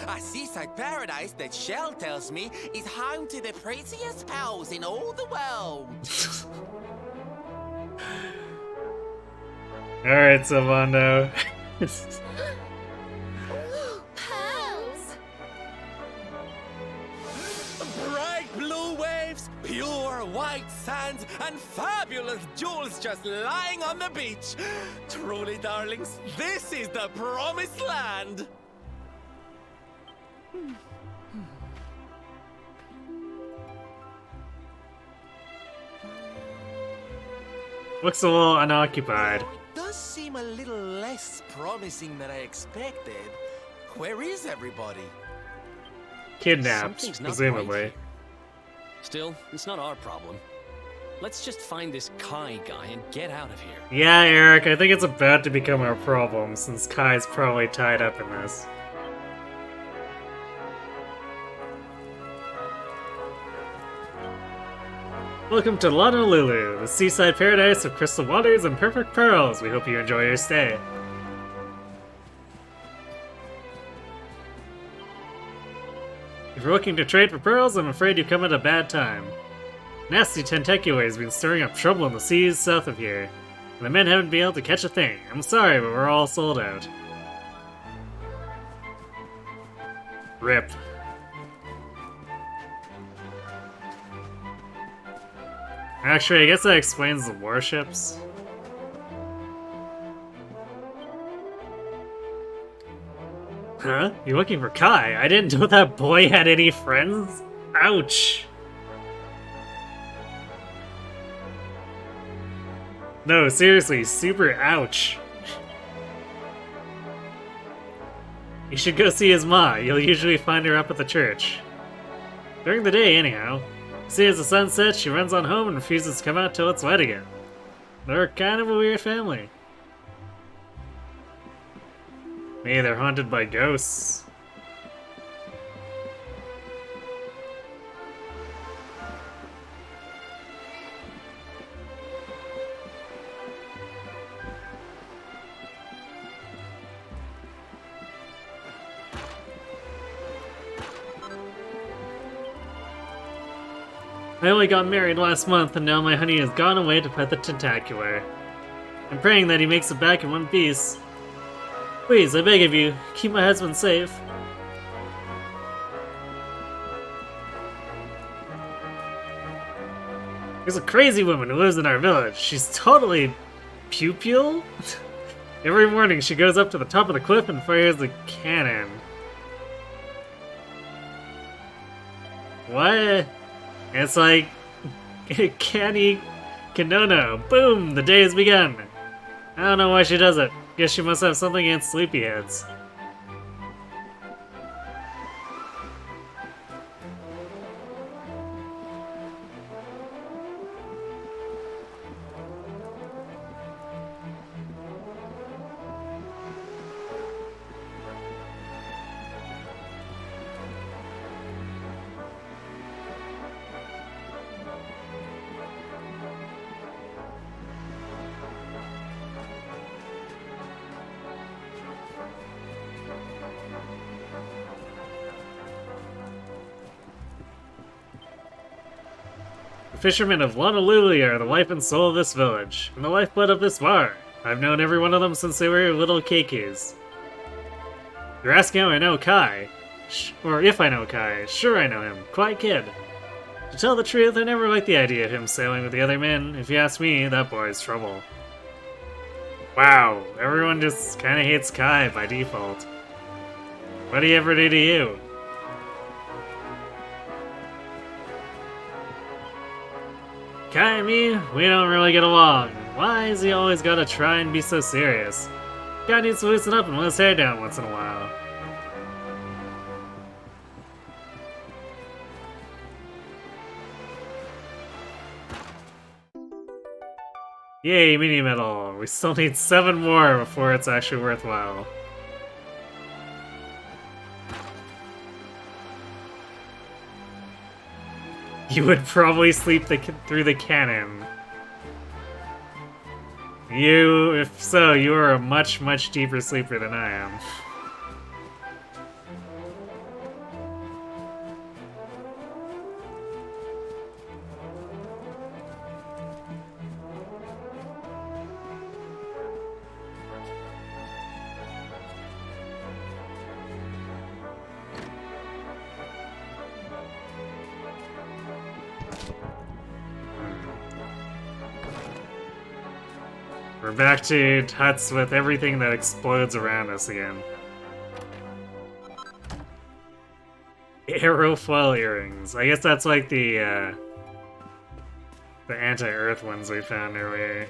A seaside paradise that Shell tells me is home to the prettiest pals in all the world. Alright, Silvando. Pearls! Bright blue waves, pure white sands, and fabulous jewels just lying on the beach. Truly, darlings, this is the promised land. Looks a little unoccupied. It does seem a little less promising than I expected. Where is everybody? Kidnapped, Something's not presumably. right. Still, it's not our problem. Let's just find this Kai guy and get out of here. Yeah, Eric, I think it's about to become our problem, since Kai's probably tied up in this. Welcome to Honolulu, the seaside paradise of crystal waters and perfect pearls. We hope you enjoy your stay. If you're looking to trade for pearls, I'm afraid you've come at a bad time. Nasty Tentacula has been stirring up trouble in the seas south of here, and the men haven't been able to catch a thing. I'm sorry, but we're all sold out. Rip. Actually, I guess that explains the warships. Huh? You're looking for Kai? I didn't know that boy had any friends? Ouch! No, seriously, super ouch. You should go see his ma. You'll usually find her up at the church. During the day, anyhow. See, as the sun sets, she runs on home and refuses to come out till it's light again. They're kind of a weird family. Maybe they're haunted by ghosts. I only got married last month, and now my honey has gone away to pet the tentacular. I'm praying that he makes it back in one piece. Please, I beg of you, keep my husband safe. There's a crazy woman who lives in our village. She's totally pupil. Every morning she goes up to the top of the cliff and fires a cannon. What? It's like Canny Kanono. Boom! The day has begun. I don't know why she does it. Guess she must have something against sleepyheads. The fishermen of Honolulu are the life and soul of this village, and the lifeblood of this bar. I've known every one of them since they were little keikis. You're asking how I know Kai? Or if I know Kai. Sure I know him. Quiet kid. To tell the truth, I never liked the idea of him sailing with the other men. If you ask me, that boy's trouble. Wow, everyone just kinda hates Kai by default. What did he ever do to you? Kai and me, we don't really get along. Why is he always gotta try and be so serious? Guy needs to loosen up and let his hair down once in a while. Yay, mini medal! We still need 7 more before it's actually worthwhile. You would probably sleep through the cannon. If so, you are a much, much deeper sleeper than I am. We're back to huts with everything that explodes around us again. Aerofoil earrings. I guess that's like the anti-earth ones we found earlier.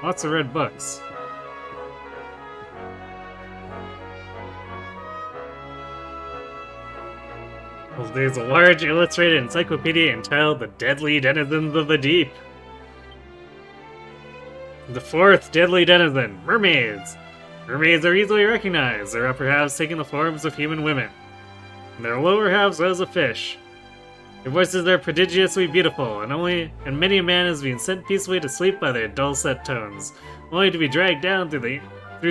Lots of red books. Well, there's a large illustrated encyclopedia entitled The Deadly Denizens of the Deep. The 4th deadly denizen, mermaids. Mermaids are easily recognized, their upper halves taking the forms of human women, and their lower halves those of fish. Their voices are prodigiously beautiful, and many a man has been sent peacefully to sleep by their dulcet tones, only to be dragged down through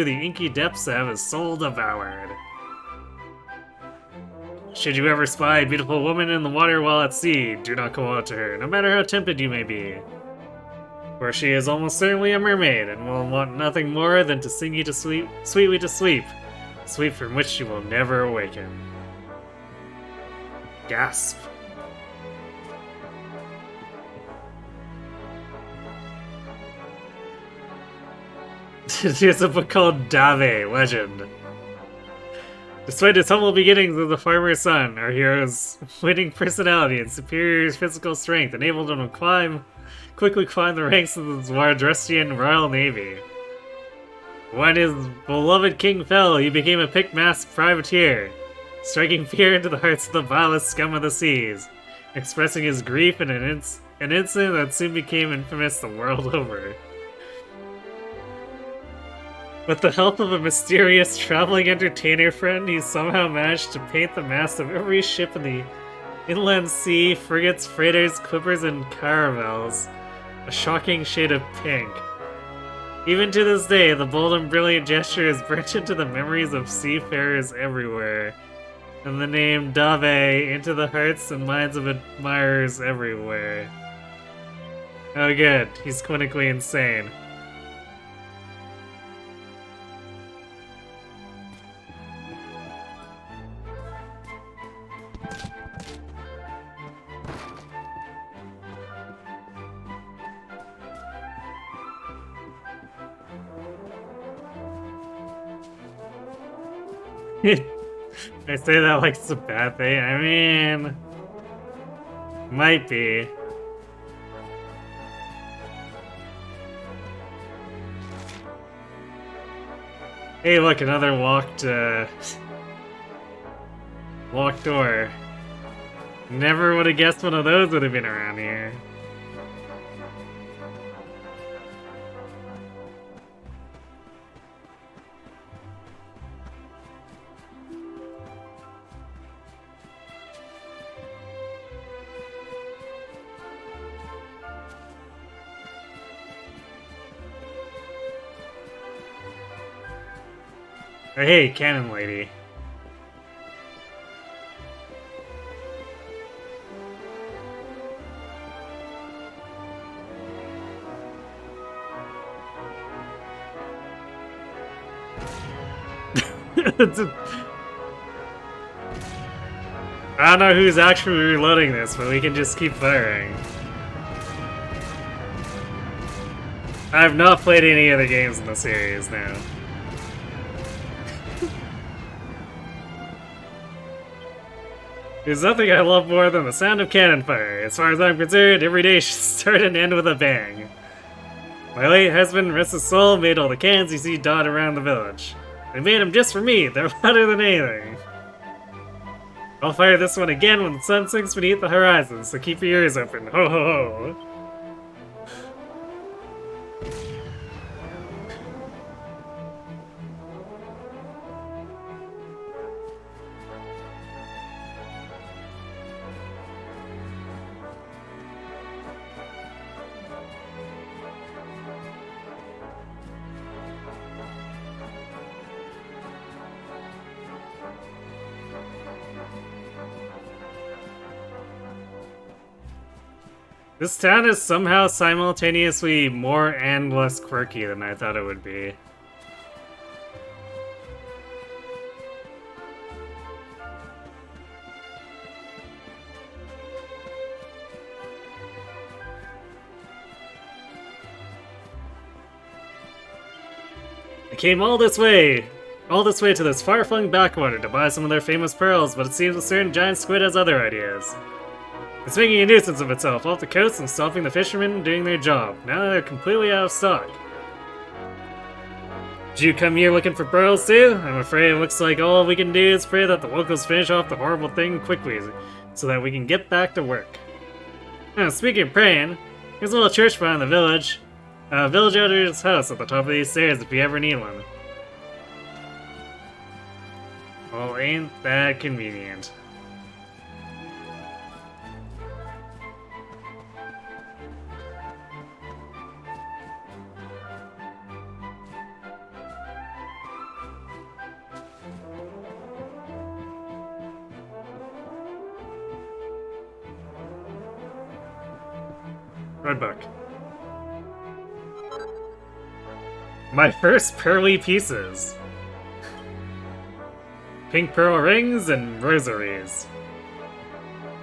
the inky depths to have his soul devoured. Should you ever spy a beautiful woman in the water while at sea, do not go out to her, no matter how tempted you may be. For she is almost certainly a mermaid, and will want nothing more than to sing you to sleep, sweetly to sleep, sleep from which you will never awaken. Gasp. There's a book called Dave, Legend. Despite his humble beginnings as a farmer's son, our hero's winning personality and superior physical strength enabled him to quickly climb the ranks of the Zwaardrustian Royal Navy. When his beloved king fell, he became a picked-masked privateer, striking fear into the hearts of the vilest scum of the seas, expressing his grief in an incident that soon became infamous the world over. With the help of a mysterious traveling entertainer friend, he somehow managed to paint the masts of every ship in the inland sea, frigates, freighters, clippers, and caravels a shocking shade of pink. Even to this day, the bold and brilliant gesture is burnt into the memories of seafarers everywhere, and the name Dave into the hearts and minds of admirers everywhere. Oh good, he's clinically insane. I say that like it's a bad thing. I mean, might be. Hey, look, another locked door. Never would have guessed one of those would have been around here. Oh, hey, Cannon Lady. I don't know who's actually reloading this, but we can just keep firing. I have not played any other games in the series now. There's nothing I love more than the sound of cannon fire. As far as I'm concerned, every day should start and end with a bang. My late husband, rest his soul, made all the cannons you see dotted around the village. They made them just for me. They're louder than anything. I'll fire this one again when the sun sinks beneath the horizon, so keep your ears open. Ho ho ho. This town is somehow simultaneously more and less quirky than I thought it would be. I came all this way to this far-flung backwater to buy some of their famous pearls, but it seems a certain giant squid has other ideas. It's making a nuisance of itself off the coast and stopping the fishermen doing their job. Now they're completely out of stock. Did you come here looking for pearls too? I'm afraid it looks like all we can do is pray that the locals finish off the horrible thing quickly so that we can get back to work. Now, speaking of praying, there's a little church behind the village. Village elder's house at the top of these stairs if you ever need one. Well, ain't that convenient. Red book. My first pearly pieces. Pink pearl rings and rosaries.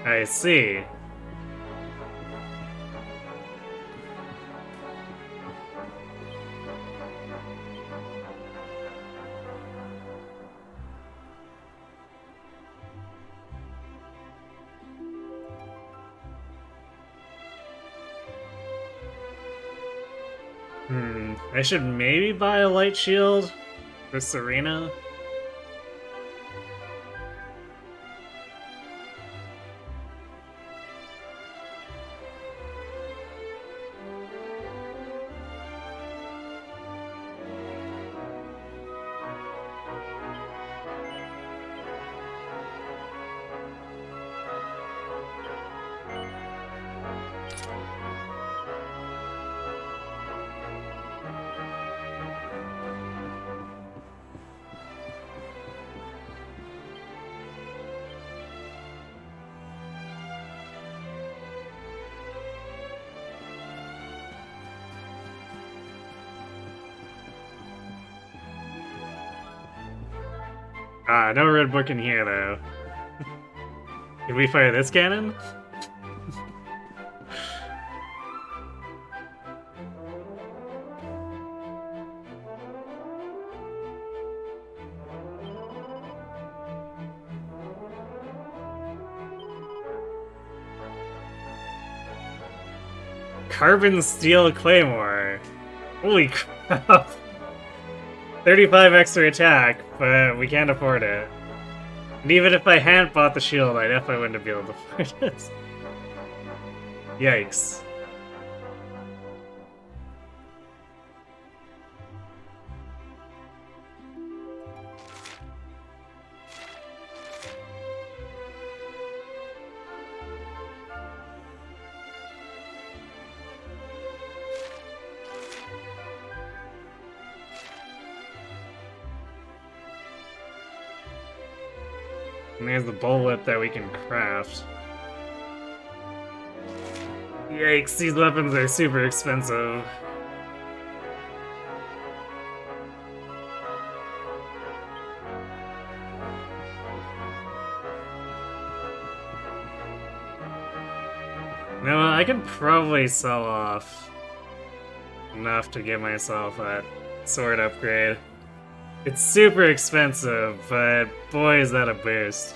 I see. I should maybe buy a light shield for Serena. Ah, no red book in here, though. Can we fire this cannon? Carbon steel claymore. Holy crap. 35 extra attack, but we can't afford it. And even if I hadn't bought the shield, I definitely wouldn't be able to afford it. Yikes. And there's the bullet that we can craft. Yikes, these weapons are super expensive. No, I can probably sell off enough to get myself that sword upgrade. It's super expensive, but boy is that a boost.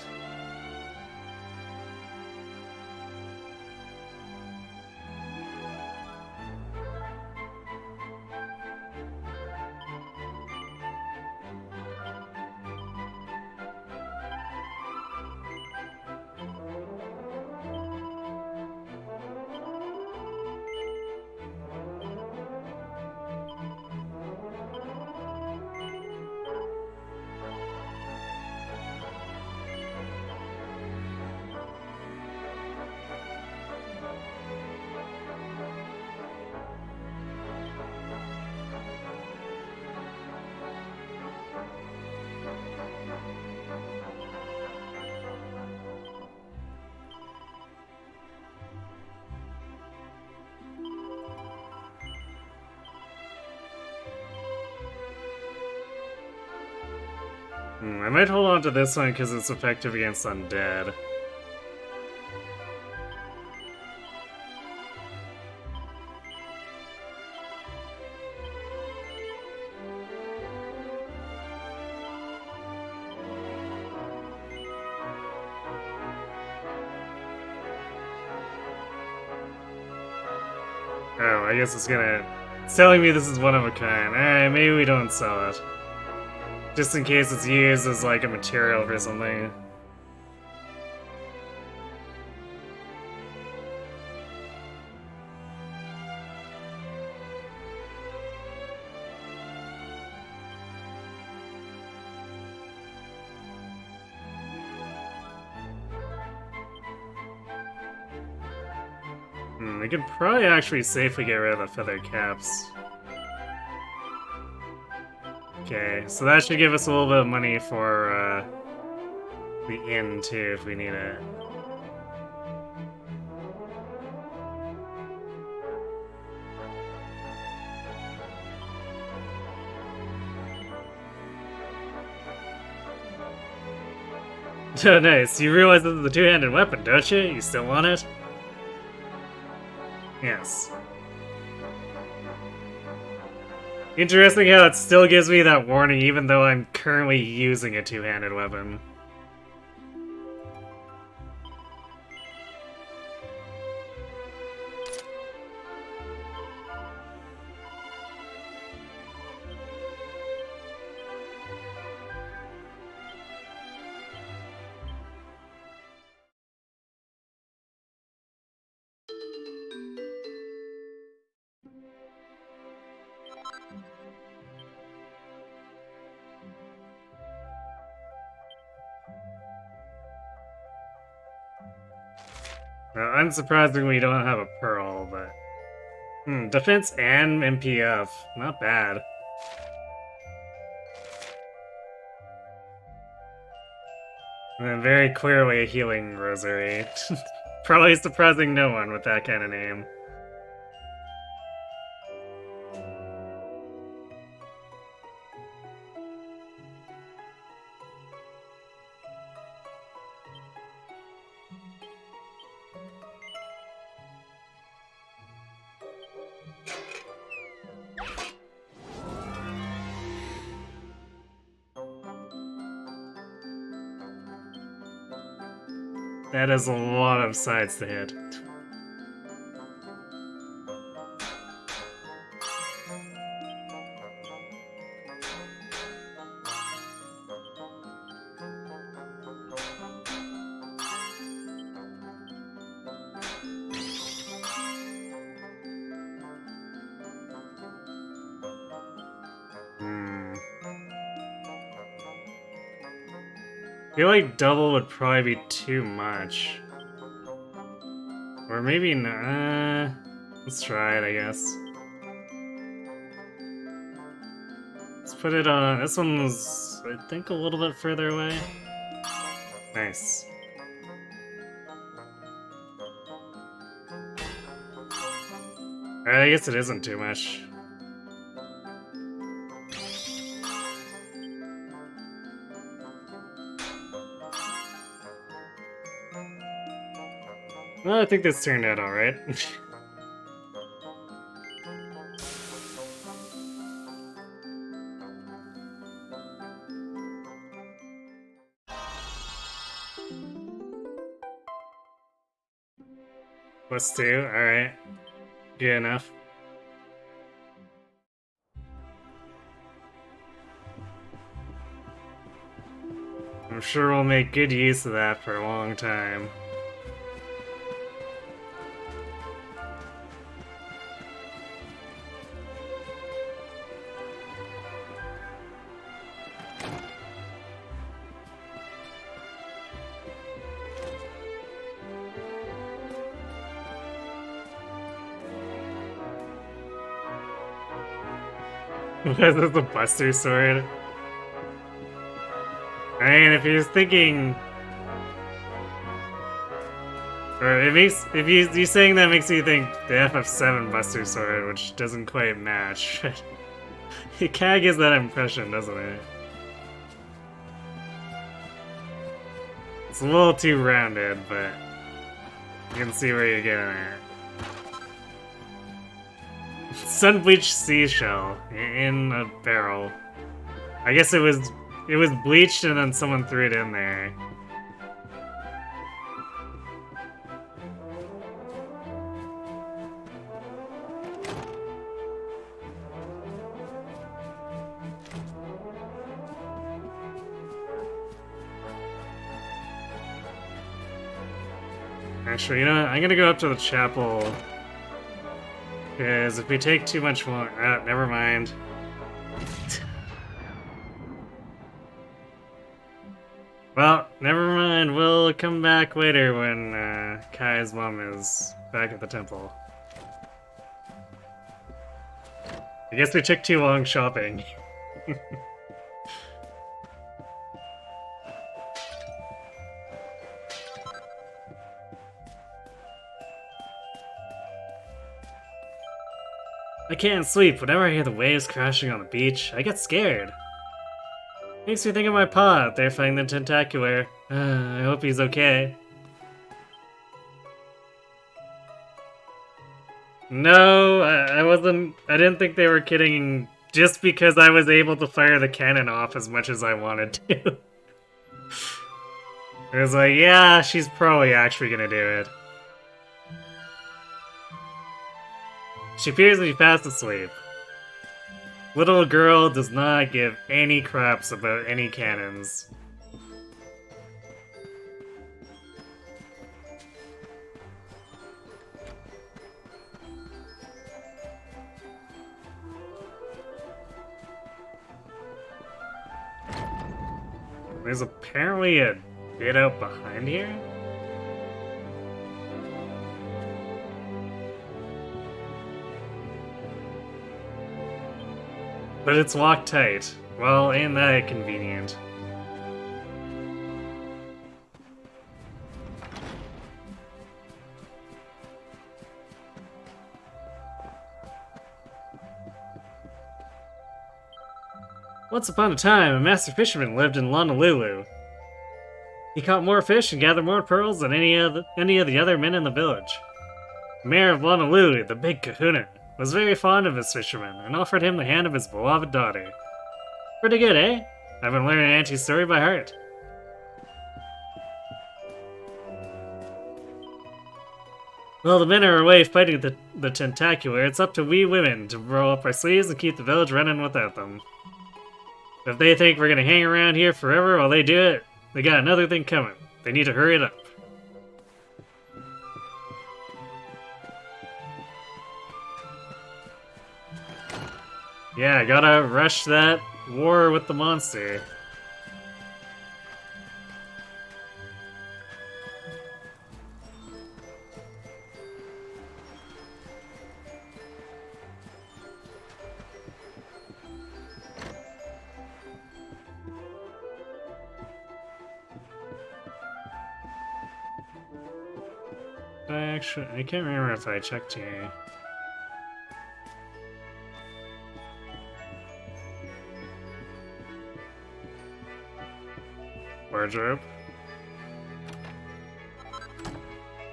I might hold on to this one because it's effective against undead. Oh, I guess it's telling me this is one of a kind. Alright, maybe we don't sell it. Just in case it's used as like a material for something. We could probably actually safely get rid of the feather caps. Okay, so that should give us a little bit of money for the inn too, if we need it. Oh, nice. You realize this is a two-handed weapon, don't you? You still want it? Yes. Interesting how it still gives me that warning even though I'm currently using a two-handed weapon. Well, unsurprisingly, we don't have a pearl, but... defense and MPF. Not bad. And then very clearly a healing rosary. Probably surprising no one with that kind of name. That is a lot of sides to hit. I feel like double would probably be too much. Or maybe not. Let's try it, I guess. Let's put it on. This one was, I think, a little bit further away. Nice. Alright, I guess it isn't too much. Well, I think this turned out alright. +2, alright. Good enough. I'm sure we'll make good use of that for a long time. This is the Buster Sword. I mean, if you're thinking, or if you saying that makes me think the FF7 Buster Sword, which doesn't quite match. It kind of gives that impression, doesn't it? It's a little too rounded, but you can see where you're getting at. Sun-bleached seashell in a barrel. I guess it was bleached and then someone threw it in there. Actually, you know what? I'm gonna go up to the chapel. Because if we take too much more... never mind. Well, never mind. We'll come back later when Kai's mom is back at the temple. I guess we took too long shopping. I can't sleep. Whenever I hear the waves crashing on the beach, I get scared. Makes me think of my pa out there fighting the tentacular. I hope he's okay. No, I wasn't. I didn't think they were kidding just because I was able to fire the cannon off as much as I wanted to. It was like, yeah, she's probably actually gonna do it. She appears to be fast asleep. Little girl does not give any craps about any cannons. There's apparently a bit out behind here? But it's locked tight. Well, ain't that convenient. Once upon a time, a master fisherman lived in Honolulu. He caught more fish and gathered more pearls than any of the other men in the village. The mayor of Honolulu, the Big Kahuna, was very fond of his fisherman and offered him the hand of his beloved daughter. Pretty good, eh? I've been learning Auntie's story by heart. While the men are away fighting the tentacular, it's up to we women to roll up our sleeves and keep the village running without them. If they think we're gonna hang around here forever while they do it, they got another thing coming. They need to hurry it up. Yeah, gotta rush that war with the monster. I can't remember if I checked here. Wardrobe.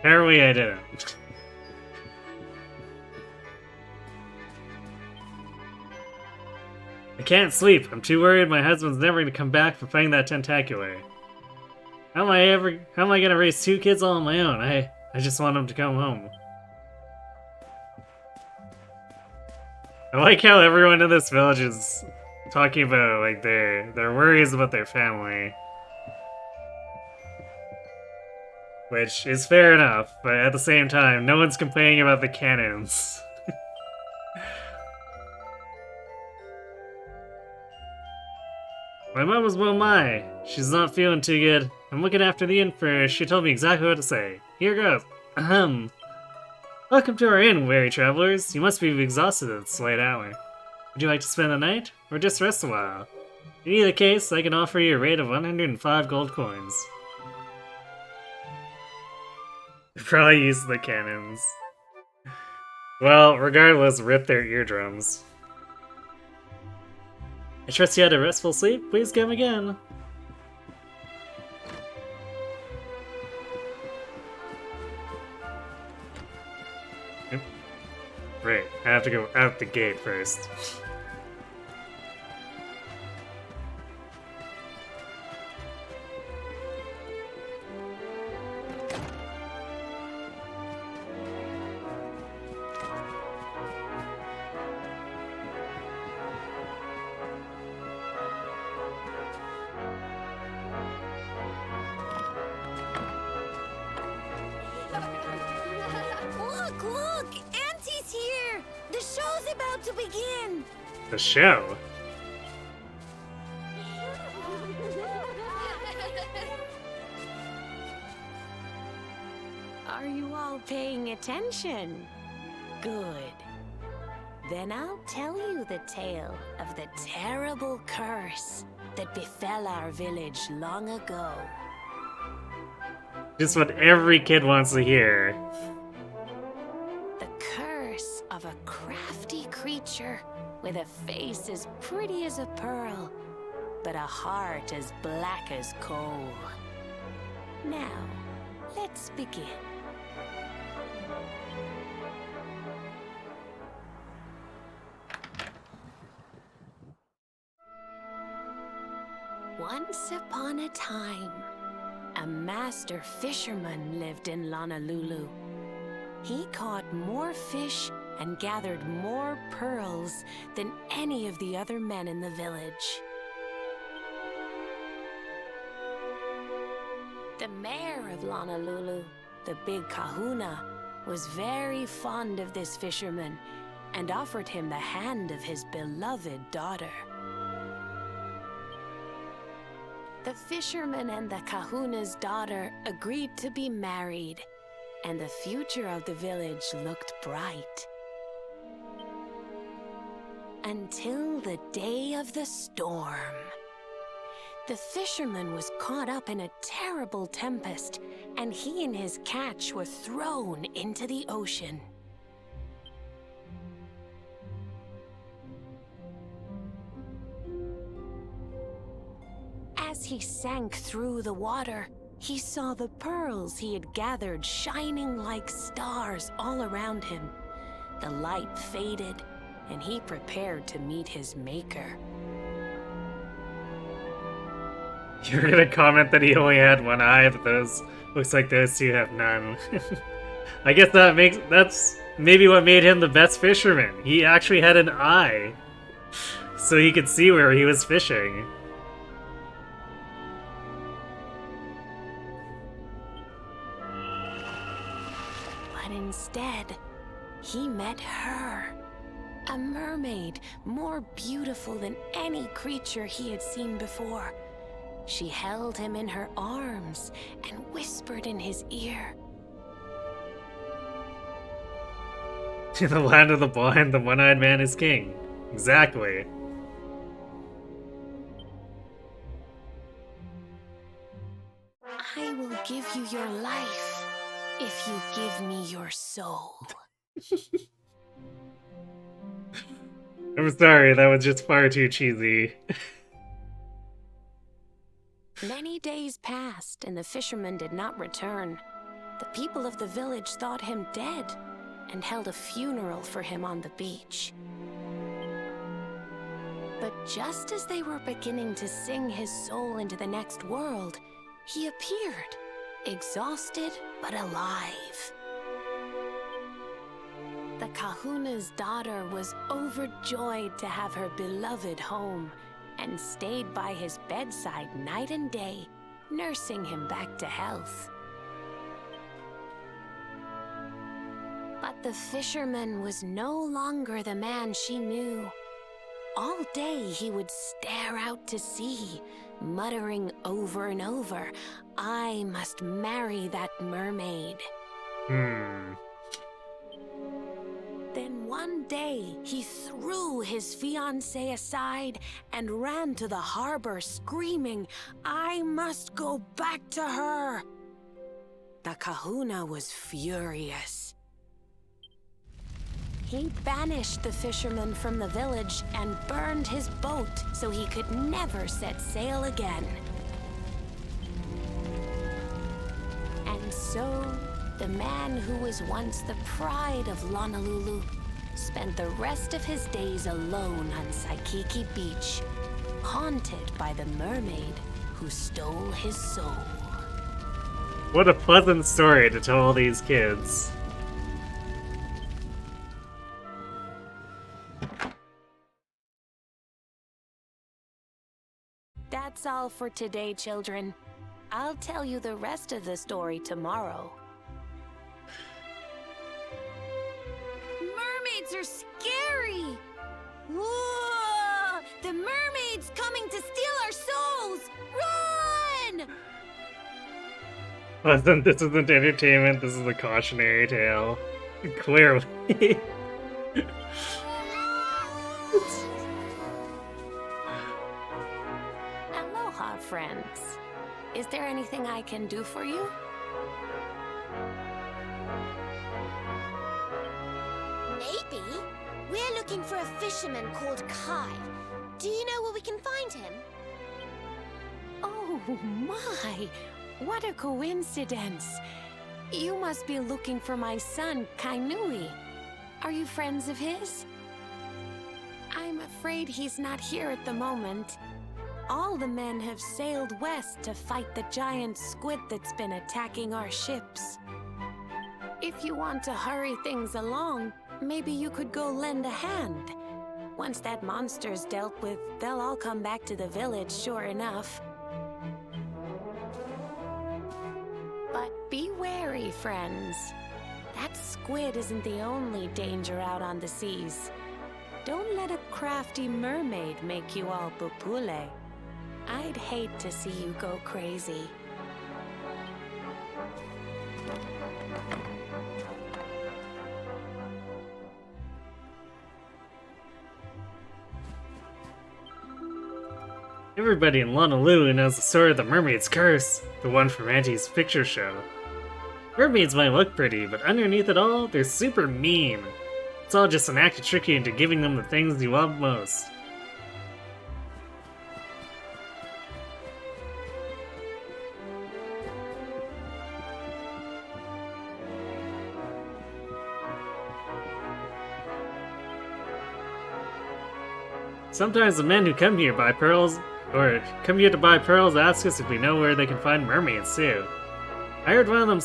Apparently I didn't. I can't sleep. I'm too worried my husband's never gonna come back from fighting that tentacular. How am I gonna raise 2 kids all on my own? I just want them to come home. I like how everyone in this village is talking about like their worries about their family. Which is fair enough, but at the same time, no one's complaining about the cannons. My mom was well my. She's not feeling too good. I'm looking after the inn for her. She told me exactly what to say. Here goes. Ahem. Welcome to our inn, weary travelers. You must be exhausted at this late hour. Would you like to spend the night, or just rest a while? In either case, I can offer you a rate of 105 gold coins. Probably use the cannons. Well, regardless, rip their eardrums. I trust you had a restful sleep. Please come again. Right, I have to go out the gate first. Look! Auntie's here! The show's about to begin! The show? Are you all paying attention? Good. Then I'll tell you the tale of the terrible curse that befell our village long ago. Just what every kid wants to hear. The curse of a crafty creature with a face as pretty as a pearl, but a heart as black as coal. Now, let's begin. Once upon a time, a master fisherman lived in Honolulu. He caught more fish and gathered more pearls than any of the other men in the village. The mayor of Honolulu, the big kahuna, was very fond of this fisherman and offered him the hand of his beloved daughter. The fisherman and the kahuna's daughter agreed to be married, and the future of the village looked bright. Until the day of the storm. The fisherman was caught up in a terrible tempest, and he and his catch were thrown into the ocean. As he sank through the water, he saw the pearls he had gathered shining like stars all around him. The light faded, and he prepared to meet his maker. You're gonna comment that he only had one eye, but looks like those two have none. I guess that's maybe what made him the best fisherman. He actually had an eye, so he could see where he was fishing. But instead, he met her. A mermaid, more beautiful than any creature he had seen before. She held him in her arms and whispered in his ear. In the land of the blind, the one-eyed man is king. Exactly. I will give you your life if you give me your soul. I'm sorry, that was just far too cheesy. Many days passed, and the fisherman did not return. The people of the village thought him dead and held a funeral for him on the beach. But just as they were beginning to sing his soul into the next world, he appeared, exhausted but alive. The kahuna's daughter was overjoyed to have her beloved home and stayed by his bedside night and day, nursing him back to health. But the fisherman was no longer the man she knew. All day he would stare out to sea, muttering over and over, "I must marry that mermaid." Then one day, he threw his fiancée aside and ran to the harbor screaming, "I must go back to her!" The kahuna was furious. He banished the fisherman from the village and burned his boat so he could never set sail again. And so, the man who was once the pride of Honolulu spent the rest of his days alone on Saikiki Beach, haunted by the mermaid who stole his soul. What a pleasant story to tell all these kids. That's all for today, children. I'll tell you the rest of the story tomorrow. Mermaids are scary! Whoa! The mermaid's coming to steal our souls! Run! This isn't entertainment, this is a cautionary tale. Clearly. Aloha, friends. Is there anything I can do for you? Maybe. We're looking for a fisherman called Kai. Do you know where we can find him? Oh my! What a coincidence! You must be looking for my son, Kainui. Are you friends of his? I'm afraid he's not here at the moment. All the men have sailed west to fight the giant squid that's been attacking our ships. If you want to hurry things along, maybe you could go lend a hand. Once that monster's dealt with, they'll all come back to the village, sure enough. But be wary, friends. That squid isn't the only danger out on the seas. Don't let a crafty mermaid make you all pupule. I'd hate to see you go crazy. Everybody in Honolulu knows the story of the mermaid's curse, the one from Auntie's picture show. Mermaids might look pretty, but underneath it all, they're super mean. It's all just an act to trick you into giving them the things you love most. Sometimes the men who come here to buy pearls ask us if we know where they can find mermaids too. I heard one of them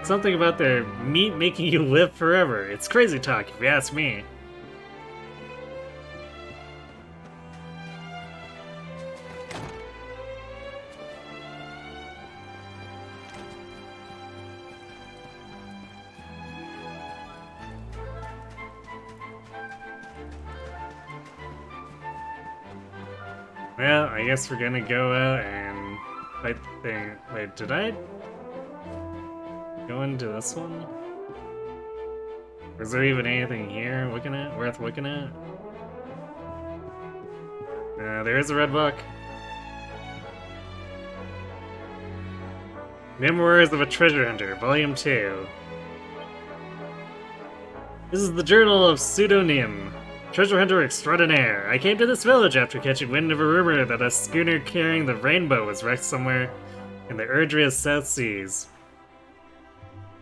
Something about their meat making you live forever. It's crazy talk, if you ask me. Well, I guess we're gonna go out and fight the thing. Wait, did I go into this one? Is there even anything here worth looking at? There is a red book. Memoirs of a Treasure Hunter, Volume 2. This is the Journal of Pseudonym, Treasure Hunter Extraordinaire. I came to this village after catching wind of a rumor that a schooner carrying the Rainbow was wrecked somewhere in the Erdria's South Seas.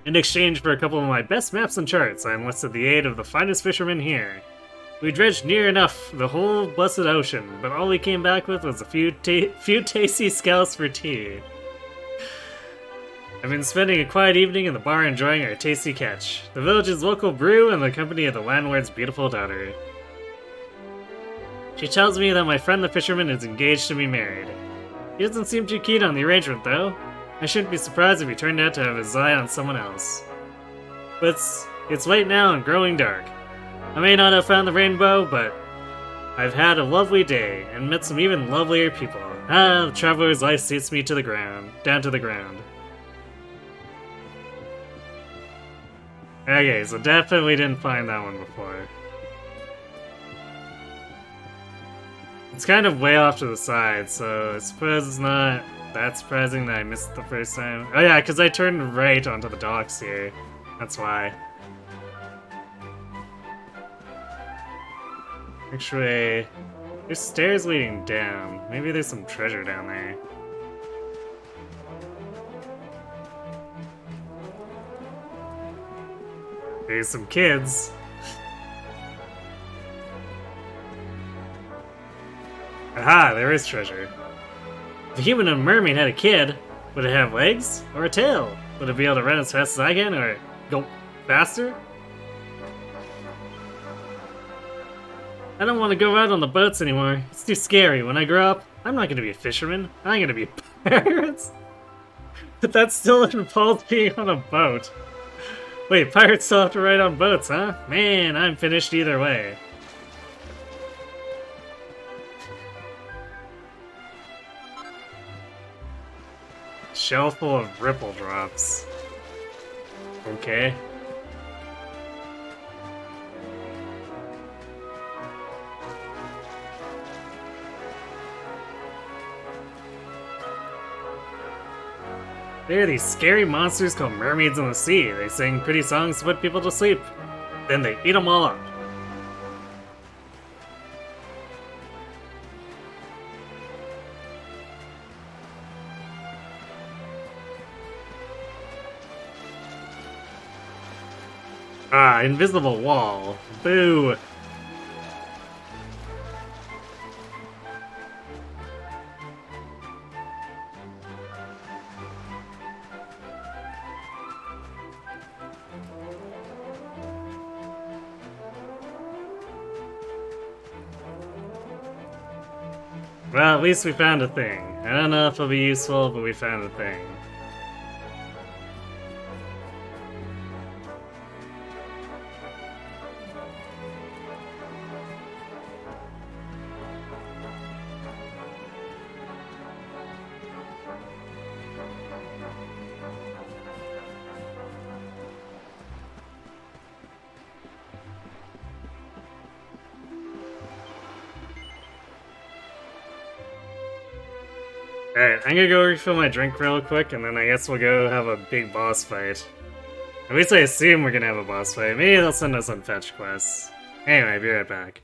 In exchange for a couple of my best maps and charts, I enlisted the aid of the finest fishermen here. We dredged near enough the whole blessed ocean, but all we came back with was a few tasty scallops for tea. I've been spending a quiet evening in the bar enjoying our tasty catch, the village's local brew, and the company of the landlord's beautiful daughter. She tells me that my friend the fisherman is engaged to be married. He doesn't seem too keen on the arrangement, though. I shouldn't be surprised if he turned out to have his eye on someone else. But it's late now and growing dark. I may not have found the rainbow, but I've had a lovely day and met some even lovelier people. The traveler's life suits me to the ground, down to the ground. Okay, so definitely didn't find that one before. It's kind of way off to the side, so I suppose it's not that surprising that I missed it the first time. Oh yeah, because I turned right onto the docks here. That's why. Actually, there's stairs leading down. Maybe there's some treasure down there. There's some kids. Aha, there is treasure. If a human and a mermaid had a kid, would it have legs or a tail? Would it be able to run as fast as I can or go faster? I don't want to go out on the boats anymore. It's too scary. When I grow up, I'm not going to be a fisherman. I'm going to be pirates. But that still involves being on a boat. Wait, pirates still have to ride on boats, huh? Man, I'm finished either way. Shell full of ripple drops. Okay. There are these scary monsters called mermaids in the sea. They sing pretty songs to put people to sleep. Then they eat them all up. Ah, invisible wall. Boo! Well, at least we found a thing. I don't know if it'll be useful, but we found a thing. Alright, I'm gonna go refill my drink real quick, and then I guess we'll go have a big boss fight. At least I assume we're gonna have a boss fight. Maybe they'll send us on fetch quests. Anyway, I'll be right back.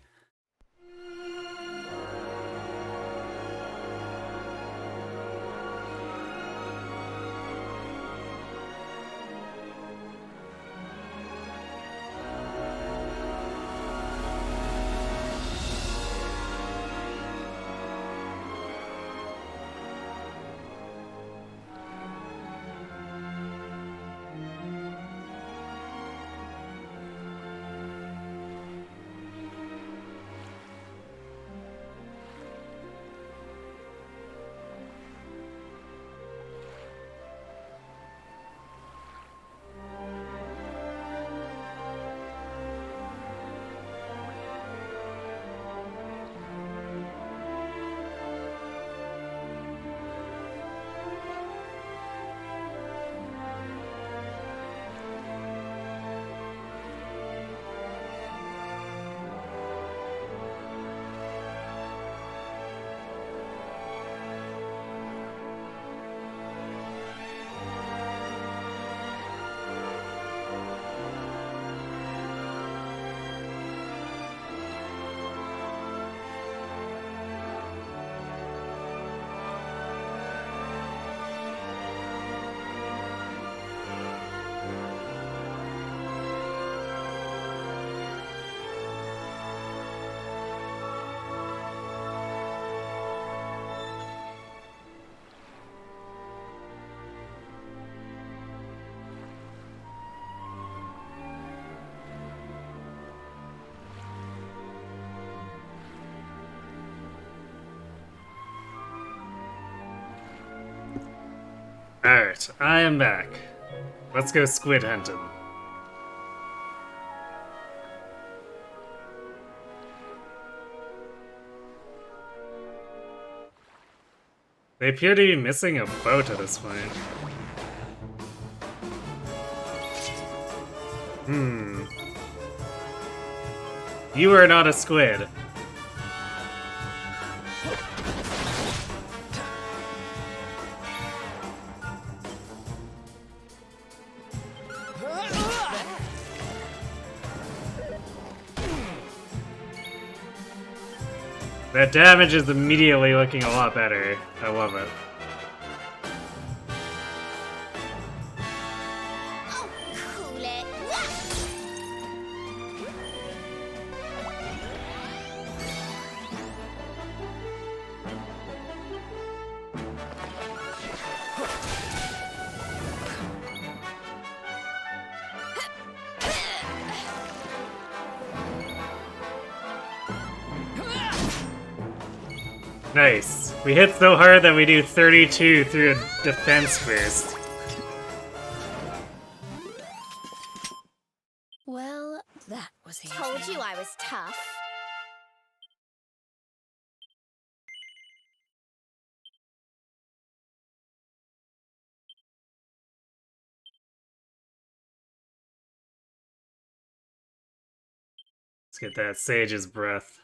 Alright, I am back. Let's go squid hunting. They appear to be missing a boat at this point. You are not a squid. That damage is immediately looking a lot better. I love it. Oh, cool it. Nice. We hit so hard that we do 32 through a defense burst. Well, that was easy. Told you I was tough. Let's get that sage's breath.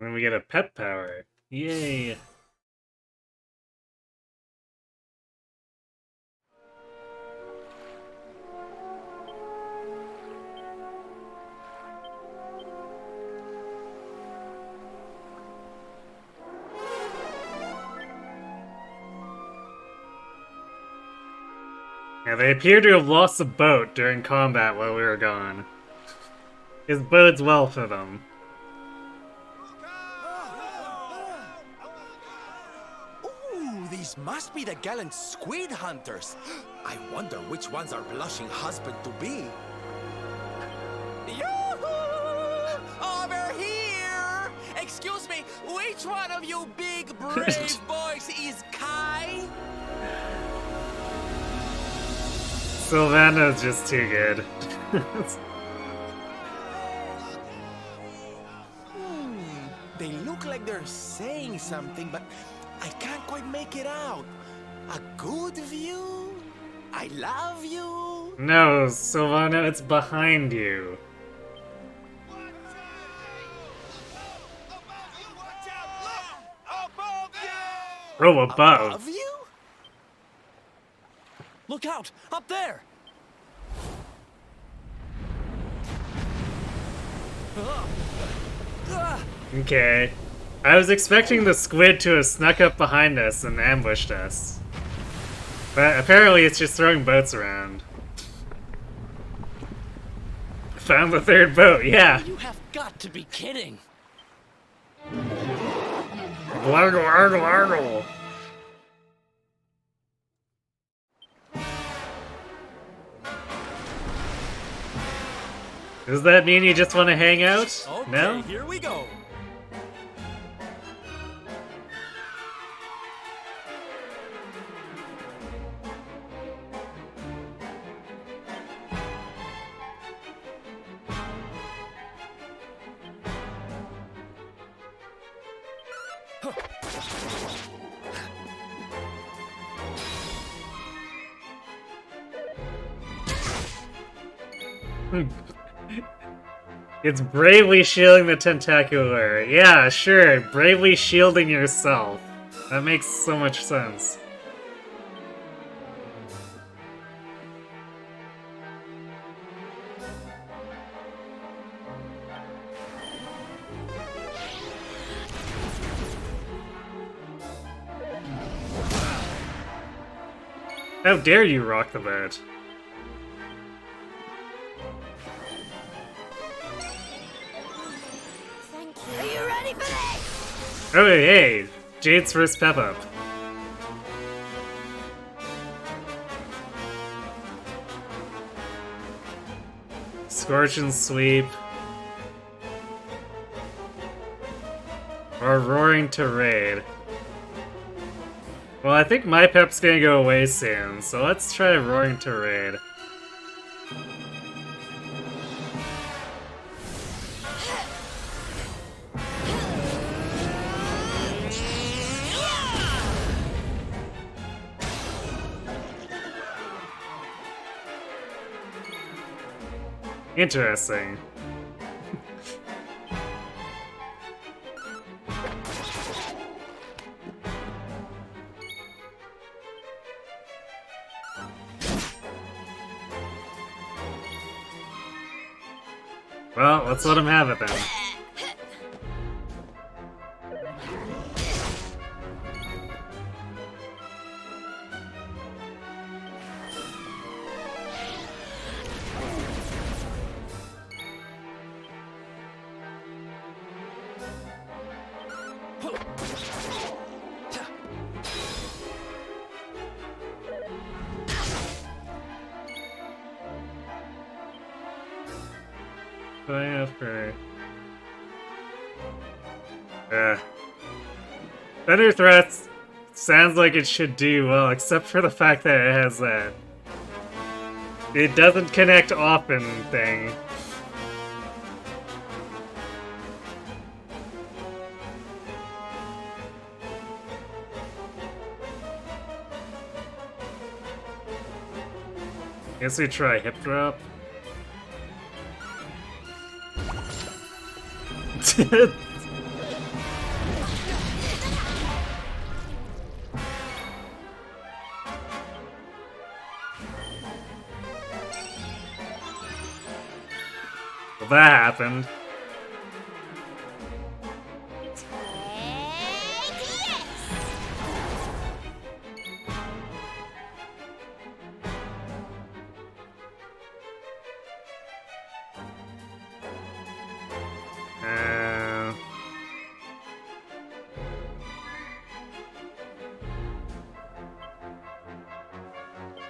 Then we get a pet power. Yay! Now they appear to have lost the boat during combat while we were gone. This bodes well for them. Ooh, these must be the gallant squid hunters. I wonder which ones our blushing husband to be. Yoo-hoo! Over here! Excuse me, which one of you big brave boys is Kai? Sylvana's just too good. They look like they're saying something, but I can't quite make it out. A good view? I love you? No, Sylvana, it's behind you. Oh, above. Above you? Look out! Up there! Okay. I was expecting the squid to have snuck up behind us and ambushed us. But apparently it's just throwing boats around. Found the third boat, yeah! You have got to be kidding. Largle, argle, argle! Does that mean you just want to hang out? Okay, No? here we go. It's bravely shielding the tentacular. Yeah, sure, bravely shielding yourself. That makes so much sense. How dare you rock the boat? Thank you. Are you ready for this? Oh, hey! Jade's first pep up. Scorching Sweep. Or Roaring to Raid. Well, I think my pep's gonna go away soon, so let's try Roaring to Raid. Interesting. Well, let's let him have it then. Thunder Threats sounds like it should do well, except for the fact that it has that it doesn't connect often thing. Guess we try Hip Drop. Well, that happened.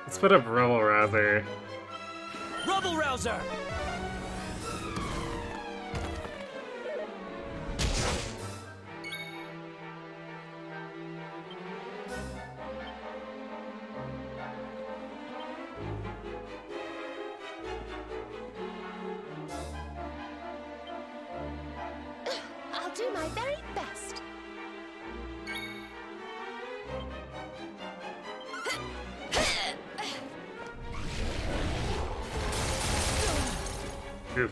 Let's put up Rebel Rouser. Rubble Rouser! I'll do my very best. Oof.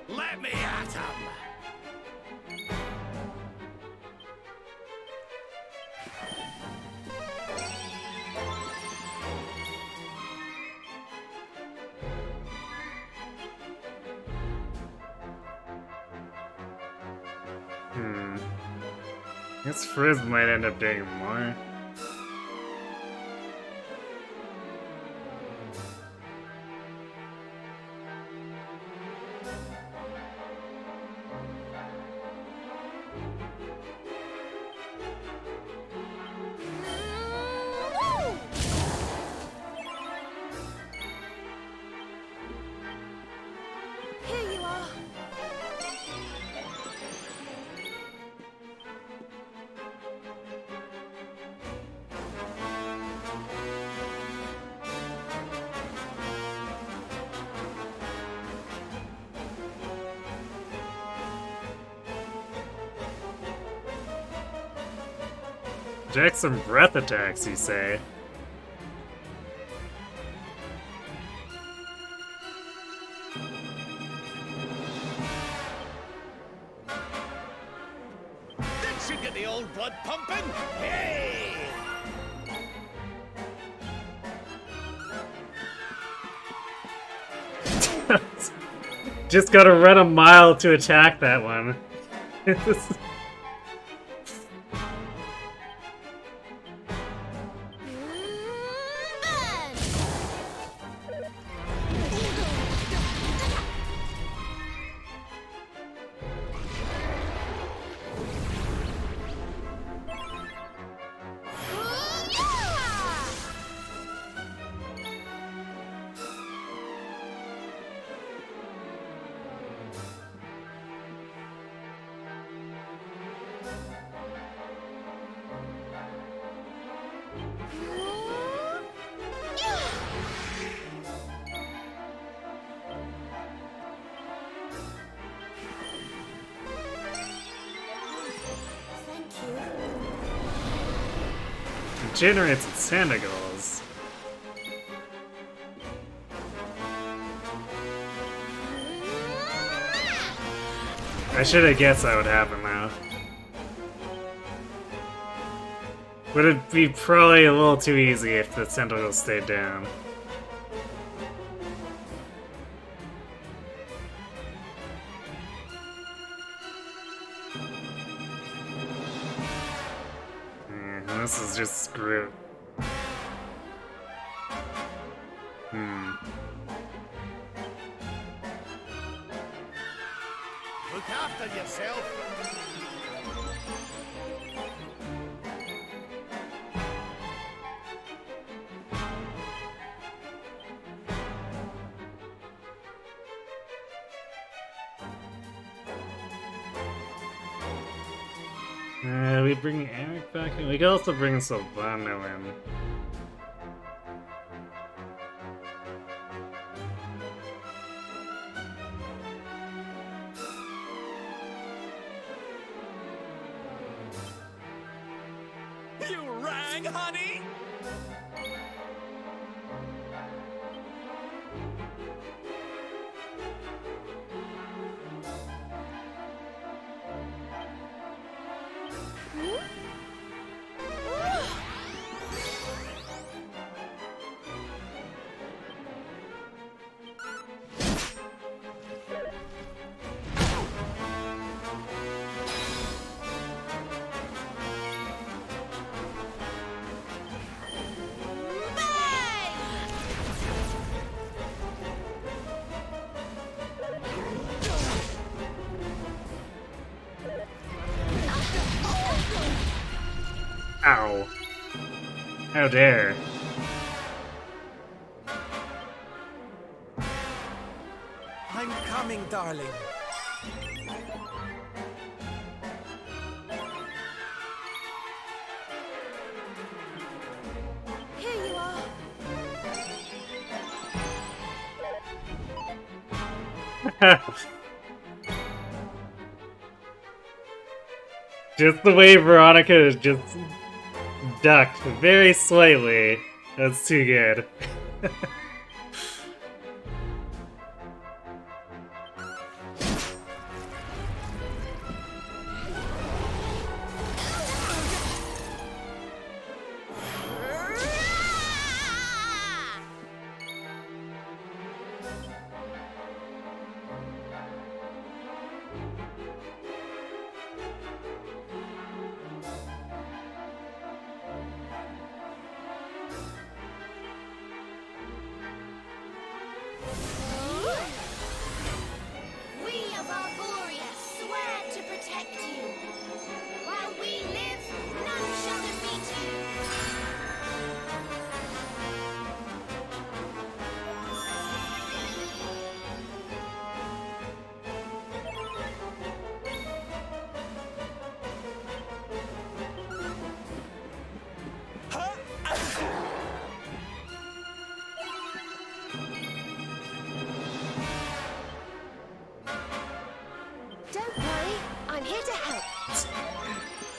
Let me at him! Guess Frizz might end up doing more. Here you are. Jack some breath attacks, you say? old blood pumping? Hey! Just gotta run a mile to attack that one. Generates its tentacles. I should have guessed that would happen now. Would it be probably a little too easy if the tentacles stayed down? This is just screwed. Look after yourself. We bring Eric back in. We could also bring Silvano in. You rang, honey? Ow. How dare. I'm coming, darling. Here you are. Just the way Veronica is just ducked very slightly. That's too good. We of Arborea swear to protect you. While we live, none shall defeat you. Don't worry, I'm here to help.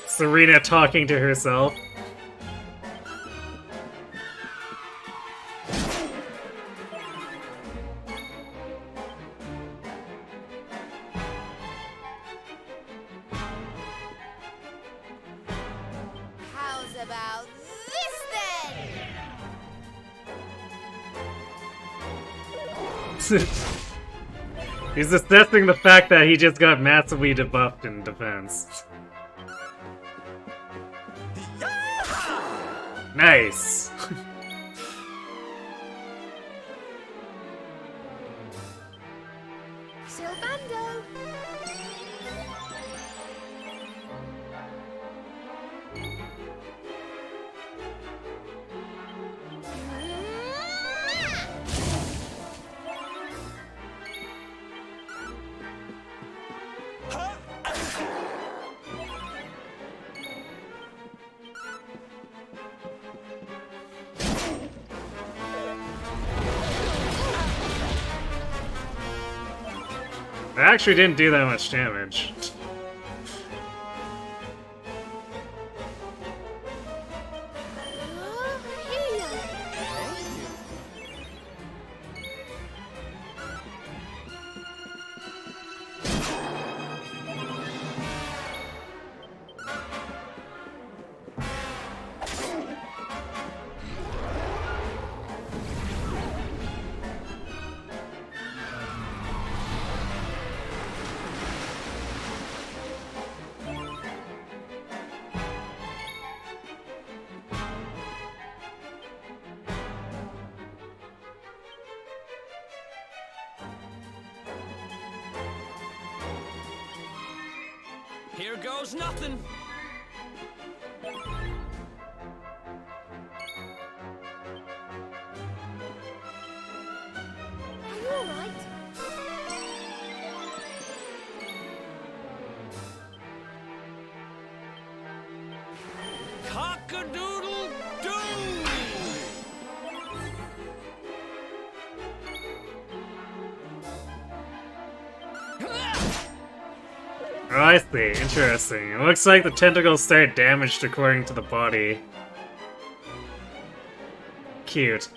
Serena talking to herself. He's assessing the fact that he just got massively debuffed in defense. Nice! Silvando! That actually didn't do that much damage. Here goes nothing. Are you alright? Cock-a-doodle-doo! Oh, I see. Interesting. It looks like the tentacles start damaged according to the body. Cute.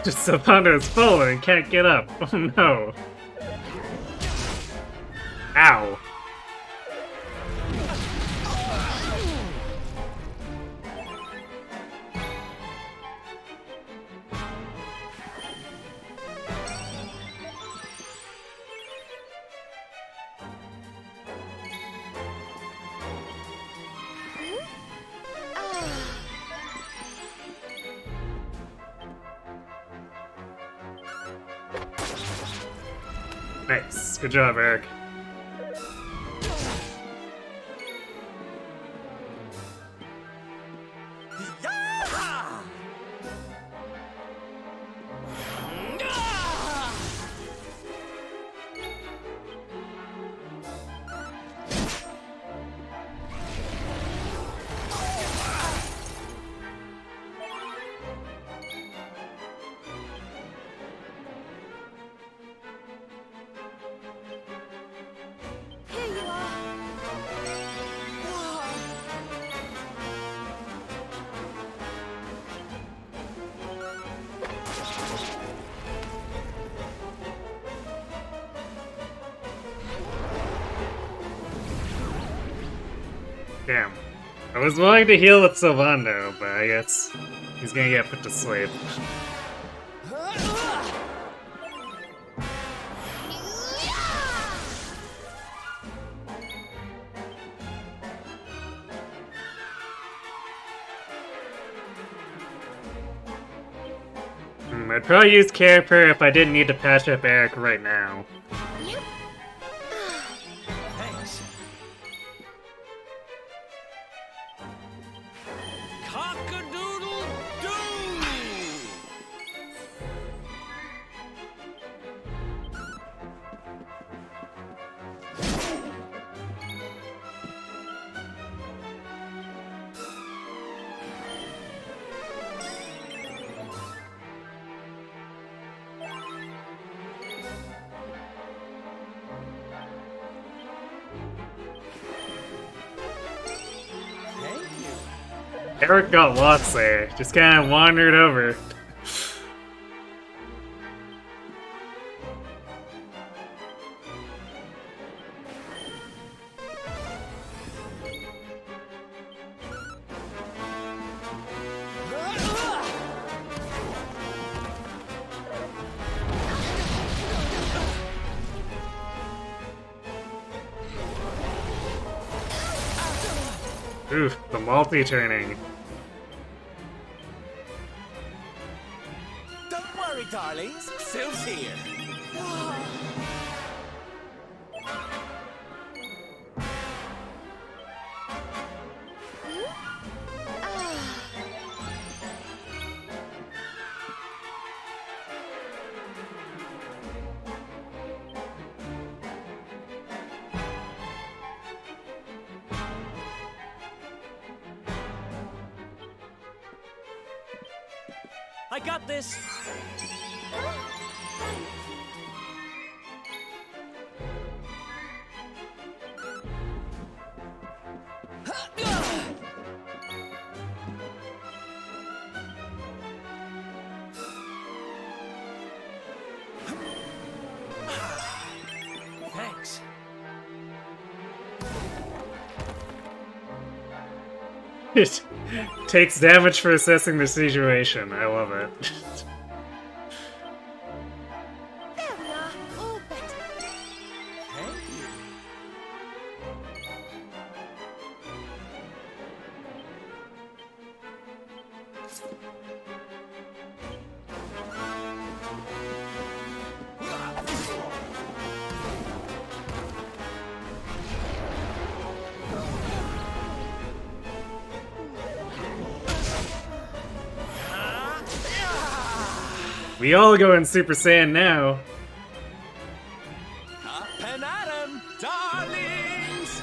Just Savanda is falling and can't get up. Oh no. Ow. Nice. Good job, Eric. Here you are. Damn. I was willing to heal with Sylvando, but I guess he's gonna get put to sleep. I'd probably use Care Prayer if I didn't need to patch up Eric right now. Thanks. Cock-a-doodle-doo! Eric got lost there. Just kind of wandered over. Oof, the multi-turning. Don't worry, darlings. Sylph's here. I got this! Thanks. It takes damage for assessing the situation. I love it. There we are, all better. Thank you. We all go in Super Saiyan now. Up and at 'em, darlings!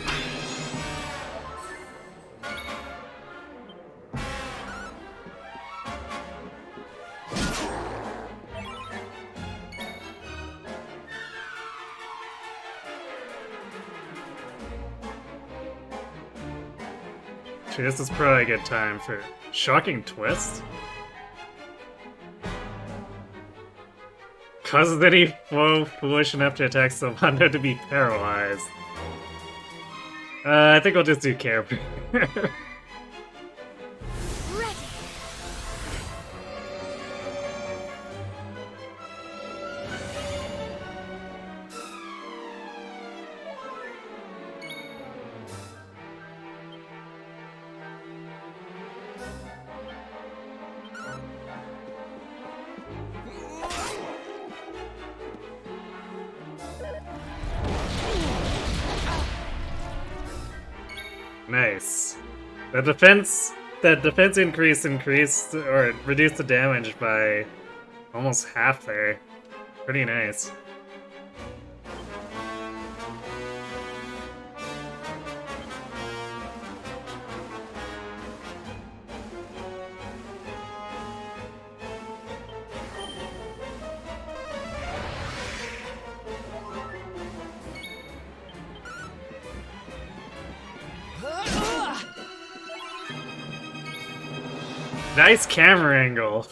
Actually, this is probably a good time for shocking twist. Causes any foe foolish enough to attack Sylvando to be paralyzed. I think I'll just do care. Ready. Nice. The defense increased or reduced the damage by almost half there. Pretty nice. Nice camera angle.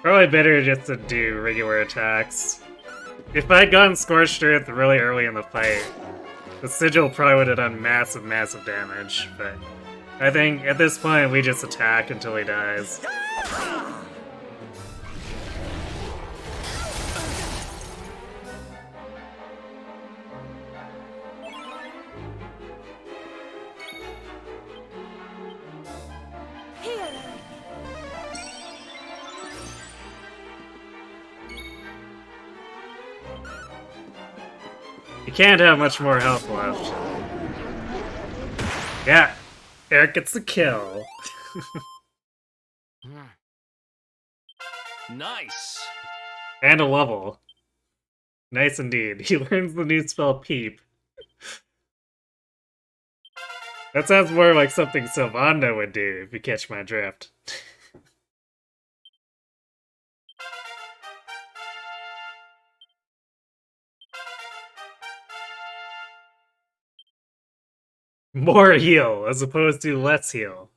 Probably better just to do regular attacks. If I'd gotten Scorched Earth really early in the fight, the Sigil probably would have done massive, massive damage, but I think at this point we just attack until he dies. You can't have much more health left. Yeah, Eric gets the kill. Nice. And a level. Nice indeed. He learns the new spell Peep. That sounds more like something Sylvanda would do, if you catch my drift. More heal, as opposed to less heal.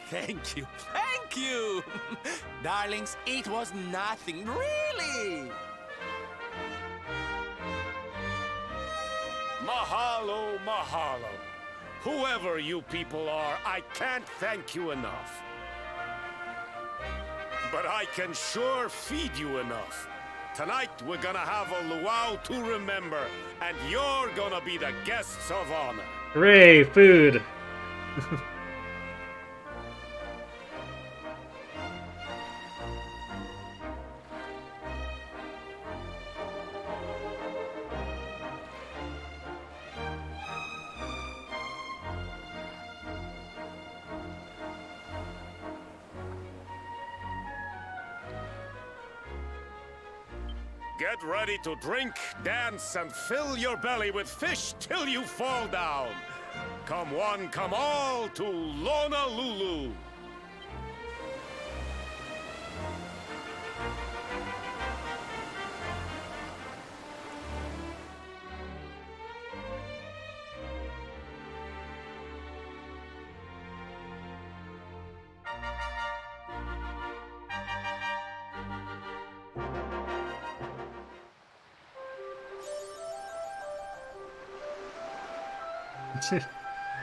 Thank you, thank you! Darlings, it was nothing, really! Mahalo, mahalo. Whoever you people are, I can't thank you enough. But I can sure feed you enough. Tonight, we're gonna have a luau to remember, and you're gonna be the guests of honor. Hooray, food! Get ready to drink, dance, and fill your belly with fish till you fall down. Come one, come all to Lona Lulu.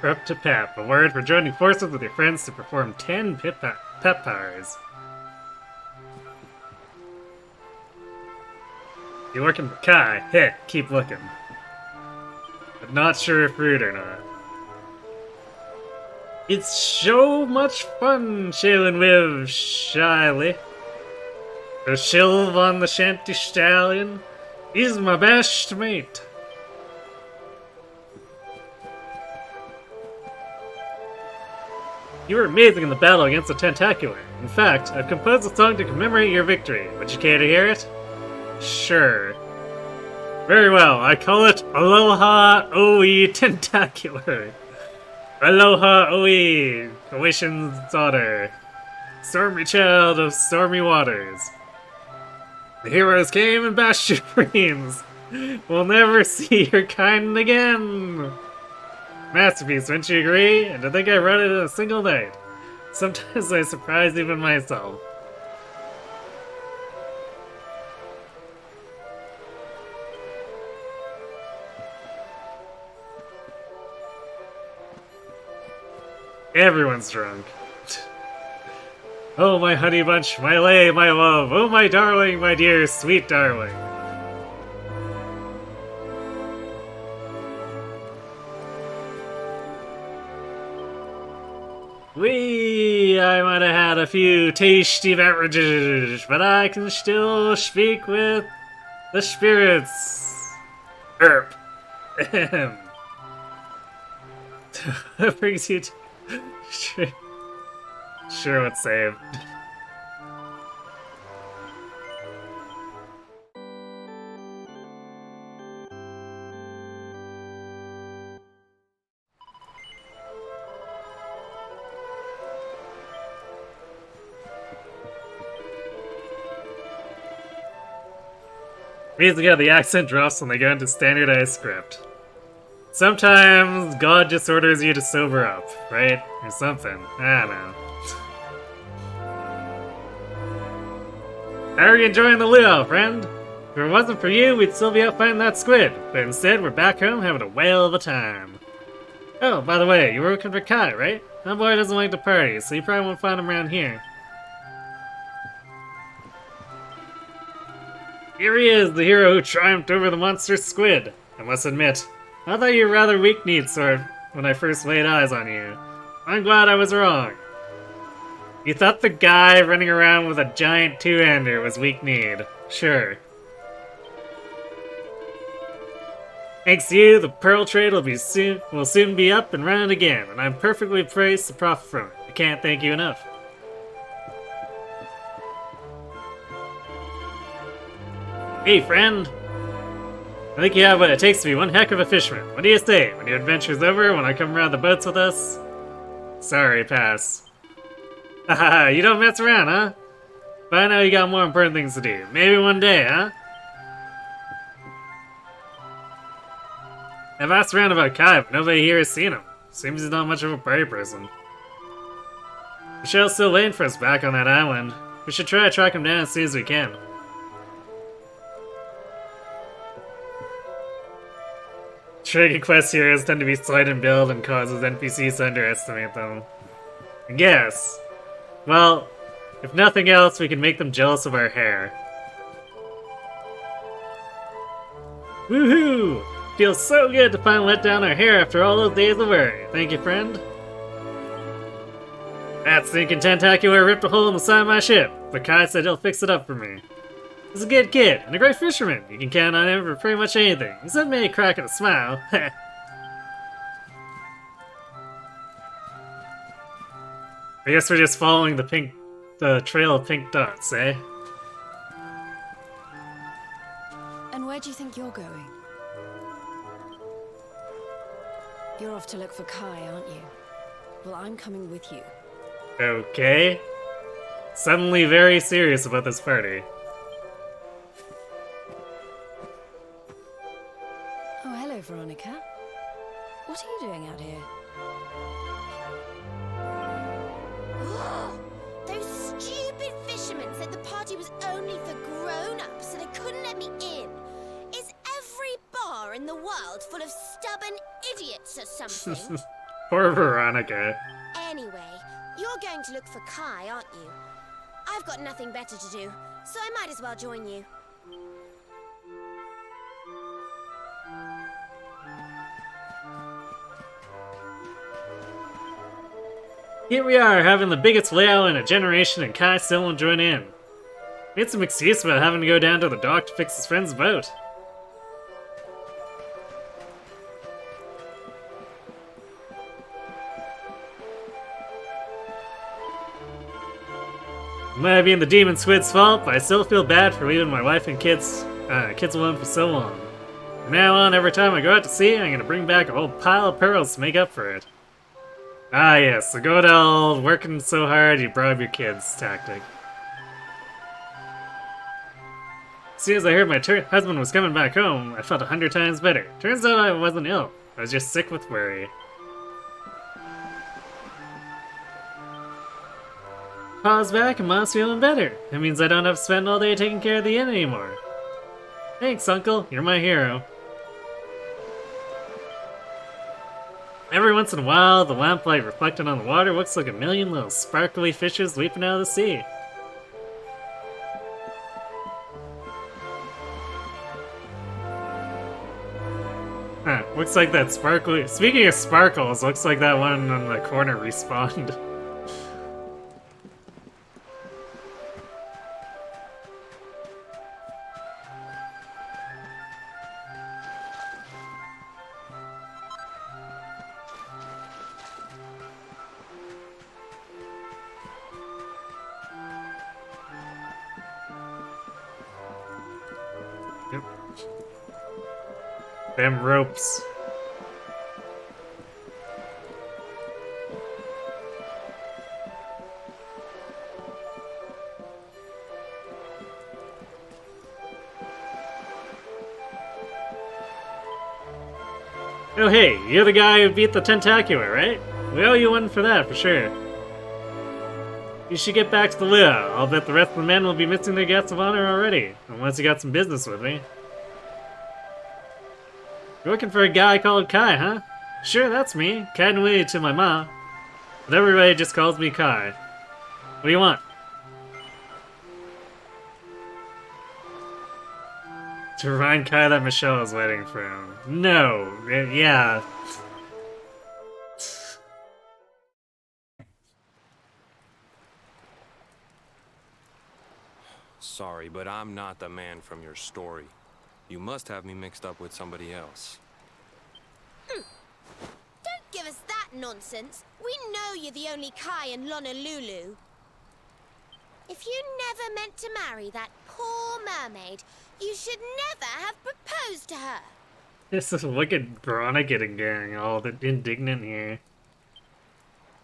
Up to Pep, a word for joining forces with your friends to perform 10 pep powers. You looking for Kai? Hit, keep looking. But not sure if rude or not. It's so much fun chillin' with Shiley. The Shilv on the Shanty Stallion is my best mate. You were amazing in the battle against the Tentacular. In fact, I've composed a song to commemorate your victory. Would you care to hear it? Sure. Very well, I call it Aloha Oi Tentacular. Aloha Oi, Coition's daughter. Stormy child of stormy waters. The heroes came and bashed your brains. We'll never see your kind again. Masterpiece, wouldn't you agree? And to think I wrote it in a single night. Sometimes I surprise even myself. Everyone's drunk. Oh, my honey bunch, my lay, my love. Oh, my darling, my dear, sweet darling. I might have had a few tasty beverages, but I can still speak with the spirits. Erp. That brings you to... Sure, what's saved. Music how the accent drops when they go into standardized script. Sometimes God just orders you to sober up, right? Or something. I don't know. How are you enjoying the luau, friend? If it wasn't for you, we'd still be out fighting that squid. But instead, we're back home having a whale of a time. Oh, by the way, you were looking for Kai, right? That boy doesn't like to party, so you probably won't find him around here. Here he is, the hero who triumphed over the monster squid. I must admit, I thought you were rather weak-kneed sort when I first laid eyes on you. I'm glad I was wrong. You thought the guy running around with a giant two-hander was weak-kneed. Sure. Thanks to you, the pearl trade will soon be up and running again, and I'm perfectly poised to profit from it. I can't thank you enough. Hey, friend. I think you have what it takes to be one heck of a fisherman. What do you say? When your adventure's over, when I come around the boats with us? Sorry, pass. Haha, you don't mess around, huh? But I know you got more important things to do. Maybe one day, huh? I've asked around about Kai, but nobody here has seen him. Seems he's not much of a party person. Michelle's still waiting for us back on that island. We should try to track him down as soon as we can. Dragon Quest heroes tend to be slight in build and causes NPCs to underestimate them. I guess. Well, if nothing else, we can make them jealous of our hair. Woohoo! Feels so good to finally let down our hair after all those days of worry. Thank you, friend. That stinking tentacular ripped a hole in the side of my ship, but Kai said he'll fix it up for me. He's a good kid, and a great fisherman. You can count on him for pretty much anything, except maybe cracking a smile. I guess we're just following the trail of pink dots, eh? And where do you think you're going? You're off to look for Kai, aren't you? Well, I'm coming with you. Okay. Suddenly very serious about this party. Oh, hello, Veronica. What are you doing out here? Those stupid fishermen said the party was only for grown-ups, so they couldn't let me in. Is every bar in the world full of stubborn idiots or something? Poor Veronica. Anyway, you're going to look for Kai, aren't you? I've got nothing better to do, so I might as well join you. Here we are, having the biggest layout in a generation, and Kai still won't join in. Made some excuse about having to go down to the dock to fix his friend's boat. It might have been the demon squid's fault, but I still feel bad for leaving my wife and kids alone for so long. From now on, every time I go out to sea, I'm gonna bring back a whole pile of pearls to make up for it. Ah yes, the good old working so hard you bribe your kids tactic. As soon as I heard my husband was coming back home, I felt 100 times better. Turns out I wasn't ill. I was just sick with worry. Pa's back and Ma's feeling better. That means I don't have to spend all day taking care of the inn anymore. Thanks, Uncle. You're my hero. Every once in a while, the lamplight reflected on the water looks like a million little sparkly fishes leaping out of the sea. Huh, looks like that sparkly... Speaking of sparkles, looks like that one on the corner respawned. Yep. Them ropes. Oh hey, you're the guy who beat the Tentacular, right? We owe you one for that, for sure. You should get back to the luau. I'll bet the rest of the men will be missing their guests of honor already, unless you got some business with me. You're looking for a guy called Kai, huh? Sure, that's me. Kai Nui to my ma. But everybody just calls me Kai. What do you want? To remind Kai that Michelle is waiting for him. No, yeah. Sorry, but I'm not the man from your story. You must have me mixed up with somebody else. Don't give us that nonsense. We know you're the only Kai in Honolulu. If you never meant to marry that poor mermaid, you should never have proposed to her. Look at Veronica getting all indignant here.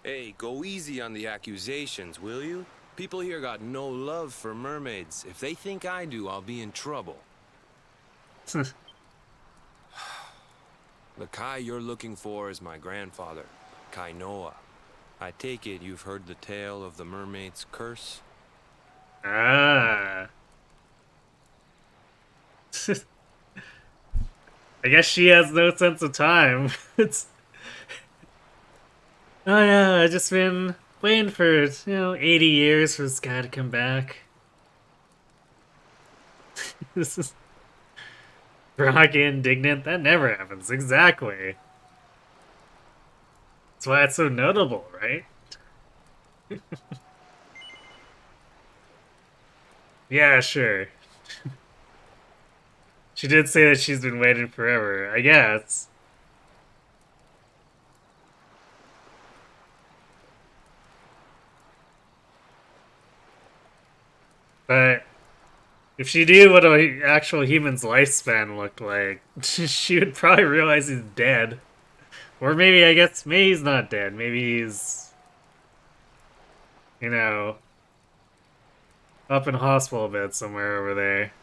Hey, go easy on the accusations, will you? People here got no love for mermaids. If they think I do, I'll be in trouble. The Kai you're looking for is my grandfather, Kainoa. I take it you've heard the tale of the mermaid's curse? Ah. I guess she has no sense of time. Oh yeah, I just been waiting for, 80 years for this guy to come back. This is Veronica indignant. That never happens. Exactly. That's why it's so notable, right? Yeah, sure. She did say that she's been waiting forever, I guess. But if she knew what an actual human's lifespan looked like, she would probably realize he's dead. Or maybe, I guess, maybe he's not dead. Maybe he's, up in hospital bed somewhere over there.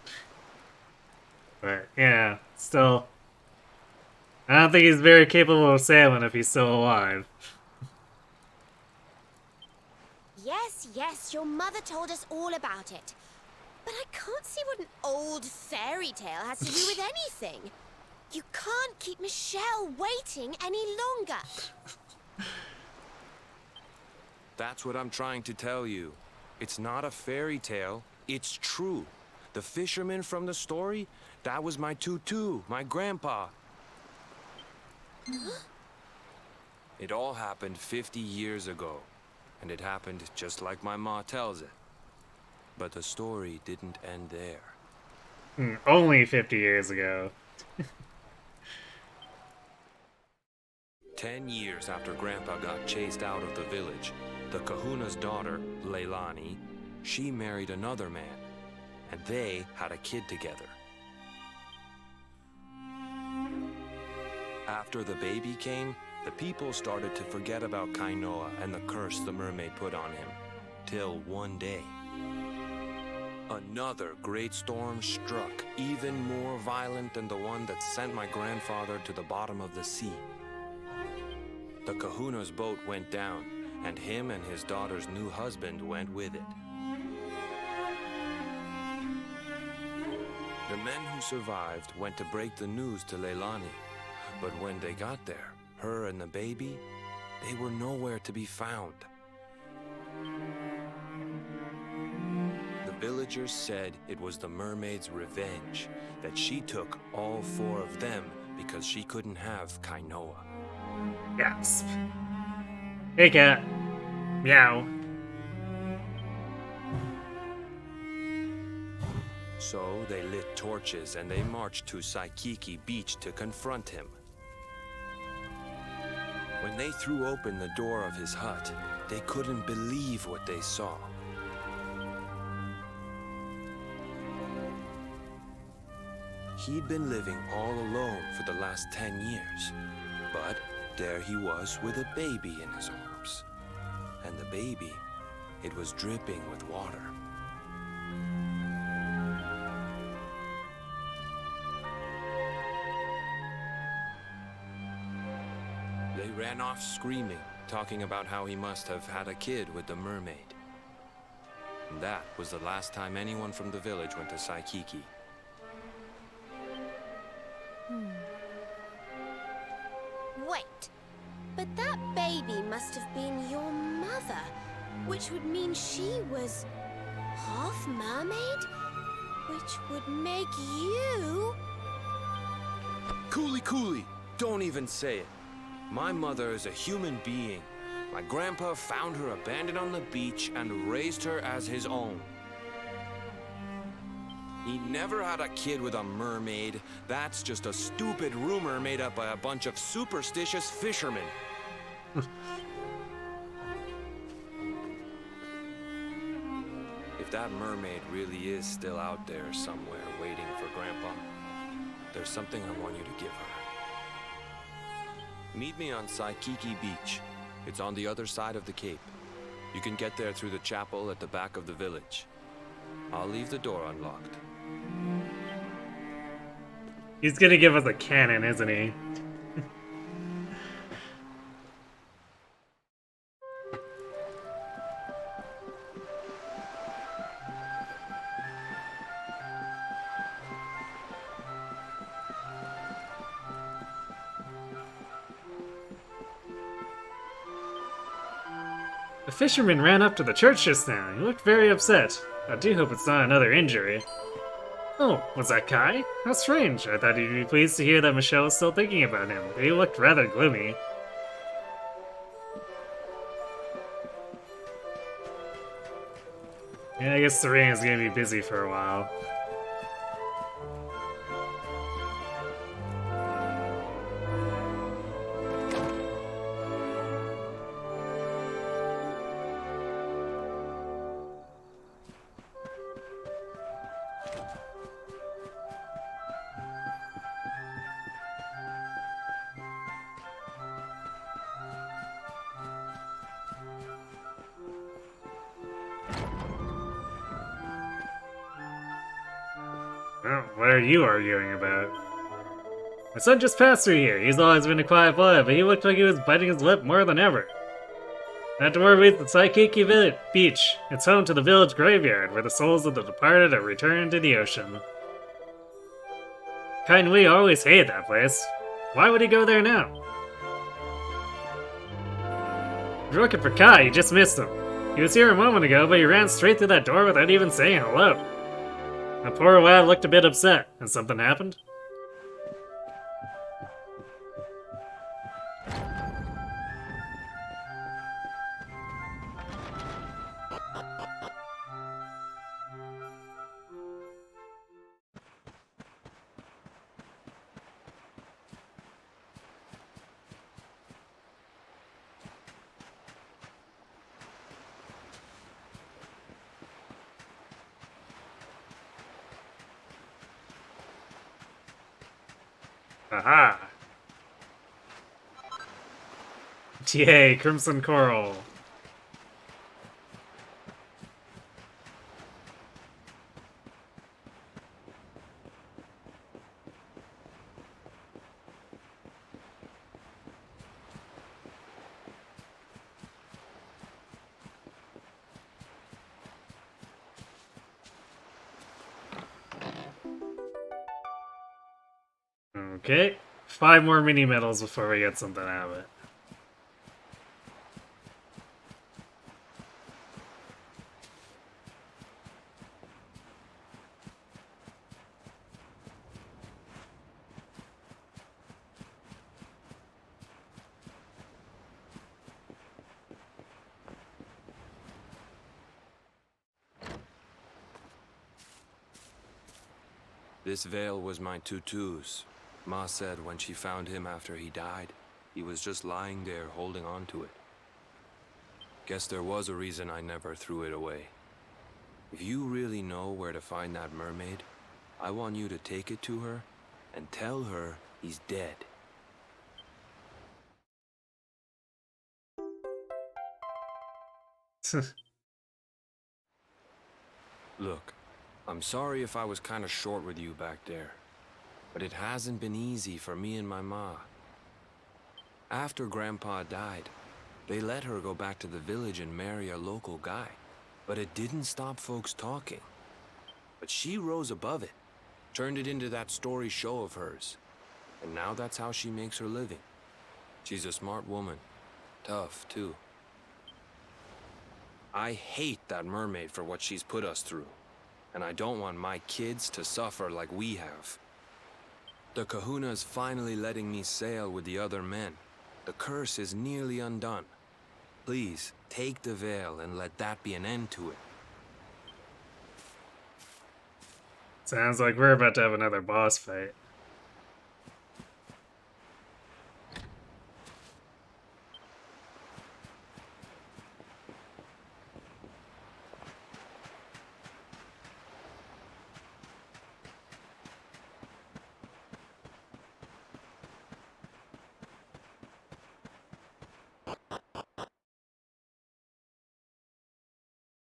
But, yeah, still, I don't think he's very capable of sailing if he's still alive. Yes, your mother told us all about it. But I can't see what an old fairy tale has to do with anything. You can't keep Michelle waiting any longer. That's what I'm trying to tell you. It's not a fairy tale, it's true. The fisherman from the story, that was my tutu, my grandpa. It all happened 50 years ago, and it happened just like my ma tells it. But the story didn't end there. Only 50 years ago. 10 years after Grandpa got chased out of the village, the kahuna's daughter, Leilani, she married another man, and they had a kid together. After the baby came, the people started to forget about Kainoa and the curse the mermaid put on him, till one day, another great storm struck, even more violent than the one that sent my grandfather to the bottom of the sea. The kahuna's boat went down, and him and his daughter's new husband went with it. The men who survived went to break the news to Leilani, but when they got there, her and the baby, they were nowhere to be found. The villagers said it was the mermaid's revenge, that she took all 4 of them because she couldn't have Kainoa. Gasp. Hey, cat. Meow. So they lit torches and they marched to Saikiki Beach to confront him. When they threw open the door of his hut, they couldn't believe what they saw. He'd been living all alone for the last 10 years, but there he was with a baby in his arms. And the baby, it was dripping with water. They ran off screaming, talking about how he must have had a kid with the mermaid. And that was the last time anyone from the village went to Saikiki. Wait, but that baby must have been your mother, which would mean she was half mermaid? Which would make you... Cooley, don't even say it. My mother is a human being. My grandpa found her abandoned on the beach and raised her as his own. He never had a kid with a mermaid. That's just a stupid rumor made up by a bunch of superstitious fishermen. If that mermaid really is still out there somewhere waiting for Grandpa, there's something I want you to give her. Meet me on Saikiki Beach. It's on the other side of the cape. You can get there through the chapel at the back of the village. I'll leave the door unlocked. He's gonna give us a cannon, isn't he? The fisherman ran up to the church just now. He looked very upset. I do hope it's not another injury. Oh, was that Kai? How strange. I thought he'd be pleased to hear that Michelle was still thinking about him, but he looked rather gloomy. Yeah, I guess Serena's gonna be busy for a while. Well, what are you arguing about? My son just passed through here. He's always been a quiet boy, but he looked like he was biting his lip more than ever. That door leads to Saikiki Beach. It's home to the village graveyard, where the souls of the departed are returned to the ocean. Kai and Wei always hated that place. Why would he go there now? If you're looking for Kai, you just missed him. He was here a moment ago, but he ran straight through that door without even saying hello. The poor lad looked a bit upset. Has something happened? Aha! Yay, Crimson Coral. Okay, 5 more mini medals before we get something out of it. This veil was my tutu's. Ma said when she found him after he died, he was just lying there holding on to it. Guess there was a reason I never threw it away. If you really know where to find that mermaid, I want you to take it to her and tell her he's dead. Look, I'm sorry if I was kind of short with you back there. But it hasn't been easy for me and my ma. After Grandpa died, they let her go back to the village and marry a local guy. But it didn't stop folks talking. But she rose above it, turned it into that story show of hers. And now that's how she makes her living. She's a smart woman. Tough, too. I hate that mermaid for what she's put us through. and I don't want my kids to suffer like we have. The Kahuna's finally letting me sail with the other men. The curse is nearly undone. Please, take the veil and let that be an end to it. Sounds like we're about to have another boss fight.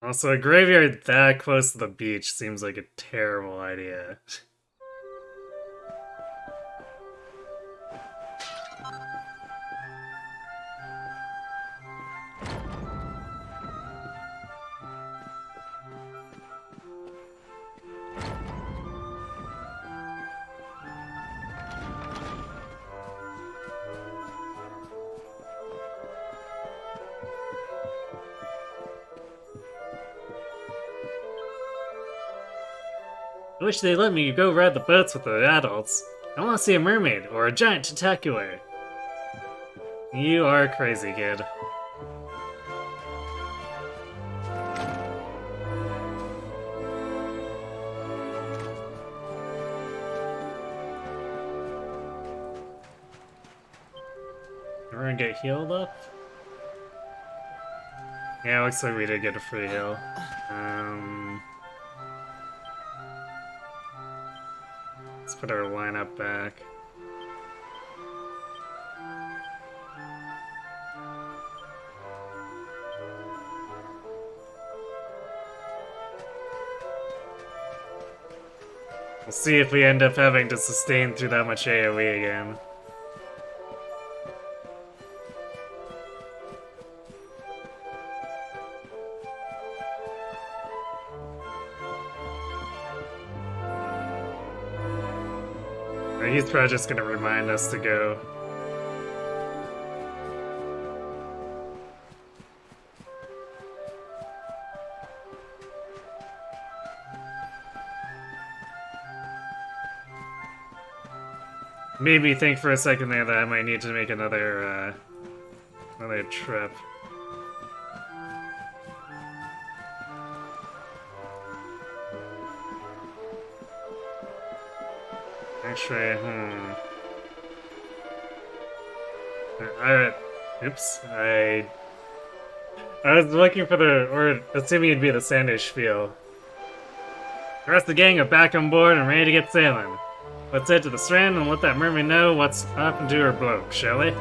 Also, a graveyard that close to the beach seems like a terrible idea. I wish they'd let me go ride the boats with the adults. I want to see a mermaid or a giant tentacular. You are crazy, kid. Everyone get healed up? Yeah, looks like we did get a free heal. Let's put our lineup back. We'll see if we end up having to sustain through that much AoE again. He's probably just gonna remind us to go. Made me think for a second there that I might need to make another trip. Actually, oops. I was looking for or assuming it'd be the Sandish spiel. The rest of the gang are back on board and ready to get sailing. Let's head to the strand and let that mermaid know what's happened to her bloke, shall we?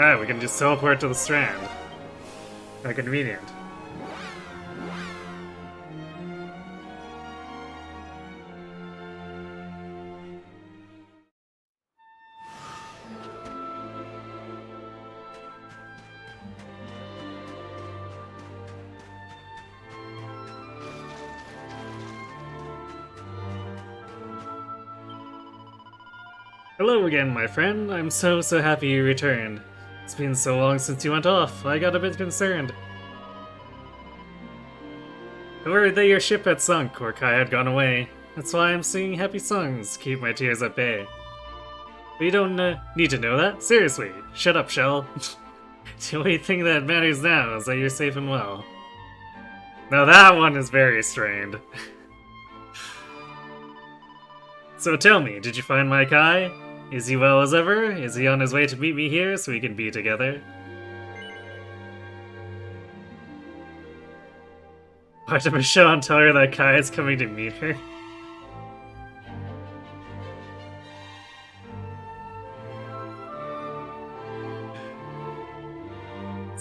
Alright, we can just teleport to the strand. How convenient. Hello again, my friend. I'm so happy you returned. It's been so long since you went off, I got a bit concerned. I worried that your ship had sunk or Kai had gone away. That's why I'm singing happy songs to keep my tears at bay. But you don't need to know that. Seriously, shut up, Shell. The only thing that matters now is that you're safe and well. Now that one is very strained. So tell me, did you find my Kai? Is he well as ever? Is he on his way to meet me here so we can be together? Why did Michonne tell her that Kai is coming to meet her?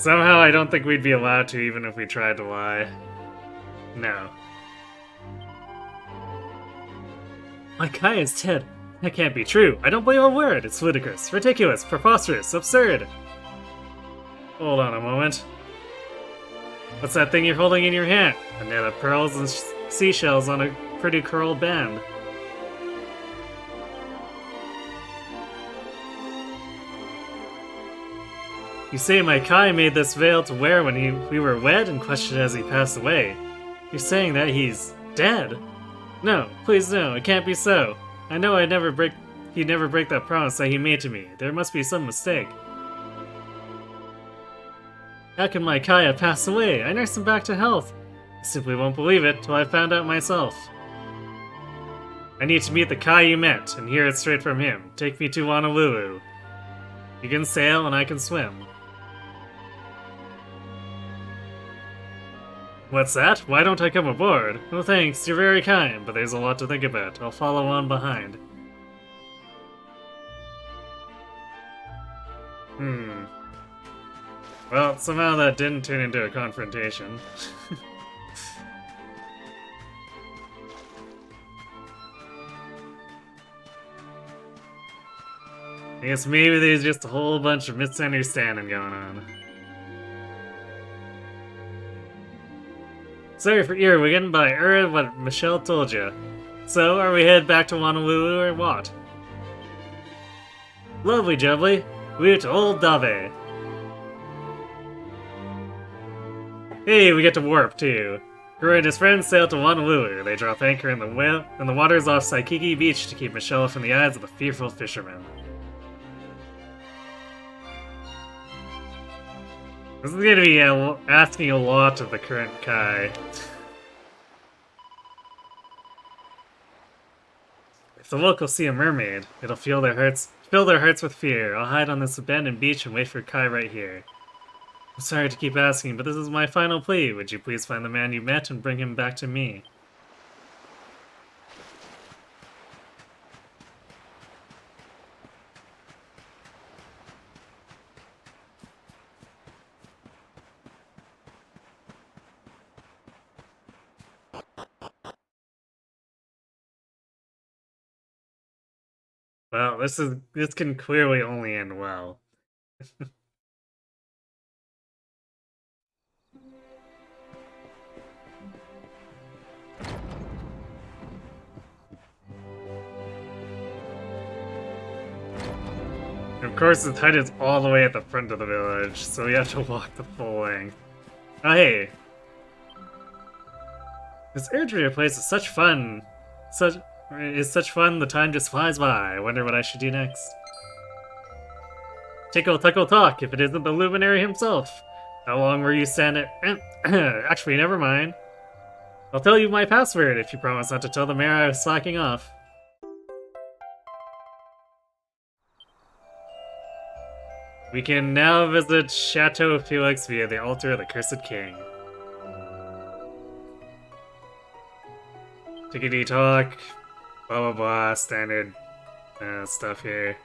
Somehow I don't think we'd be allowed to even if we tried to lie. No. My Kai is dead. That can't be true. I don't believe a word. It's ludicrous, ridiculous, preposterous, absurd. Hold on a moment. What's that thing you're holding in your hand? A net of pearls and seashells on a pretty curled band. You say my Kai made this veil to wear when we were wed and questioned as he passed away. You're saying that he's dead? No, please no, it can't be so. I know he'd never break that promise that he made to me. There must be some mistake. How can my Kai have passed away? I nursed him back to health. I simply won't believe it till I found out myself. I need to meet the Kai you met and hear it straight from him. Take me to Honolulu. You can sail and I can swim. What's that? Why don't I come aboard? Well, thanks, you're very kind, but there's a lot to think about. I'll follow on behind. Well, somehow that didn't turn into a confrontation. I guess maybe there's just a whole bunch of misunderstanding going on. Sorry for earwigging, but I heard what Michelle told you. So, are we headed back to Honolulu or what? Lovely jubbly. We're to Old Dave. Hey, we get to warp too. Kuro and his friends sail to Honolulu. They drop anchor in the waters off Saikiki Beach to keep Michelle from the eyes of the fearful fishermen. This is going to be asking a lot of the current Kai. If the locals see a mermaid, it'll fill their hearts with fear. I'll hide on this abandoned beach and wait for Kai right here. I'm sorry to keep asking, but this is my final plea. Would you please find the man you met and bring him back to me? Well, this can clearly only end well. Of course, the hut is all the way at the front of the village, so we have to walk the full length. Oh, hey! This Airdrie place is such fun. Such fun, the time just flies by. I wonder what I should do next. Tickle, tickle, talk, if it isn't the luminary himself. How long were you standing? Actually, never mind. I'll tell you my password if you promise not to tell the mayor I was slacking off. We can now visit Chateau Felix via the altar of the Cursed King. Tickety talk, blah blah blah, standard stuff here.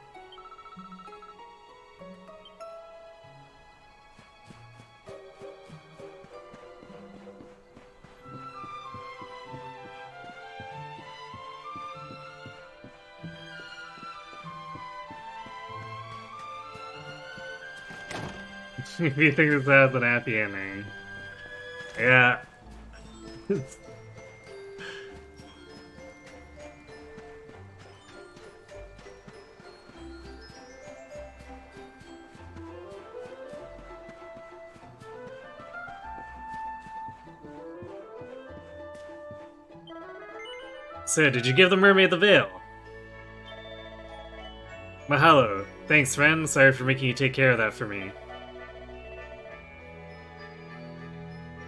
If you think this has an happy ending. Yeah. So, did you give the mermaid the veil? Mahalo. Thanks, friend. Sorry for making you take care of that for me.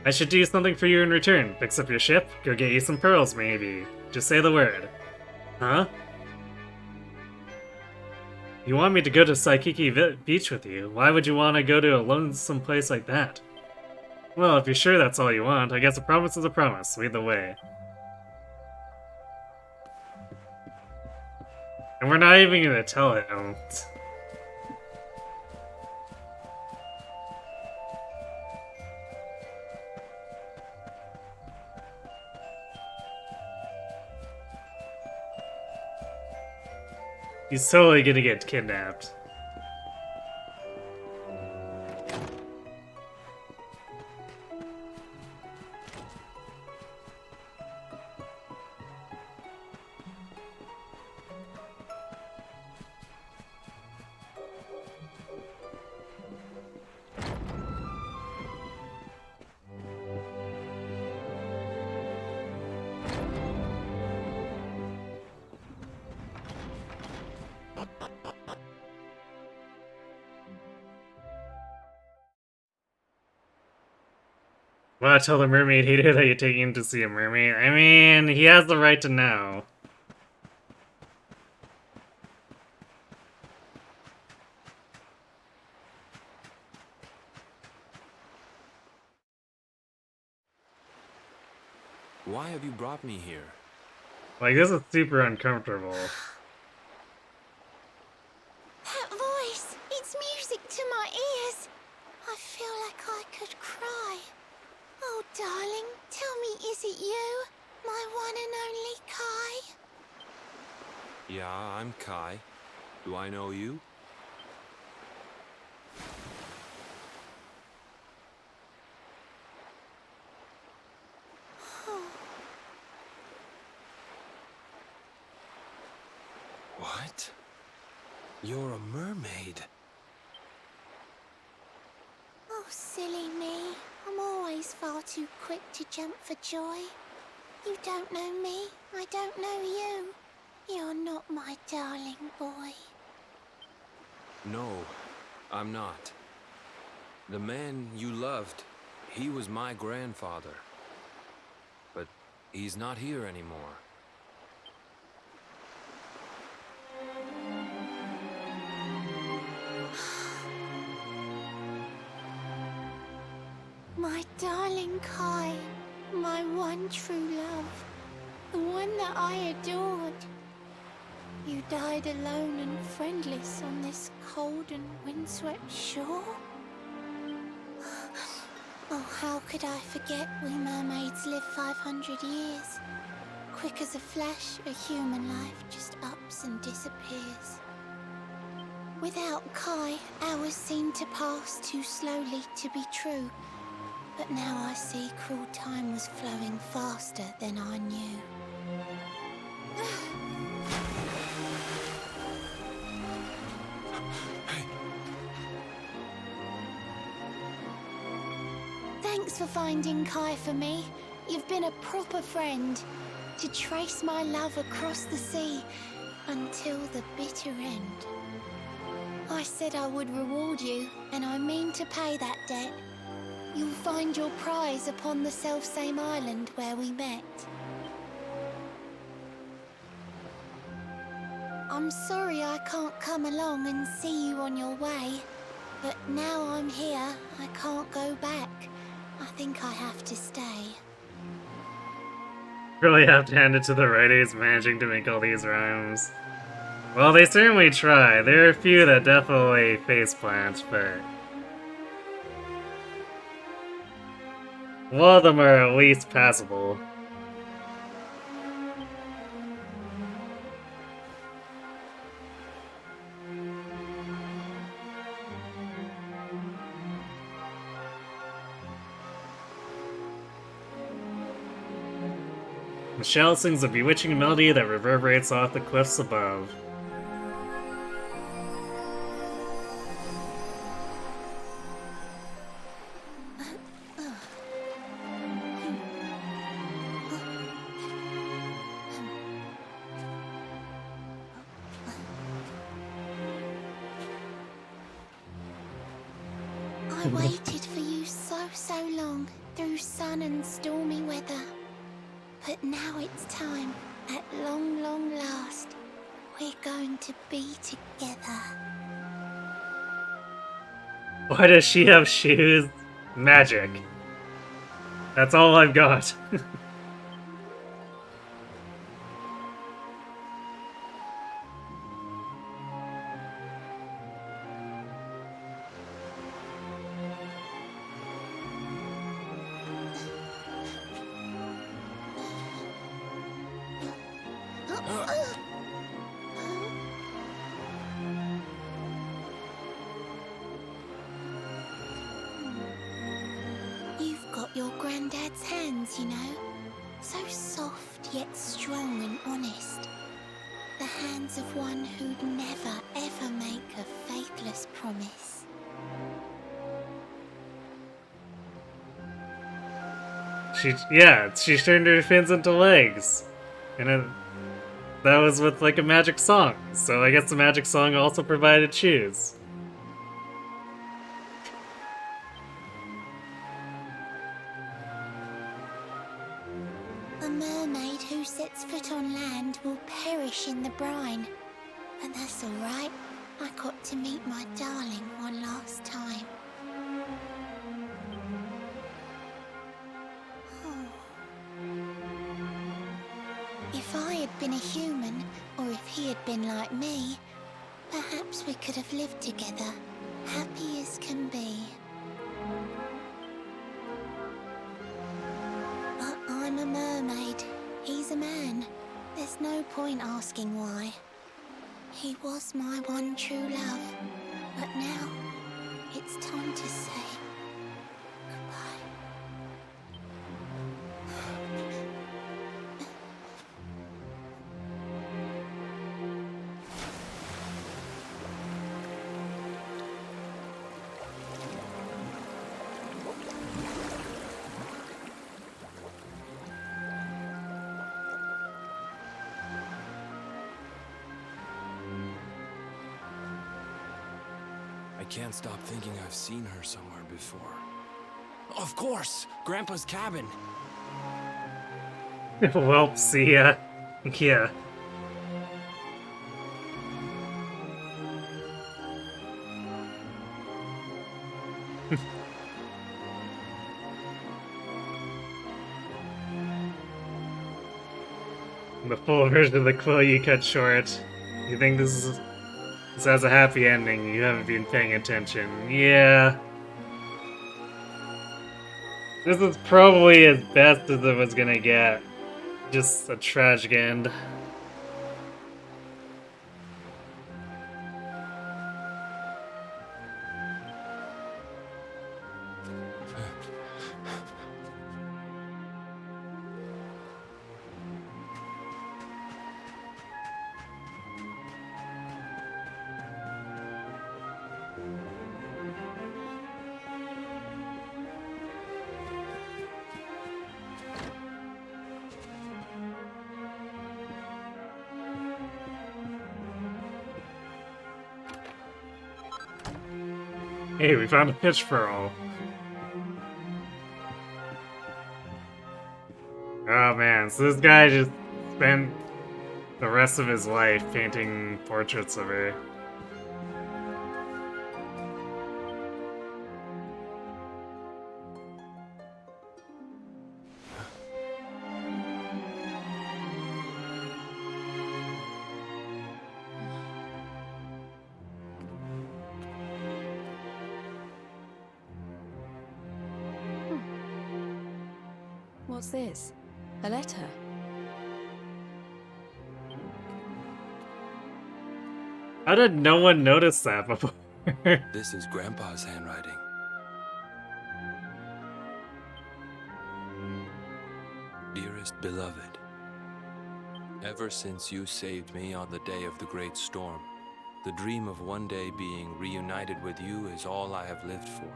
I should do something for you in return. Fix up your ship, go get you some pearls, maybe. Just say the word. Huh? You want me to go to Saikiki Beach with you? Why would you want to go to a lonesome place like that? Well, if you're sure that's all you want, I guess a promise is a promise. Lead the way. And we're not even gonna tell him. He's totally gonna get kidnapped. Well, tell the mermaid hater that you're taking him to see a mermaid. I mean, he has the right to know. Why have you brought me here? Like, this is super uncomfortable. That voice! It's music to my ears! I feel like I could cry. Oh, darling, tell me, is it you? My one and only Kai? Yeah, I'm Kai. Do I know you? What? You're a mermaid. Oh, silly me. I'm always far too quick to jump for joy. You don't know me, I don't know you. You're not my darling boy. No, I'm not. The man you loved, he was my grandfather. But he's not here anymore. My darling Kai, my one true love, the one that I adored. You died alone and friendless on this cold and windswept shore? Oh, how could I forget we mermaids live 500 years? Quick as a flash, a human life just ups and disappears. Without Kai, hours seem to pass too slowly to be true. But now I see cruel time was flowing faster than I knew. Thanks for finding Kai for me. You've been a proper friend. To trace my love across the sea until the bitter end. I said I would reward you, and I mean to pay that debt. You'll find your prize upon the selfsame island where we met. I'm sorry I can't come along and see you on your way, but now I'm here, I can't go back. I think I have to stay. Really have to hand it to the writers managing to make all these rhymes. Well, they certainly try. There are a few that definitely faceplant, but one of them are at least passable. Michelle sings a bewitching melody that reverberates off the cliffs above. I waited for you so long, through sun and stormy weather. But now it's time, at long last, we're going to be together. Why does she have shoes? Magic. That's all I've got. your granddad's hands, you know. So soft yet strong and honest. The hands of one who'd never ever make a faithless promise. She turned her fins into legs. And that was with like a magic song. So I guess the magic song also provided shoes. A mermaid who sets foot on land will perish in the brine. But that's all right. I got to meet my darling one last time. If I had been a human, or if he had been like me, perhaps we could have lived together, happy as can be. But I'm a mermaid. He's a man. There's no point asking why. He was my one true love. But now, it's time to say goodbye. I can't stop thinking I've seen her somewhere before. Of course! Grandpa's cabin! Well, see ya. Yeah. The full version of the quote you cut short. You think this has a happy ending, you haven't been paying attention. Yeah. This is probably as best as it was gonna get. Just a tragic end. Hey, we found a pitch pearl. Oh man, so this guy just spent the rest of his life painting portraits of her. What's this? A letter? How did no one notice that before? This is Grandpa's handwriting. Dearest beloved, ever since you saved me on the day of the great storm, the dream of one day being reunited with you is all I have lived for.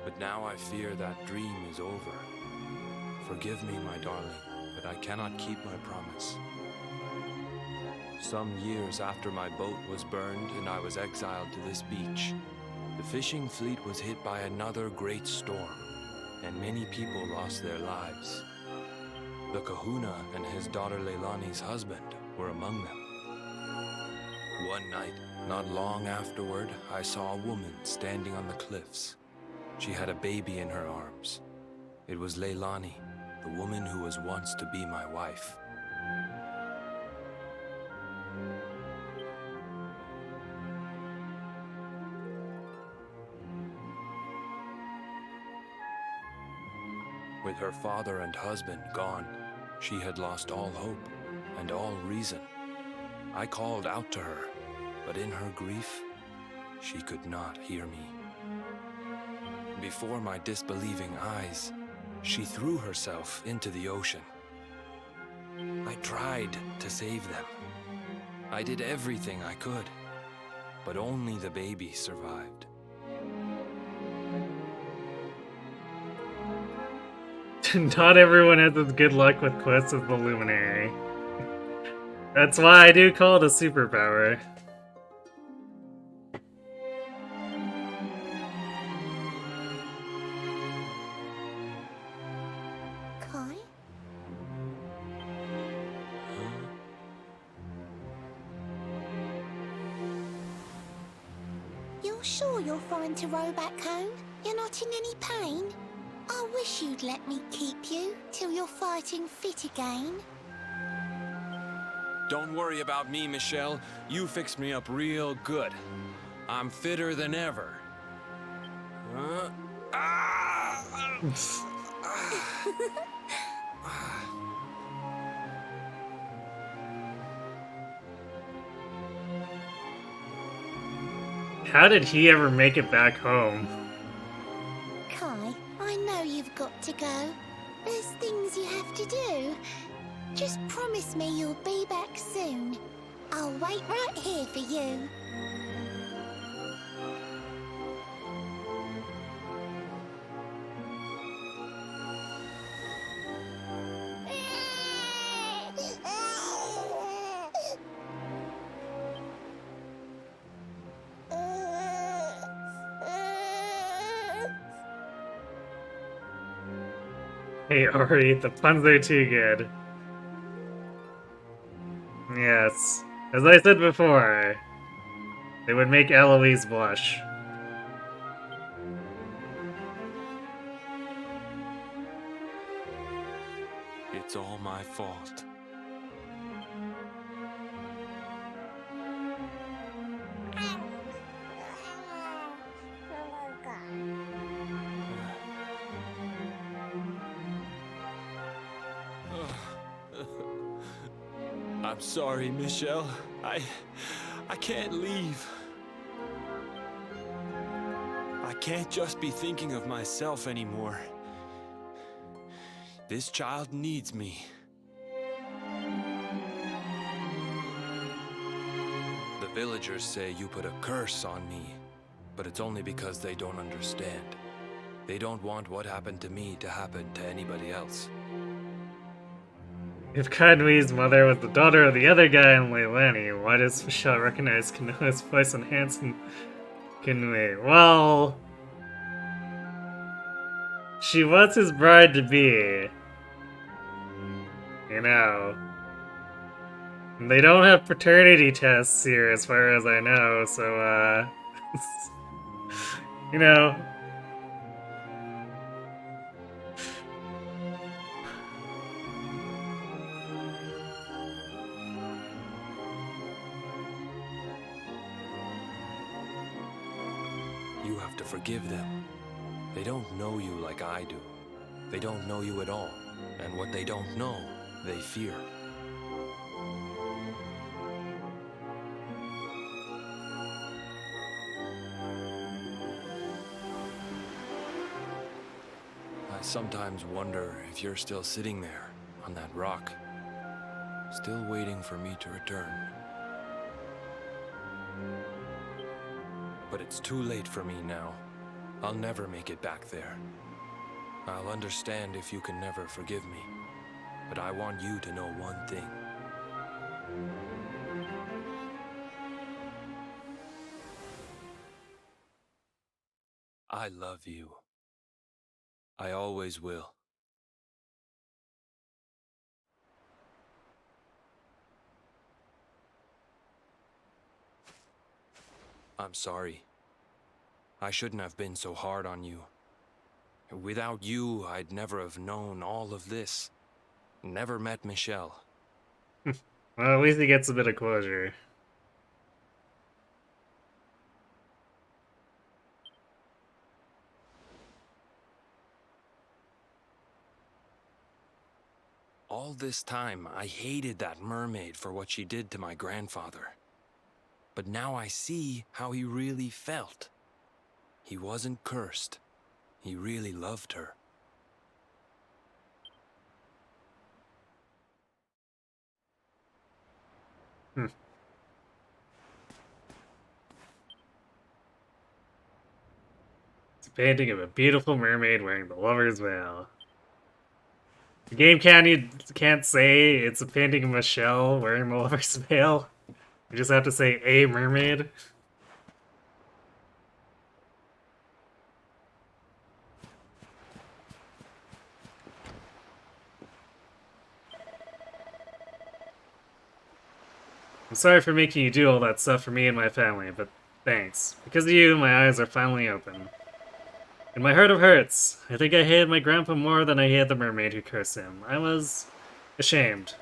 But now I fear that dream is over. Forgive me, my darling, but I cannot keep my promise. Some years after my boat was burned and I was exiled to this beach, the fishing fleet was hit by another great storm, and many people lost their lives. The kahuna and his daughter Leilani's husband were among them. One night, not long afterward, I saw a woman standing on the cliffs. She had a baby in her arms. It was Leilani, the woman who was once to be my wife. With her father and husband gone, she had lost all hope and all reason. I called out to her, but in her grief, she could not hear me. Before my disbelieving eyes, She threw herself into the ocean. I tried to save them. I did everything I could, but only the baby survived. Not everyone has as good luck with quests as the Luminary. That's why I do call it a superpower. Kai? You're sure you're fine to row back home? You're not in any pain? I wish you'd let me keep you till you're fighting fit again. Don't worry about me, Michelle. You fixed me up real good. I'm fitter than ever. How did he ever make it back home? Kai, I know you've got to go. There's things you have to do. Just promise me you'll be back soon. I'll wait right here for you. Hey Ori, the puns are too good. Yes, as I said before, they would make Eloise blush. It's all my fault. I'm sorry, Michelle. I can't leave. I can't just be thinking of myself anymore. This child needs me. The villagers say you put a curse on me, but it's only because they don't understand. They don't want what happened to me to happen to anybody else. If Kanwee's mother was the daughter of the other guy in Leilani, why does Michelle recognize Kanoa's voice and Hanson Kanwee? Well, she was his bride-to-be. You know. And they don't have paternity tests here as far as I know, so, you know. You have to forgive them. They don't know you like I do. They don't know you at all. And what they don't know, they fear. I sometimes wonder if you're still sitting there on that rock, still waiting for me to return. But it's too late for me now. I'll never make it back there. I'll understand if you can never forgive me. But I want you to know one thing. I love you. I always will. I'm sorry. I shouldn't have been so hard on you. Without you, I'd never have known all of this. Never met Michelle. Well, at least he gets a bit of closure. All this time, I hated that mermaid for what she did to my grandfather. But now I see how he really felt. He wasn't cursed. He really loved her. Hmm. It's a painting of a beautiful mermaid wearing the lover's veil. The game can't say it's a painting of Michelle wearing the lover's veil. You just have to say a mermaid. I'm sorry for making you do all that stuff for me and my family, but thanks. Because of you, my eyes are finally open. In my heart of hearts, I think I hated my grandpa more than I hated the mermaid who cursed him. I was ashamed.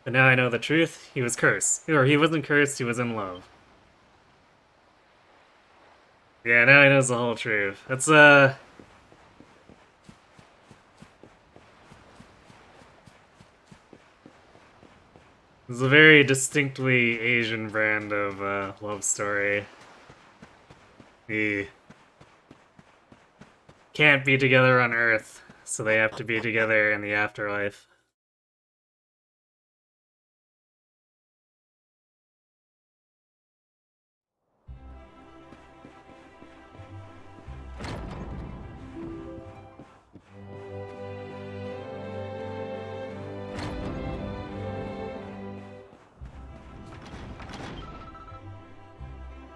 But now I know the truth. He was cursed. Or he wasn't cursed, he was in love. Yeah, now he knows the whole truth. That's, It's a very distinctly Asian brand of love story. The can't be together on Earth, so they have to be together in the afterlife.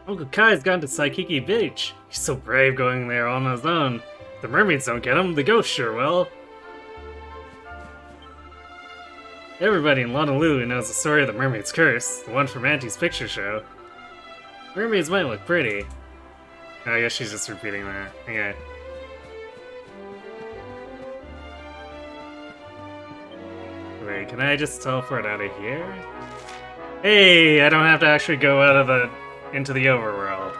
Uncle Kai's gone to Saikiki Beach. He's so brave going there on his own. The mermaids don't get him, the ghosts sure will. Everybody in Honolulu knows the story of the mermaid's curse, the one from Auntie's picture show. Mermaids might look pretty. Oh, I guess she's just repeating that. Okay. Wait, can I just teleport out of here? Hey, I don't have to actually go out of the into the overworld.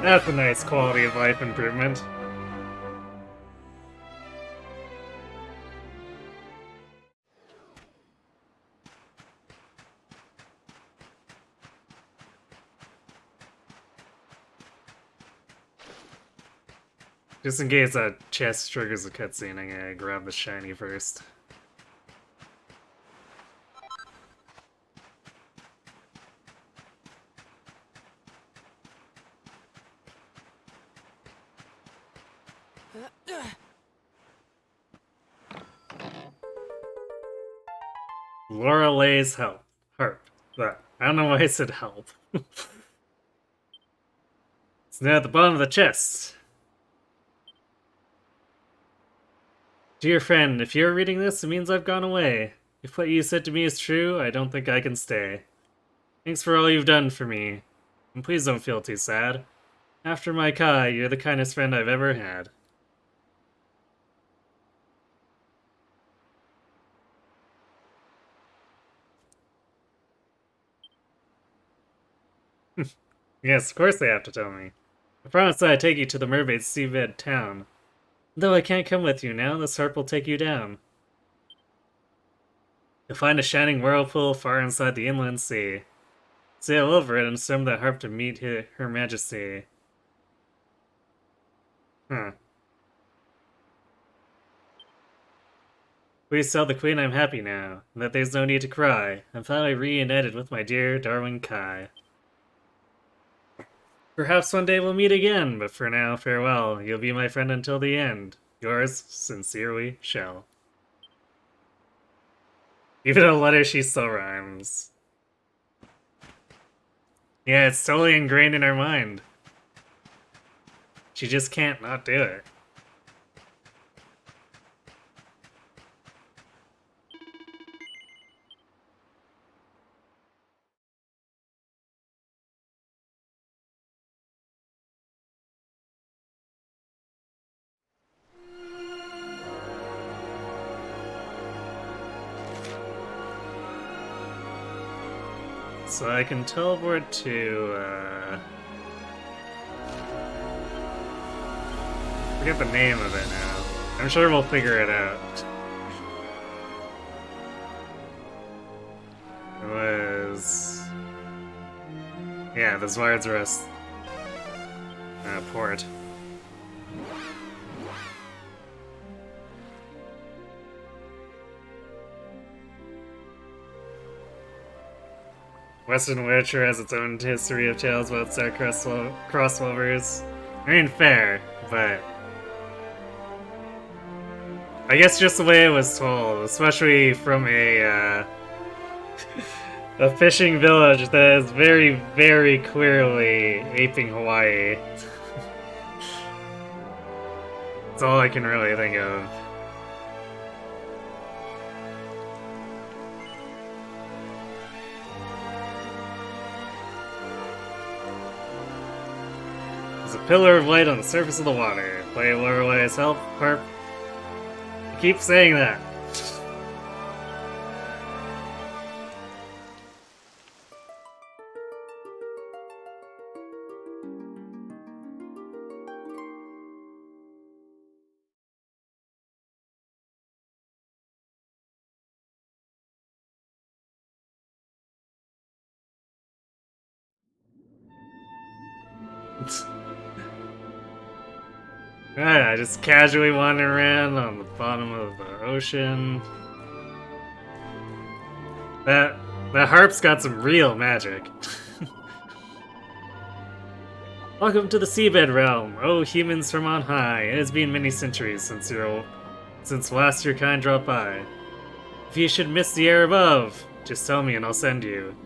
That's a nice quality of life improvement. Just in case that chest triggers a cutscene, I'm gonna grab the shiny first. Lorelei's harp. I don't know why I said help. It's now at the bottom of the chest. Dear friend, if you're reading this, it means I've gone away. If what you said to me is true, I don't think I can stay. Thanks for all you've done for me. And please don't feel too sad. After my Kai, you're the kindest friend I've ever had. Yes, of course they have to tell me. I promise that I'd take you to the mermaid's seabed town. Though I can't come with you now, this harp will take you down. You'll find a shining whirlpool far inside the inland sea. Sail over it and swim the harp to meet Her Majesty. Huh. Please tell the Queen I'm happy now, and that there's no need to cry. I'm finally reunited with my dear Darwin Kai. Perhaps one day we'll meet again, but for now, farewell. You'll be my friend until the end. Yours, sincerely, Shell. Even a letter, she still rhymes. Yeah, it's totally ingrained in her mind. She just can't not do it. So I can teleport to, forget the name of it now. I'm sure we'll figure it out. It was... yeah, the Zward's Rest port. Western literature has its own history of tales about star-crossed crossovers. I mean, fair, but I guess just the way it was told, especially from a fishing village that is very, very clearly aping Hawaii. That's all I can really think of. There's a pillar of light on the surface of the water. Play Lorelai's help, Harp. I keep saying that. Yeah, just casually wandering around on the bottom of the ocean. That harp's got some real magic. Welcome to the seabed realm, oh humans from on high. It has been many centuries since last your kind dropped by. If you should miss the air above, just tell me and I'll send you.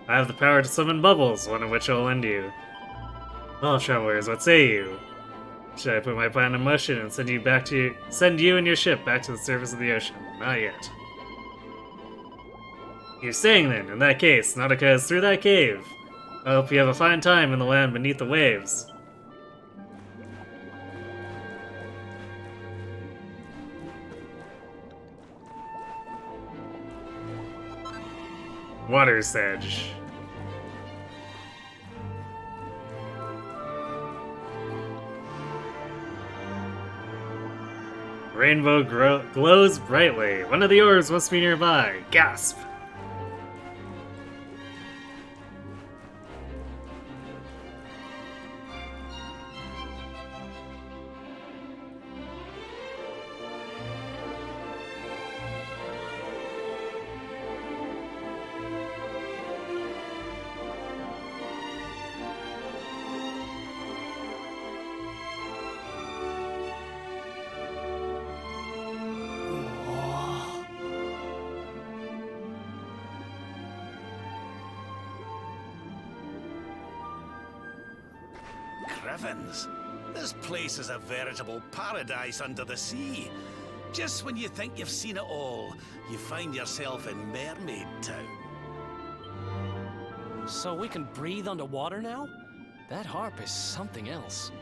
I have the power to summon bubbles, one of which I'll lend you. Well, travelers, what say you? Should I put my plan in motion and send you and your ship back to the surface of the ocean? Not yet. You're saying then, in that case, Nautica is through that cave. I hope you have a fine time in the land beneath the waves. Water's Edge. Rainbow glows brightly. One of the orbs must be nearby. Gasp! Griffins, this place is a veritable paradise under the sea. Just when you think you've seen it all, you find yourself in Mermaid Town. So we can breathe underwater now? That harp is something else.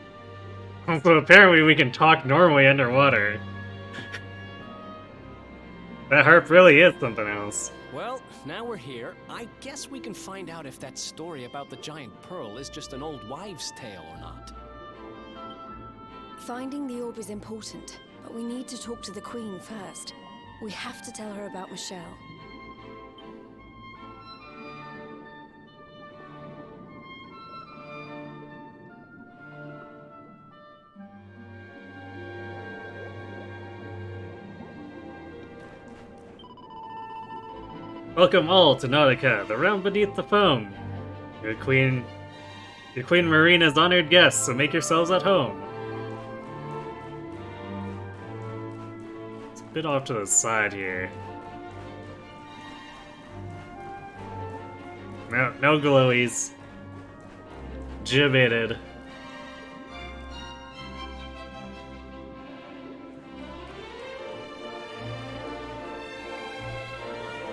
So apparently we can talk normally underwater. That harp really is something else. Well, now we're here. I guess we can find out if that story about the giant pearl is just an old wives' tale or not. Finding the orb is important, but we need to talk to the Queen first. We have to tell her about Michelle. Welcome all to Nautica, the realm beneath the foam. Your Queen Marina's honored guests, so make yourselves at home. It's a bit off to the side here. No glowies. Gibbated.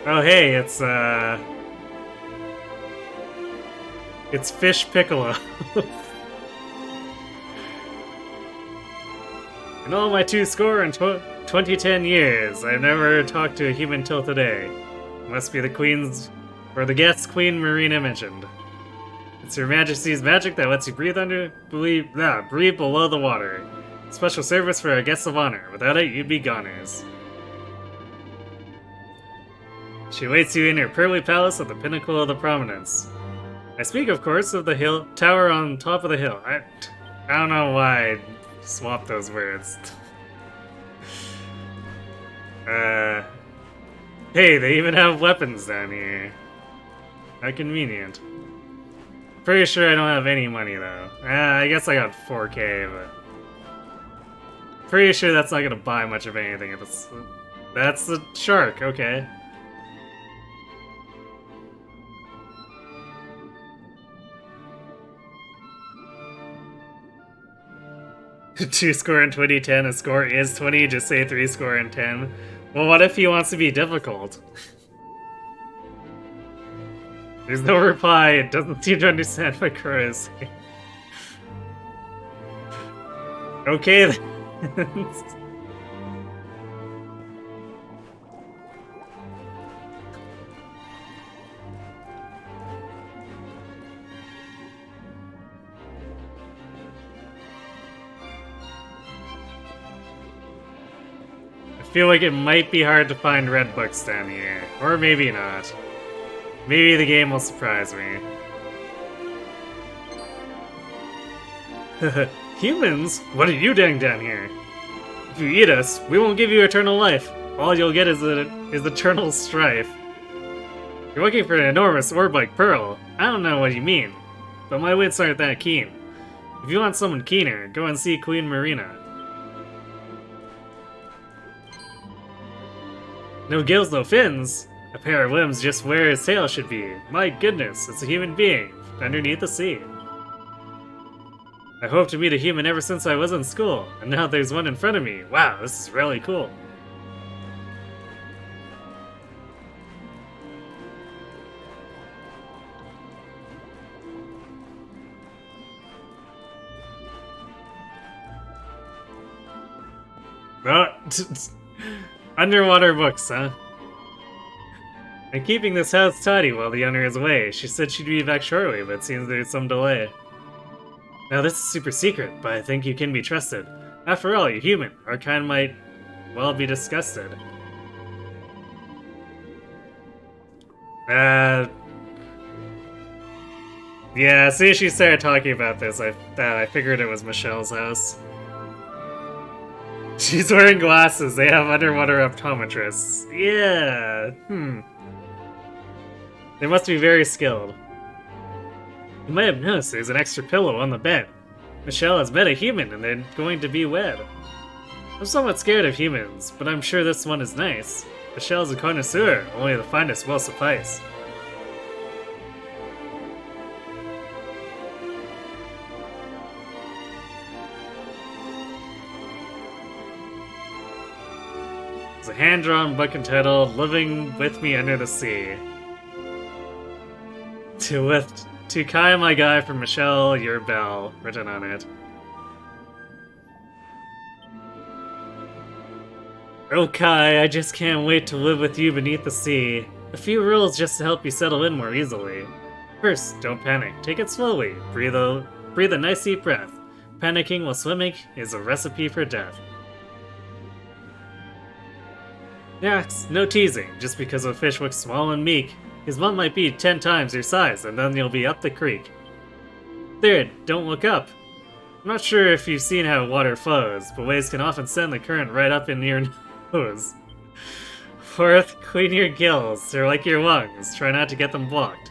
Oh hey, it's Fish Piccolo. In all my 2010 years, I've never talked to a human till today. It must be the Queen's, or the guest Queen Marina mentioned. It's Your Majesty's magic that lets you breathe breathe below the water. Special service for our guests of honor. Without it, you'd be goners. She awaits you in her pearly palace at the pinnacle of the prominence. I speak, of course, of the tower on top of the hill. I don't know why I swapped those words. Hey, they even have weapons down here. How convenient. Pretty sure I don't have any money though. I guess I got 4K, but pretty sure that's not gonna buy much of anything. That's the shark. Okay. Two score in 2010, a score is 20, just say 3 score in 10. Well, what if he wants to be difficult? There's no reply, it doesn't seem to understand what Kura is saying. Okay then. I feel like it might be hard to find red books down here. Or maybe not. Maybe the game will surprise me. Humans? What are you doing down here? If you eat us, we won't give you eternal life. All you'll get is eternal strife. You're looking for an enormous orb-like pearl. I don't know what you mean, but my wits aren't that keen. If you want someone keener, go and see Queen Marina. No gills, no fins. A pair of limbs just where his tail should be. My goodness, it's a human being underneath the sea. I hope to meet a human ever since I was in school, and now there's one in front of me. Wow, this is really cool. Oh, underwater books, huh? I'm keeping this house tidy while the owner is away. She said she'd be back shortly, but it seems there's some delay. Now this is super secret, but I think you can be trusted. After all, you're human. Our kind might, well, be disgusted. Yeah, as soon as she started talking about this, I figured it was Michelle's house. She's wearing glasses. They have underwater optometrists. Yeah, They must be very skilled. You might have noticed there's an extra pillow on the bed. Michelle has met a human and they're going to be wed. I'm somewhat scared of humans, but I'm sure this one is nice. Michelle's a connoisseur, only the finest will suffice. It's a hand-drawn book entitled Living With Me Under the Sea. To Kai, my guy, from Michelle, your belle, written on it. Oh Kai, I just can't wait to live with you beneath the sea. A few rules just to help you settle in more easily. First, don't panic. Take it slowly. Breathe a nice deep breath. Panicking while swimming is a recipe for death. Next, no teasing. Just because a fish looks small and meek, his mom might be 10 times your size, and then you'll be up the creek. Third, don't look up. I'm not sure if you've seen how water flows, but waves can often send the current right up in your nose. Fourth, clean your gills. They're like your lungs. Try not to get them blocked.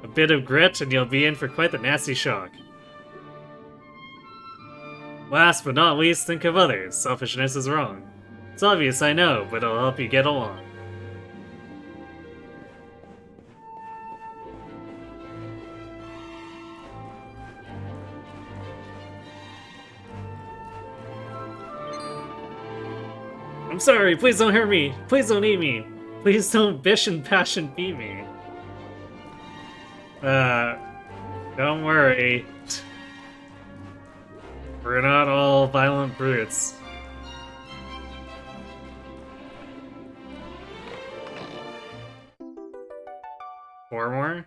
A bit of grit, and you'll be in for quite the nasty shock. Last but not least, think of others. Selfishness is wrong. It's obvious, I know, but it'll help you get along. I'm sorry, please don't hurt me. Please don't eat me. Please don't bish and bash and beat me. Don't worry. We're not all violent brutes. Four more?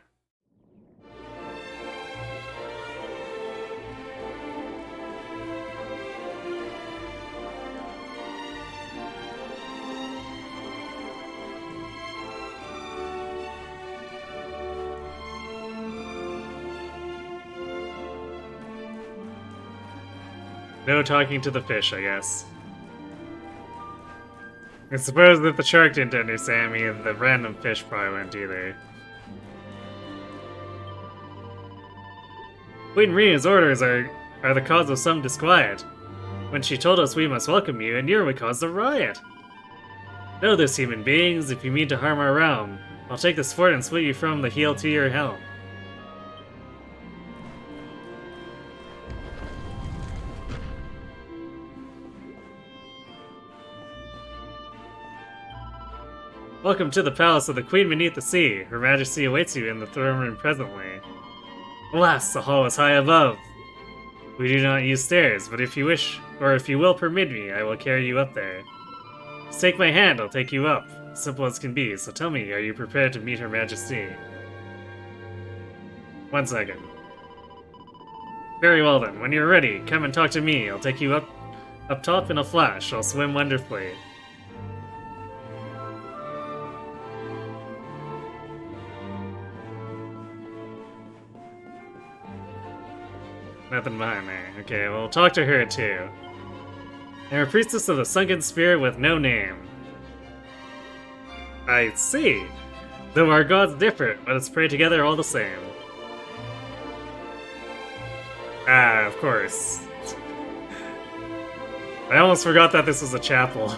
No talking to the fish, I guess. I suppose that the shark didn't understand me, and the random fish probably wouldn't either. Queen Rina's orders are the cause of some disquiet. When she told us we must welcome you, and nearly caused a riot. Know this, human beings, if you mean to harm our realm. I'll take this fort and split you from the heel to your helm. Welcome to the palace of the Queen beneath the sea. Her Majesty awaits you in the throne room presently. Alas, the hall is high above. We do not use stairs, but if you wish, or if you will permit me, I will carry you up there. Just take my hand, I'll take you up. Simple as can be, so tell me, are you prepared to meet Her Majesty? 1 second. Very well then, when you're ready, come and talk to me. I'll take you up top in a flash. I'll swim wonderfully. Nothing behind there. Okay, we'll talk to her too. I'm a priestess of the sunken spirit with no name. I see. Though our gods differ, let us pray together all the same. Ah, of course. I almost forgot that this was a chapel.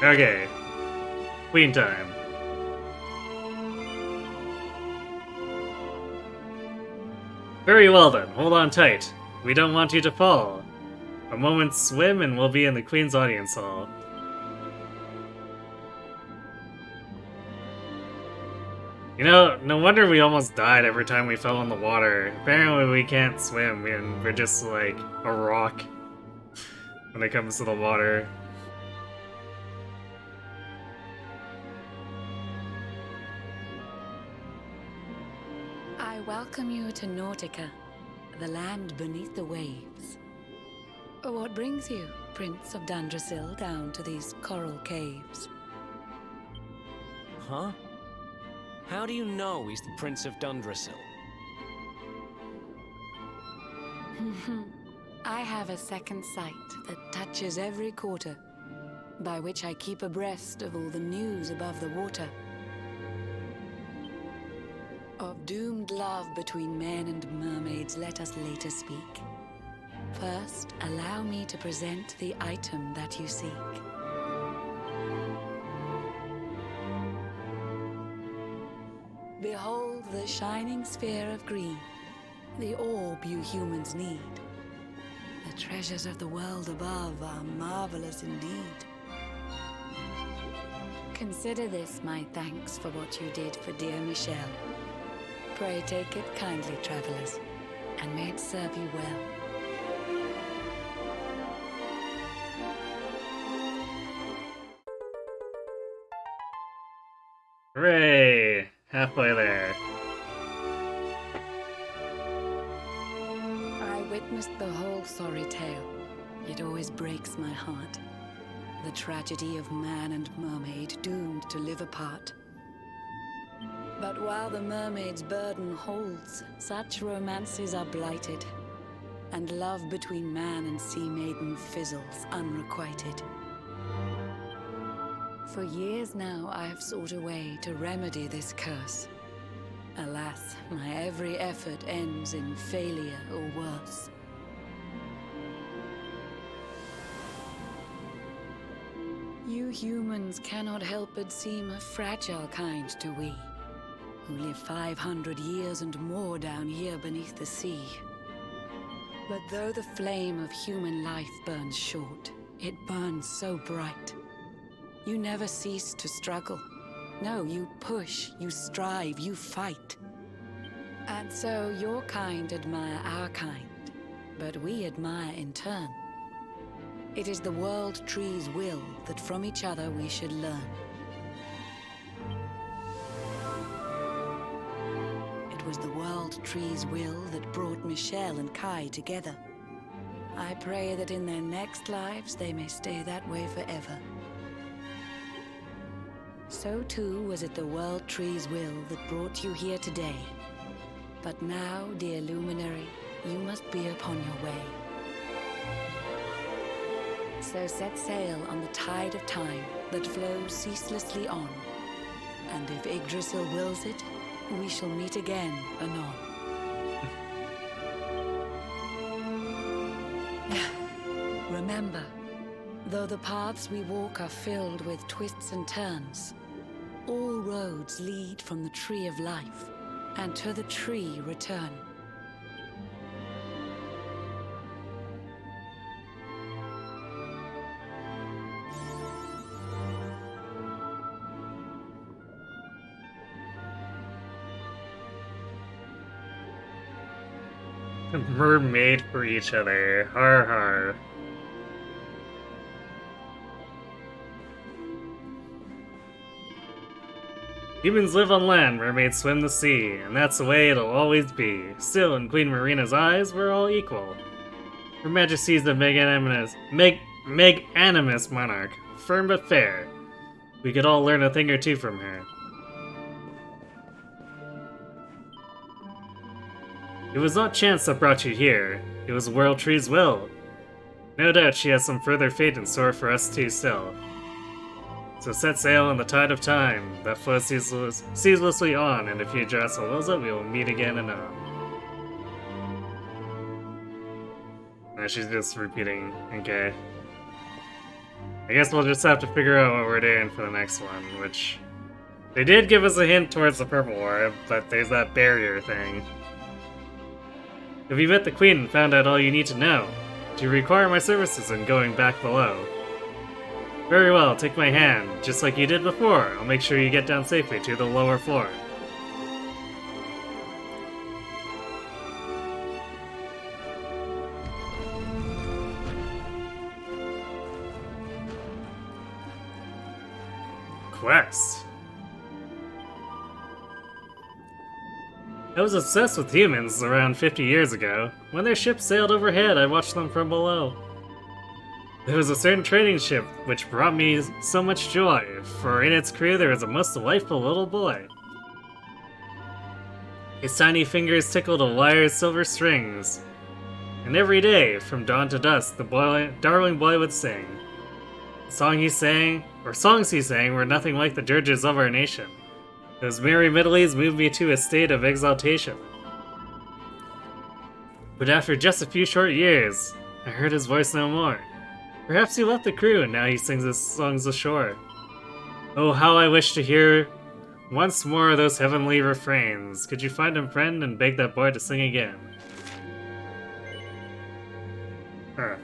Okay. Queen time. Very well then, hold on tight. We don't want you to fall. A moment's swim and we'll be in the Queen's audience hall. You know, no wonder we almost died every time we fell in the water. Apparently we can't swim and we're just like a rock when it comes to the water. I welcome you to Nautica, the land beneath the waves. What brings you, Prince of Dandrasil, down to these coral caves? Huh? How do you know he's the Prince of Dundrasil? I have a second sight that touches every quarter, by which I keep abreast of all the news above the water. Of doomed love between men and mermaids, let us later speak. First, allow me to present the item that you seek. Behold the shining sphere of green, the orb you humans need. The treasures of the world above are marvelous indeed. Consider this my thanks for what you did for dear Michelle. Pray take it kindly, travelers, and may it serve you well. Hooray! Halfway there. I witnessed the whole sorry tale. It always breaks my heart. The tragedy of man and mermaid doomed to live apart. But while the mermaid's burden holds, such romances are blighted, and love between man and sea maiden fizzles unrequited. For years now I have sought a way to remedy this curse. Alas, my every effort ends in failure or worse. You humans cannot help but seem a fragile kind to we, who live 500 years and more down here beneath the sea. But though the flame of human life burns short, it burns so bright. You never cease to struggle. No, you push, you strive, you fight. And so your kind admire our kind, but we admire in turn. It is the world tree's will that from each other we should learn. It was the world tree's will that brought Michelle and Kai together. I pray that in their next lives they may stay that way forever. So too was it the World Tree's will that brought you here today. But now, dear Luminary, you must be upon your way. So set sail on the tide of time that flows ceaselessly on. And if Yggdrasil wills it, we shall meet again anon. Remember, though the paths we walk are filled with twists and turns, all roads lead from the Tree of Life, and to the tree return. We're made for each other. Har har. Humans live on land, mermaids swim the sea, and that's the way it'll always be. Still, in Queen Marina's eyes, we're all equal. Her Majesty's the magnanimous monarch, firm but fair. We could all learn a thing or two from her. It was not chance that brought you here. It was the World Tree's will. No doubt she has some further fate in store for us too still. So set sail on the tide of time that flows ceaselessly on, and if you address Eliza, we will meet again anon. Now she's just repeating, okay. I guess we'll just have to figure out what we're doing for the next one, which... They did give us a hint towards the Purple Orb, but there's that barrier thing. Have you met the Queen and found out all you need to know? Do you require my services in going back below? Very well, take my hand, just like you did before. I'll make sure you get down safely to the lower floor. Quest. I was obsessed with humans around 50 years ago. When their ship sailed overhead, I watched them from below. There was a certain trading ship which brought me so much joy, for in its crew there was a most delightful little boy. His tiny fingers tickled a wire's silver strings, and every day, from dawn to dusk, the darling boy would sing. The songs he sang were nothing like the dirges of our nation. Those merry melodies moved me to a state of exaltation. But after just a few short years, I heard his voice no more. Perhaps he left the crew and now he sings his songs ashore. Oh, how I wish to hear once more those heavenly refrains. Could you find him, friend, and beg that boy to sing again? Huh.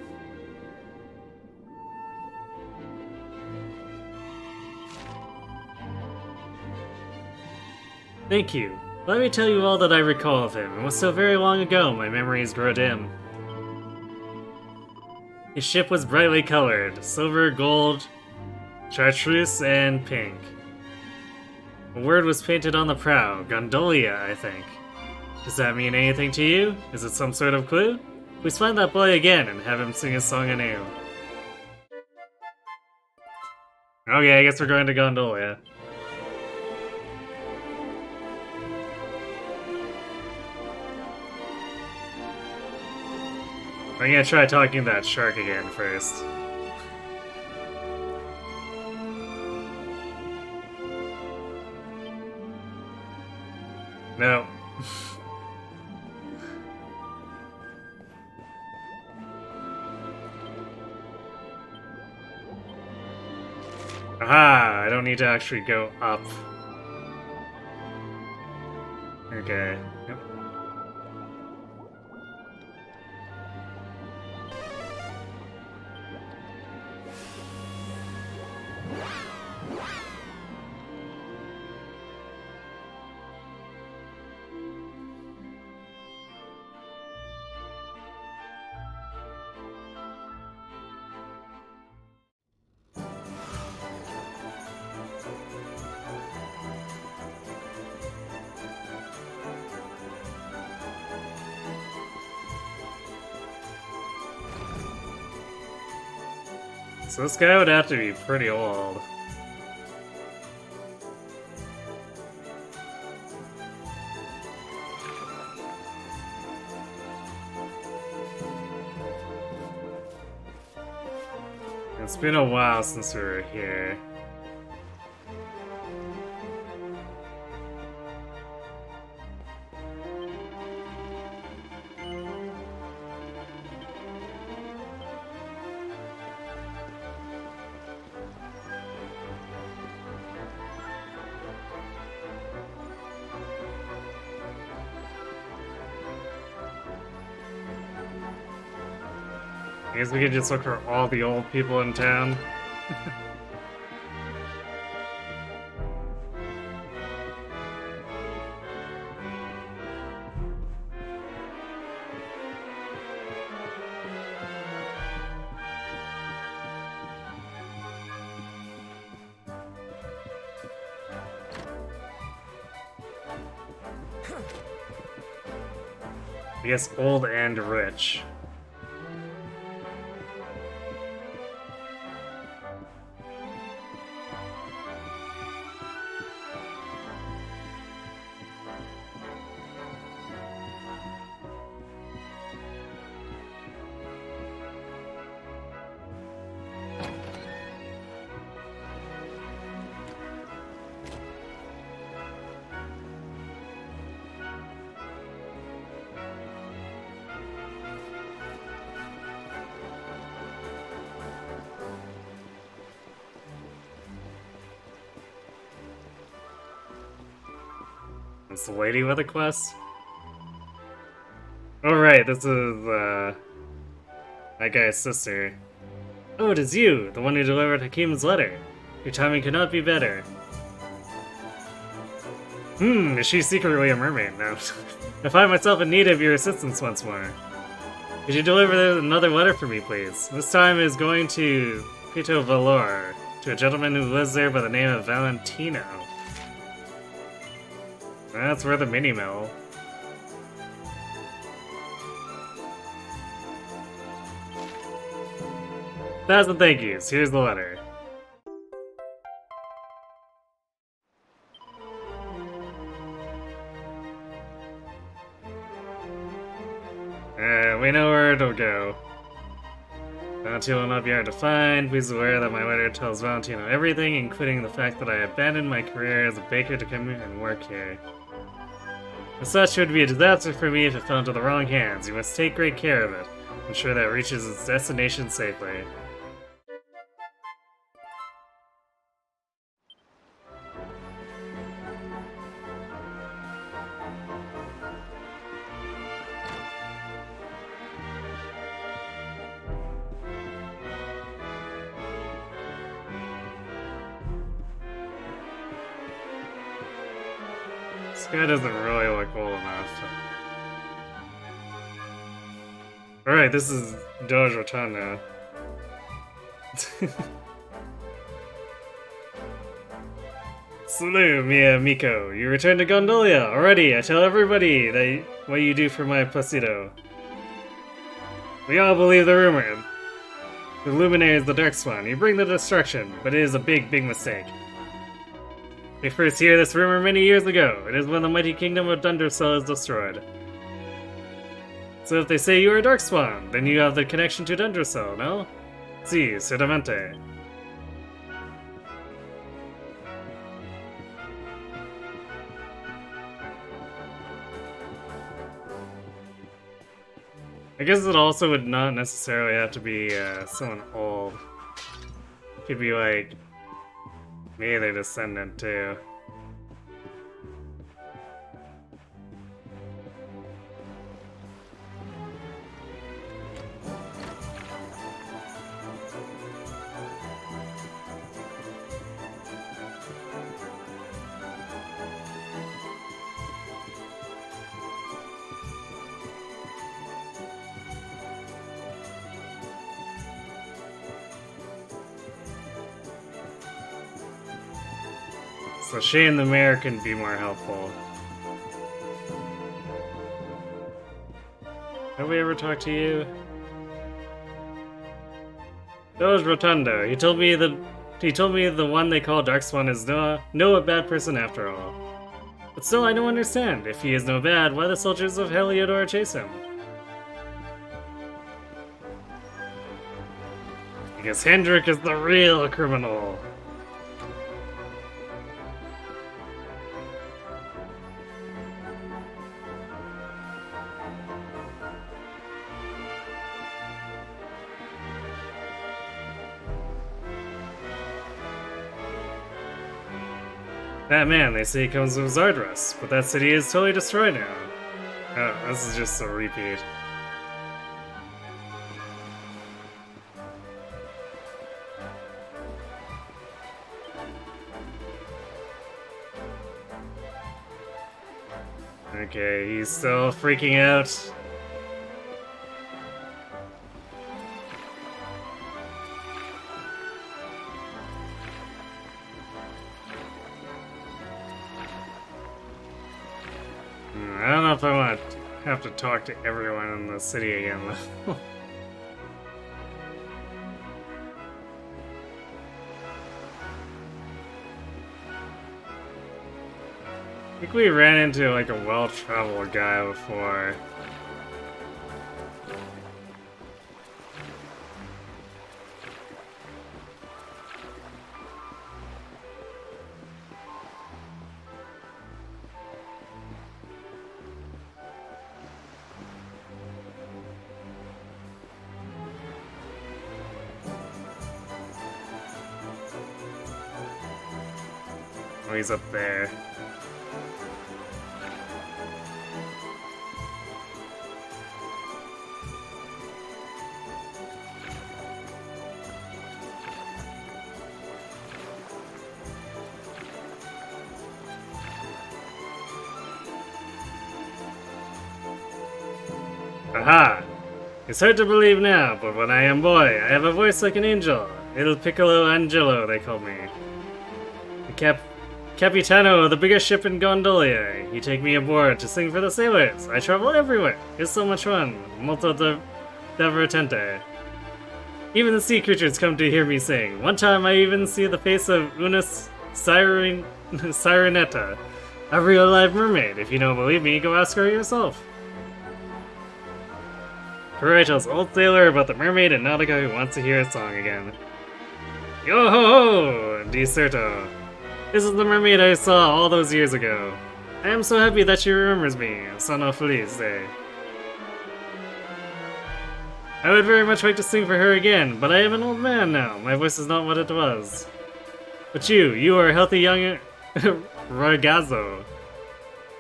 Thank you. Let me tell you all that I recall of him. It was so very long ago, my memories grow dim. His ship was brightly colored, silver, gold, chartreuse, and pink. A word was painted on the prow, Gondolia, I think. Does that mean anything to you? Is it some sort of clue? Please find that boy again and have him sing his song anew. Okay, I guess we're going to Gondolia. I'm gonna try talking to that shark again first. No. Aha! I don't need to actually go up. Okay. Yep. So this guy would have to be pretty old. It's been a while since we were here. I guess we could just look for all the old people in town. I guess old and rich. It's the lady with a quest? Oh right, this is, that guy's sister. Oh, it is you, the one who delivered Hakim's letter. Your timing could not be better. Is she secretly a mermaid? No. I find myself in need of your assistance once more. Could you deliver another letter for me, please? This time is going to Pito Valor, to a gentleman who lives there by the name of Valentino. That's where the mini-mill. Thousand thank yous. Here's the letter. We know where it'll go. Valentino will not be hard to find. Please be aware that my letter tells Valentino everything, including the fact that I abandoned my career as a baker to come and work here. As such, it would be a disaster for me if it fell into the wrong hands. You must take great care of it. Ensure that it reaches its destination safely. This guy doesn't really look old enough. Alright, this is Doge Rotunda. Salute, Mia Miko. You returned to Gondolia already. I tell everybody that what you do for my Placido. We all believe the rumor. The Luminary is the Darkspawn. You bring the destruction, but it is a big, big mistake. We first hear this rumor many years ago. It is when the mighty kingdom of Dundersell is destroyed. So if they say you are a Darkspawn, then you have the connection to Dundersell, no? Si, certamente. I guess it also would not necessarily have to be someone old. It could be like me, their descendant too. So Shane the mayor can be more helpful. Have we ever talked to you? Doge Rotundo. He told me the one they call Darkspawn is no a bad person after all. But still, I don't understand. If he is no bad, why the soldiers of Heliodor chase him? Because Hendrik is the real criminal. That man, they say he comes from Zardrus, but that city is totally destroyed now. Oh, this is just a repeat. Okay, he's still freaking out. I don't know if I want to have to talk to everyone in the city again, though. I think we ran into like a well-traveled guy before. Oh, he's up there. Aha! It's hard to believe now, but when I am boy, I have a voice like an angel. Il Piccolo Angelo, they call me. The Capitano of the biggest ship in Gondolia. You take me aboard to sing for the sailors. I travel everywhere. It's so much fun. Molto divertente. Even the sea creatures come to hear me sing. One time I even see the face of Unis Sirenetta, a real live mermaid. If you don't believe me, go ask her yourself. Kurai tells old sailor about the mermaid and Nautica who wants to hear a song again. Yo ho ho! Di certo. This is the mermaid I saw all those years ago. I am so happy that she remembers me. Sono felice. I would very much like to sing for her again, but I am an old man now. My voice is not what it was. But you are a healthy young ragazzo.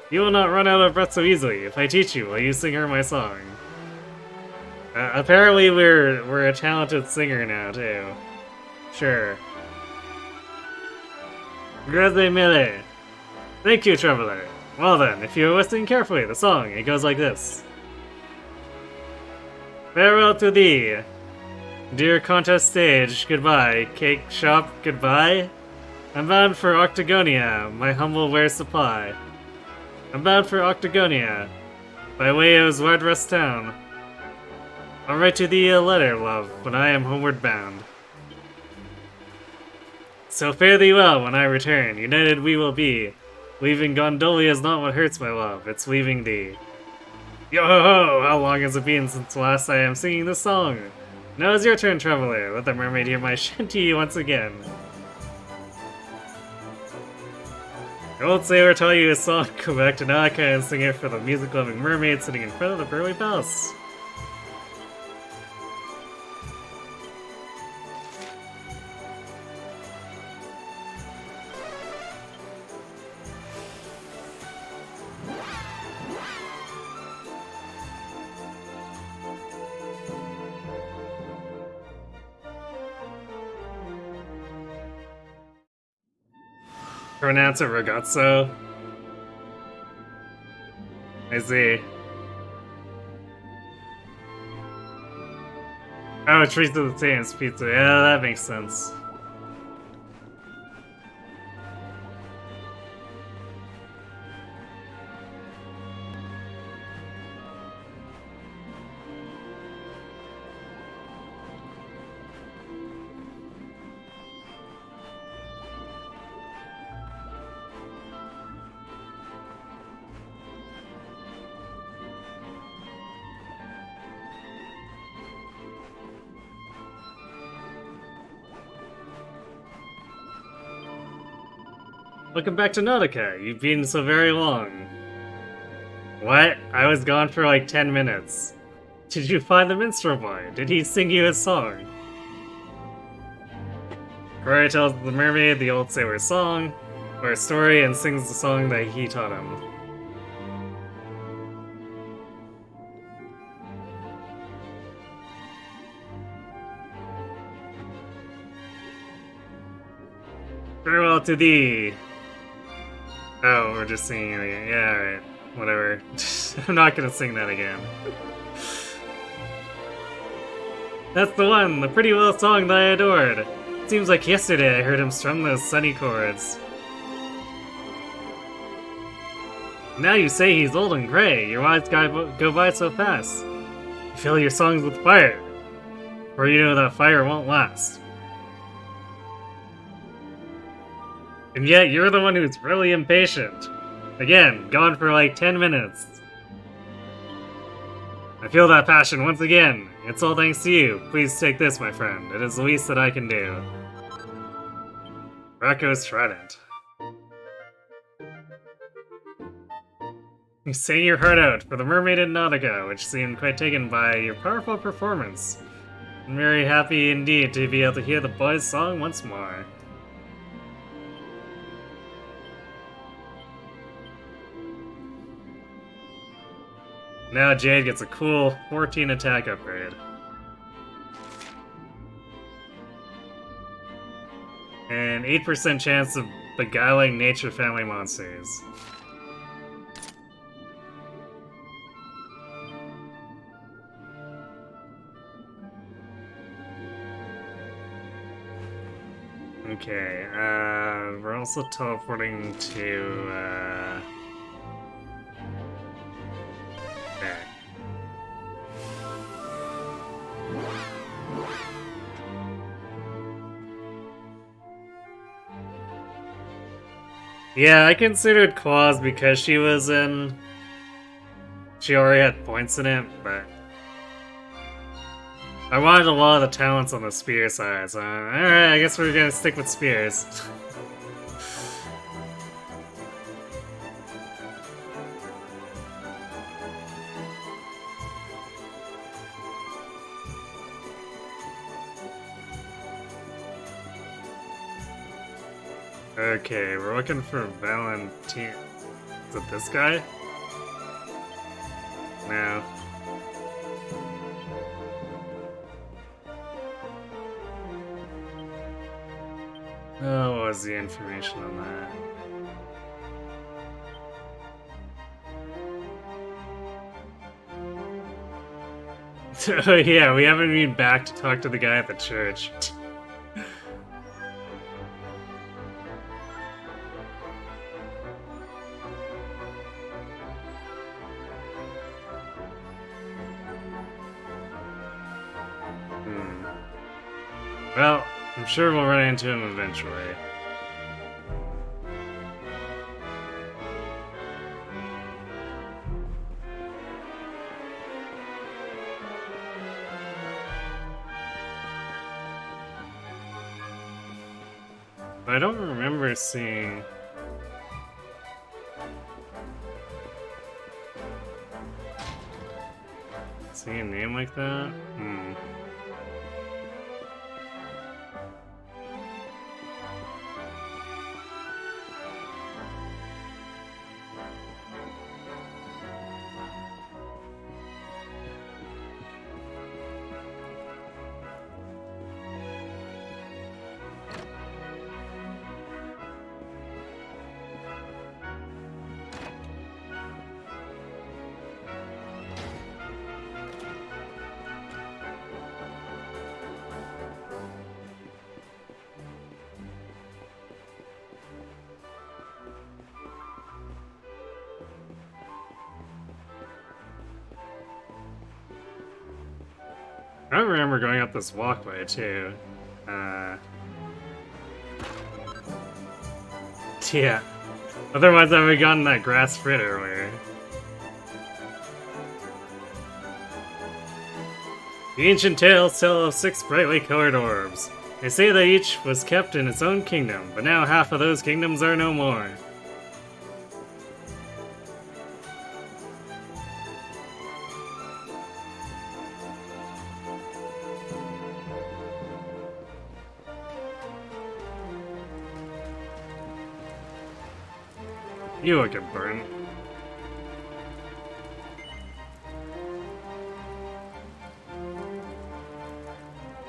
You will not run out of breath so easily. If I teach you, will you sing her my song? Apparently we're a talented singer now, too. Sure. Grazie mille. Thank you, traveler. Well then, if you're listening carefully, the song, it goes like this. Farewell to thee. Dear contest stage, goodbye. Cake shop, goodbye. I'm bound for Octagonia, my humble ware supply. I'm bound for Octagonia, by way of Zardrus town. I'll write to thee a letter, love, when I am homeward bound. So fare thee well when I return, united we will be. Leaving Gondolia is not what hurts, my love, it's leaving thee. Yo ho ho! How long has it been since last I am singing this song? Now is your turn, traveler. Let the mermaid hear my shanty once again. The old sailor tell you a song, go back to Nautica and sing it for the music-loving mermaid sitting in front of the pearly palace. Pronounce it ragazzo. I see. Oh, it treats it the same as pizza. Yeah, that makes sense. Welcome back to Nautica. You've been so very long. What? I was gone for like 10 minutes. Did you find the minstrel boy? Did he sing you a song? Rory tells the mermaid the old sailor's song, or a story, and sings the song that he taught him. Farewell to thee! Oh, we're just singing it again. Yeah, alright. Whatever. I'm not gonna sing that again. That's the one! The pretty little song that I adored! Seems like yesterday I heard him strum those sunny chords. Now you say he's old and gray, your lives go by so fast. You fill your songs with fire, for you know that fire won't last. And yet you're the one who's really impatient. Again, gone for like 10 minutes. I feel that passion once again. It's all thanks to you. Please take this, my friend. It is the least that I can do. Rocco's Trident. You sang your heart out for the mermaid in Nautica, which seemed quite taken by your powerful performance. I'm very happy indeed to be able to hear the boy's song once more. Now Jade gets a cool 14 attack upgrade. And 8% chance of beguiling nature family monsters. Okay, we're also teleporting to, there. Yeah, I considered Claws because she was in... She already had points in it, but... I wanted a lot of the talents on the spear side, so alright, I guess we're gonna stick with spears. Okay, we're looking for Valentine. Is it this guy? No. Oh, what was the information on that? Oh yeah, we haven't been back to talk to the guy at the church. Well, I'm sure we'll run into him eventually. I don't remember seeing... Seeing a name like that? I remember going up this walkway too. Yeah. Otherwise I would have gotten that grass frit earlier. The ancient tales tell of 6 brightly colored orbs. They say that each was kept in its own kingdom, but now half of those kingdoms are no more. You look important.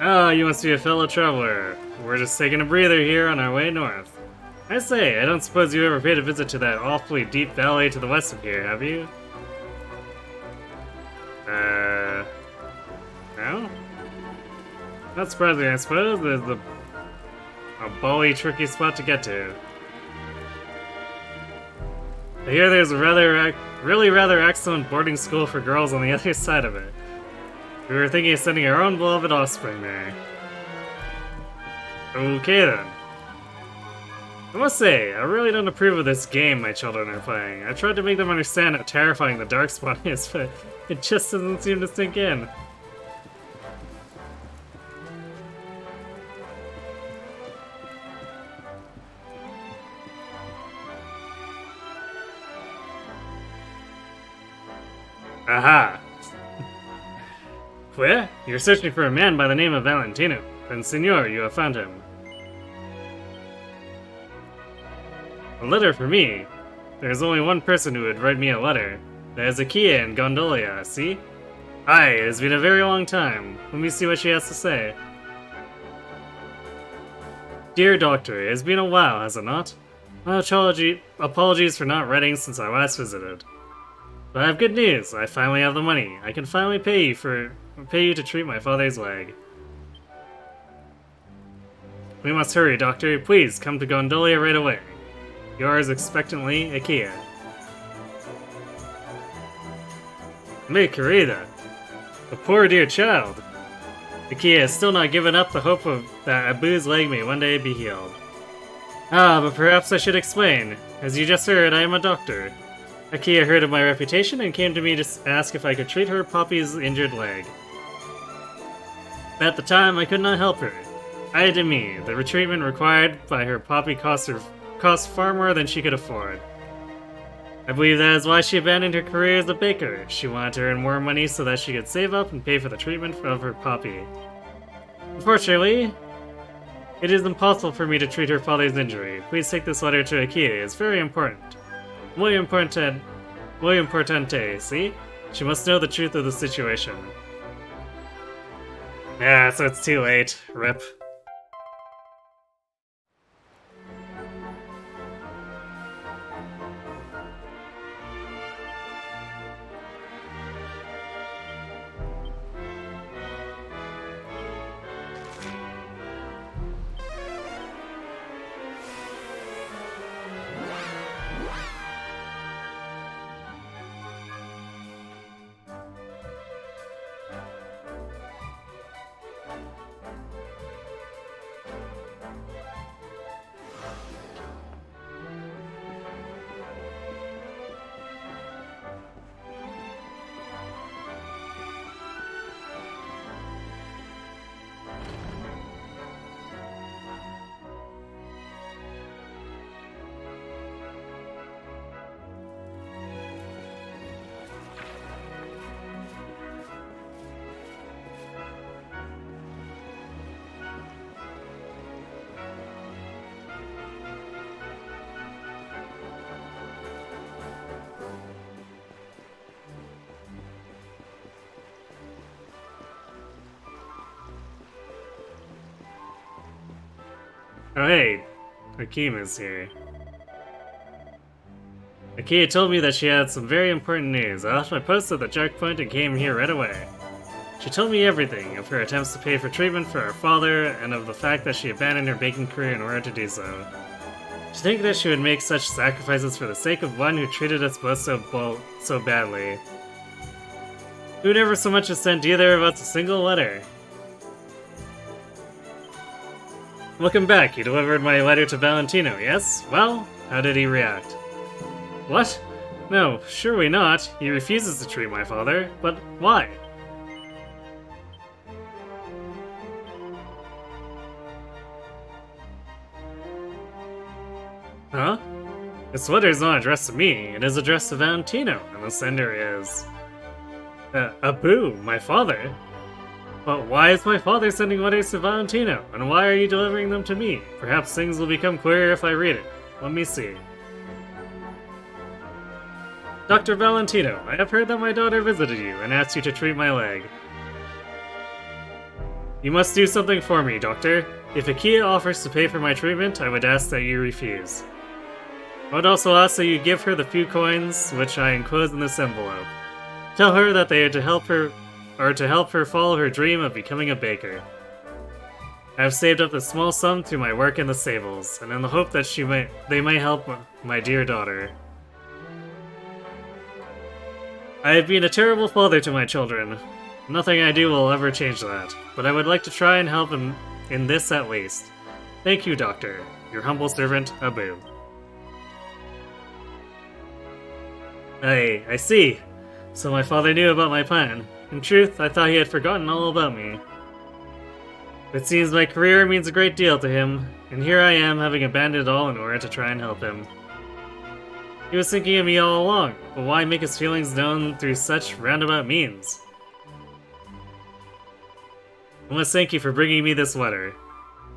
Ah, you must be a fellow traveler. We're just taking a breather here on our way north. I say, I don't suppose you ever paid a visit to that awfully deep valley to the west of here, have you? No? Not surprising, I suppose. There's a bully, tricky spot to get to. I hear there's a really rather excellent boarding school for girls on the other side of it. We were thinking of sending our own beloved offspring there. Okay then. I must say, I really don't approve of this game my children are playing. I've tried to make them understand how terrifying the dark spot is, but it just doesn't seem to sink in. Aha! Where? You're searching for a man by the name of Valentino. Then, Signor, you have found him. A letter for me? There's only one person who would write me a letter. That is Akia in Gondolia, see? Aye, it has been a very long time. Let me see what she has to say. Dear Doctor, it has been a while, has it not? My apologies for not writing since I last visited. But I have good news. I finally have the money. I can finally pay you to treat my father's leg. We must hurry, Doctor. Please come to Gondolia right away. Yours expectantly, Akia. Me querida. The poor dear child. Akia has still not given up the hope of that Abu's leg may one day be healed. Ah, but perhaps I should explain. As you just heard, I am a doctor. Akia heard of my reputation and came to me to ask if I could treat her Poppy's injured leg. At the time, I could not help her. Ay de me, the treatment required by her Poppy cost far more than she could afford. I believe that is why she abandoned her career as a baker. She wanted to earn more money so that she could save up and pay for the treatment of her Poppy. Unfortunately, it is impossible for me to treat her father's injury. Please take this letter to Akia. It's very important. Muy importante, see? She must know the truth of the situation. Yeah, so it's too late. Rip. Oh hey, Hakim is here. Akia told me that she had some very important news. I left my post at the checkpoint and came here right away. She told me everything, of her attempts to pay for treatment for her father, and of the fact that she abandoned her baking career in order to do so. To think that she would make such sacrifices for the sake of one who treated us both so badly. Who never so much as sent either of us a single letter. Welcome back. You delivered my letter to Valentino, yes? Well, how did he react? What? No, surely not. He refuses to treat my father. But why? Huh? This letter is not addressed to me, it is addressed to Valentino, and the sender is... Abu, my father? But why is my father sending letters to Valentino, and why are you delivering them to me? Perhaps things will become clearer if I read it. Let me see. Dr. Valentino, I have heard that my daughter visited you and asked you to treat my leg. You must do something for me, Doctor. If Akia offers to pay for my treatment, I would ask that you refuse. I would also ask that you give her the few coins which I enclose in this envelope. Tell her that they are to help her follow her dream of becoming a baker. I have saved up a small sum through my work in the stables, and in the hope that they might help my dear daughter. I have been a terrible father to my children. Nothing I do will ever change that, but I would like to try and help him in this at least. Thank you, Doctor. Your humble servant, Abu. I see. So my father knew about my plan. In truth, I thought he had forgotten all about me. It seems my career means a great deal to him, and here I am having abandoned it all in order to try and help him. He was thinking of me all along, but why make his feelings known through such roundabout means? I must thank you for bringing me this letter.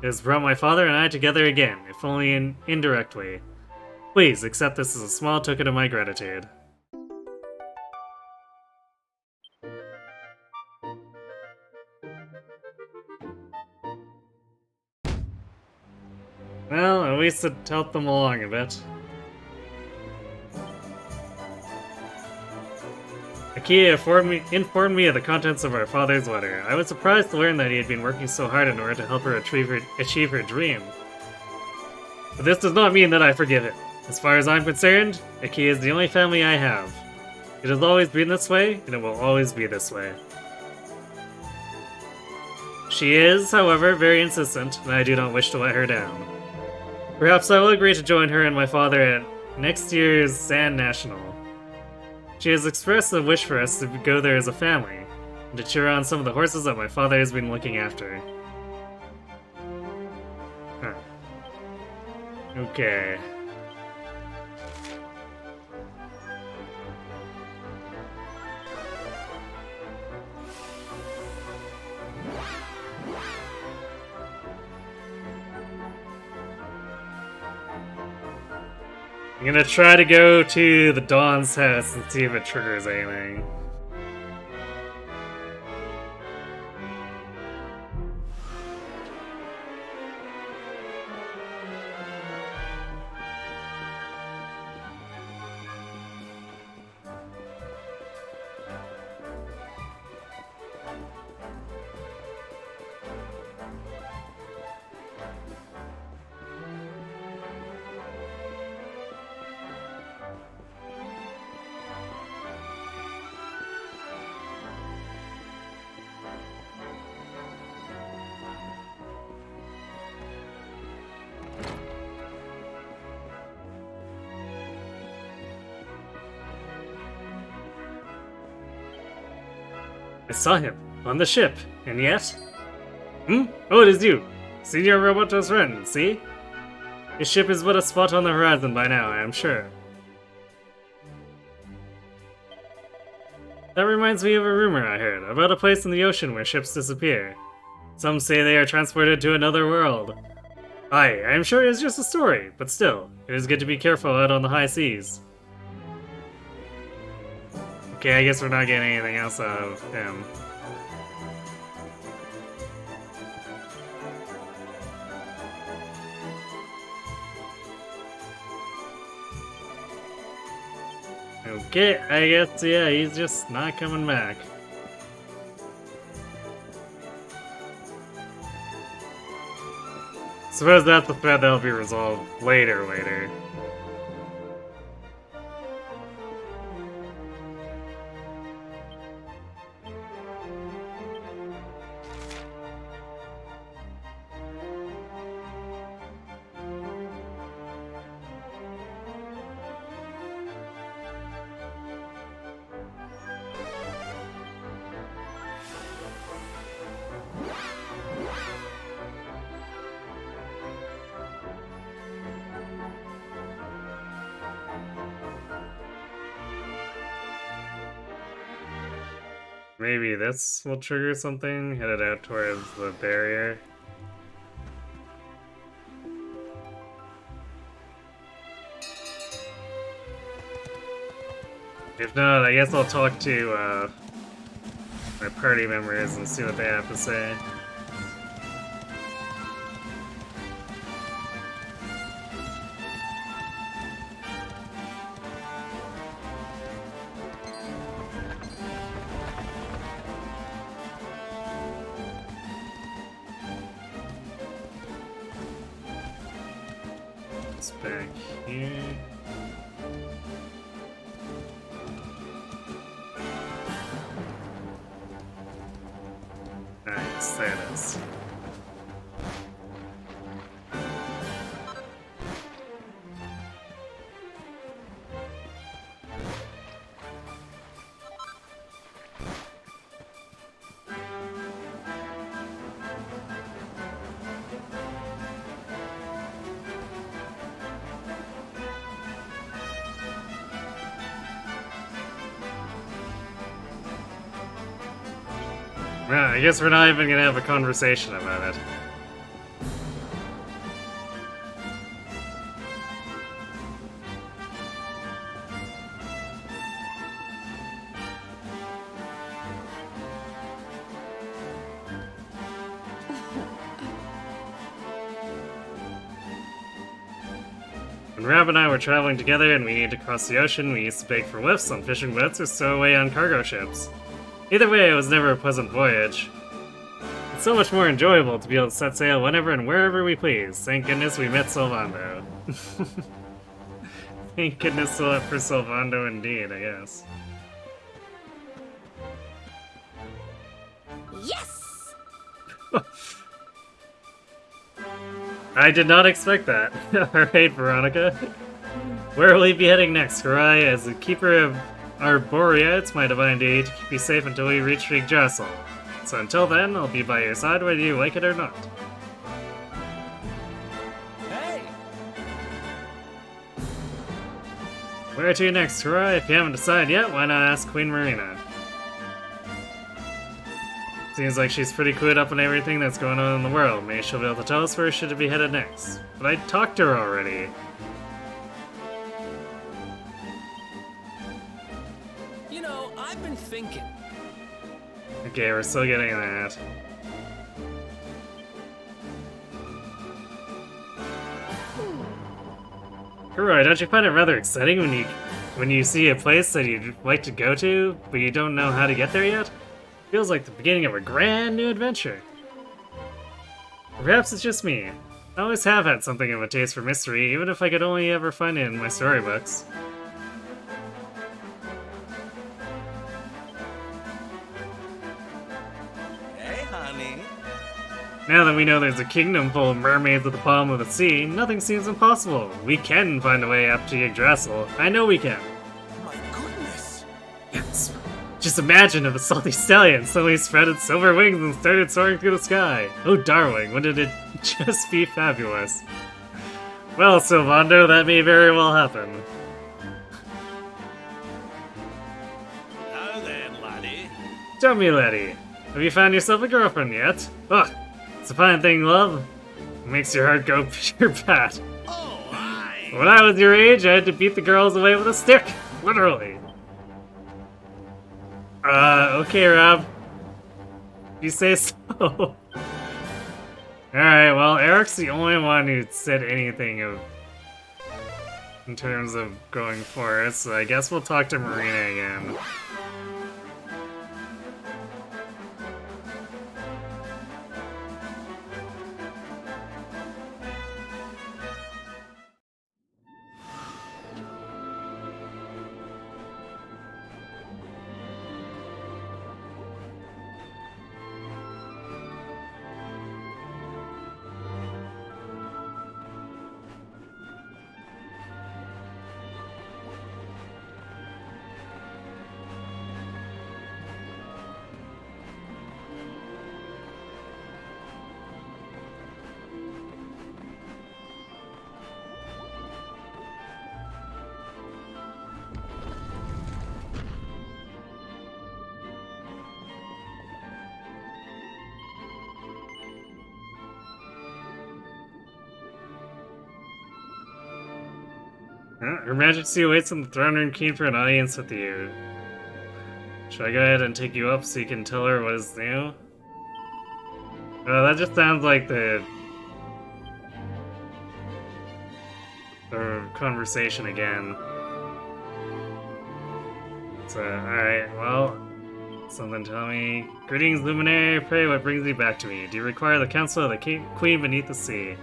It has brought my father and I together again, if only indirectly. Please accept this as a small token of my gratitude. Well, at least it helped them along a bit. Akia informed me of the contents of our father's letter. I was surprised to learn that he had been working so hard in order to help her achieve her dream. But this does not mean that I forgive him. As far as I'm concerned, Akia is the only family I have. It has always been this way, and it will always be this way. She is, however, very insistent, and I do not wish to let her down. Perhaps I will agree to join her and my father at next year's Sand National. She has expressed a wish for us to go there as a family, and to cheer on some of the horses that my father has been looking after. Huh. Okay. I'm gonna try to go to the Dawn's house and see if it triggers anything. I saw him, on the ship, and yet... Oh, it is you! Senor Roboto's friend, see? His ship is but a spot on the horizon by now, I am sure. That reminds me of a rumor I heard, about a place in the ocean where ships disappear. Some say they are transported to another world. I am sure it is just a story, but still, it is good to be careful out on the high seas. Okay, I guess we're not getting anything else out of him. Okay, I guess, yeah, he's just not coming back. Suppose that's the thread that'll be resolved later. Maybe this will trigger something, headed out towards the barrier. If not, I guess I'll talk to my party members and see what they have to say. It's back here. Nice, there it is. Well, I guess we're not even gonna have a conversation about it. When Rab and I were traveling together and we needed to cross the ocean, we used to beg for lifts on fishing boats or stow away on cargo ships. Either way, it was never a pleasant voyage. It's so much more enjoyable to be able to set sail whenever and wherever we please. Thank goodness we met Sylvando. Thank goodness for Sylvando indeed, I guess. Yes! I did not expect that. Alright, Veronica. Where will you be heading next, Karai? As the keeper of Arborea, it's my divine duty to keep you safe until we reach Yggdrasil. So until then, I'll be by your side whether you like it or not. Hey! Where to next, Karai? If you haven't decided yet, why not ask Queen Marina? Seems like she's pretty clued up on everything that's going on in the world. Maybe she'll be able to tell us where she should be headed next. But I talked to her already. You know, I've been thinking. Okay, we're still getting that. Karai, don't you find it rather exciting when you see a place that you'd like to go to, but you don't know how to get there yet? Feels like the beginning of a grand new adventure. Perhaps it's just me. I always have had something of a taste for mystery, even if I could only ever find it in my storybooks. Hey, honey. Now that we know there's a kingdom full of mermaids at the bottom of the sea, nothing seems impossible. We can find a way up to Yggdrasil. I know we can. My goodness. Yes. Just imagine if a salty stallion suddenly spread its silver wings and started soaring through the sky. Oh, darling, wouldn't it just be fabulous? Well, Sylvando, that may very well happen. Now then, laddie. Tell me, laddie, have you found yourself a girlfriend yet? Ugh, it's a fine thing, love. It makes your heart go pure-pat. Oh, aye. When I was your age, I had to beat the girls away with a stick. Literally. Okay, Rob. You say so. Alright, well, Eric's the only one who said anything in terms of going for it, so I guess we'll talk to Marina again. Her Majesty awaits on the throne room keen for an audience with you. Should I go ahead and take you up so you can tell her what is new? That just sounds like the conversation again. So, alright, well, something tell me. Greetings, Luminary. Pray, what brings you back to me? Do you require the counsel of the Queen beneath the sea?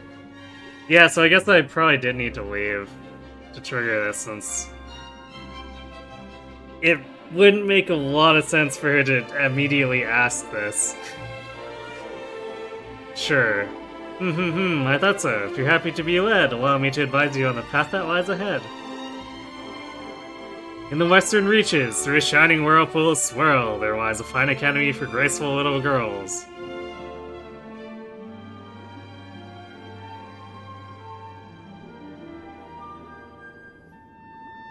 Yeah, so I guess I probably did need to leave to trigger this, since it wouldn't make a lot of sense for her to immediately ask this. Sure. I thought so. If you're happy to be led, allow me to advise you on the path that lies ahead. In the western reaches, through a shining whirlpool of swirl, there lies a fine academy for graceful little girls.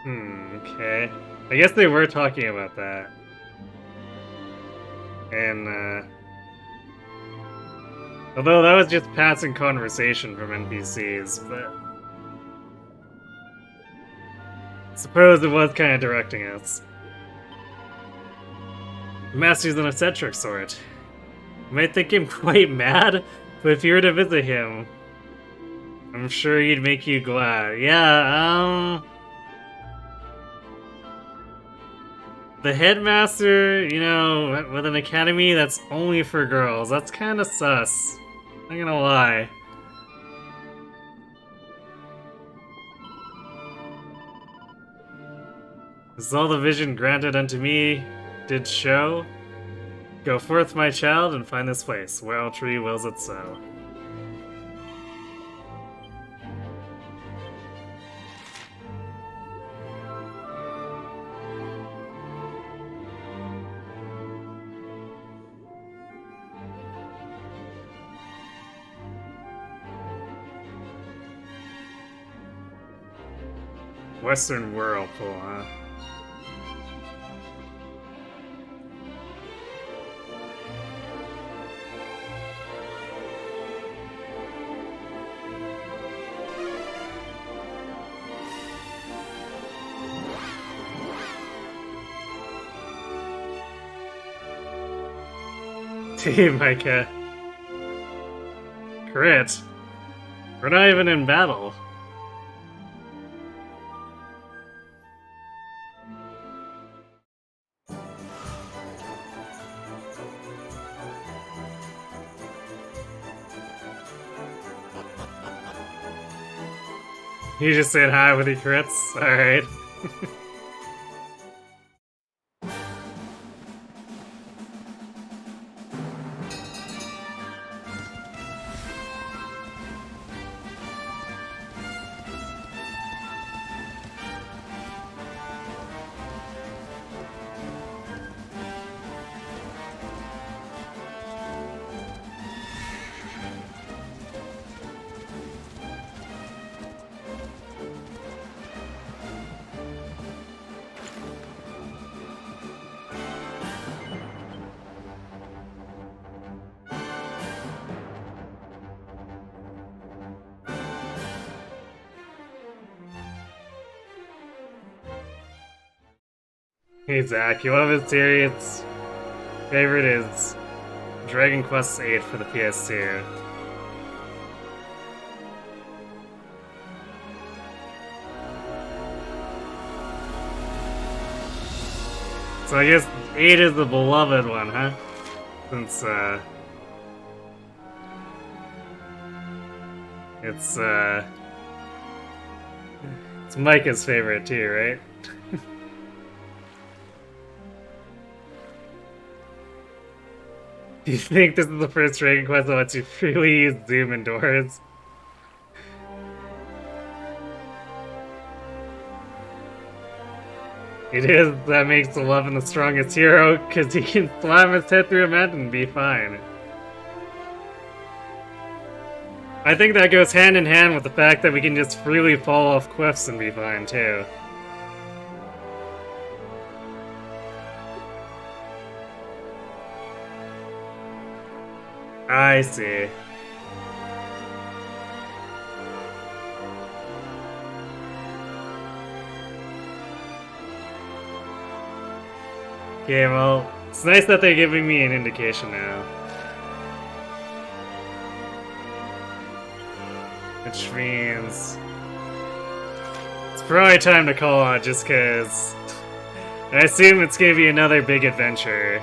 Okay. I guess they were talking about that. And, although that was just passing conversation from NPCs, but I suppose it was kind of directing us. The Master's an eccentric sort. You might think him quite mad, but if you were to visit him, I'm sure he'd make you glad. Yeah, the headmaster, you know, with an academy that's only for girls, that's kind of sus. Not gonna lie. Is all the vision granted unto me did show? Go forth, my child, and find this place, where all tree wills it so. Western Whirlpool, huh? Team Micah. Crit. We're not even in battle. You just said hi with the crits? Alright. Hey Zach, you love his series? Favorite is Dragon Quest VIII for the PS2. So I guess 8 is the beloved one, huh? Since, it's Micah's favorite too, right? Do you think this is the first Dragon Quest that lets you freely use Zoom indoors? It is. That makes Eleven the strongest hero, because he can slam his head through a mountain and be fine. I think that goes hand in hand with the fact that we can just freely fall off cliffs and be fine, too. I see. Okay, well, it's nice that they're giving me an indication now. Which means it's probably time to call it, just because I assume it's gonna be another big adventure,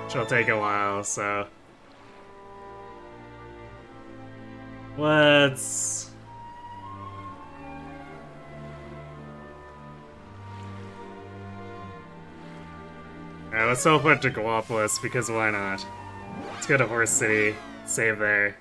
which will take a while, so let's... Alright, let's teleport to Gallopolis, because why not? Let's go to Horse City, save there.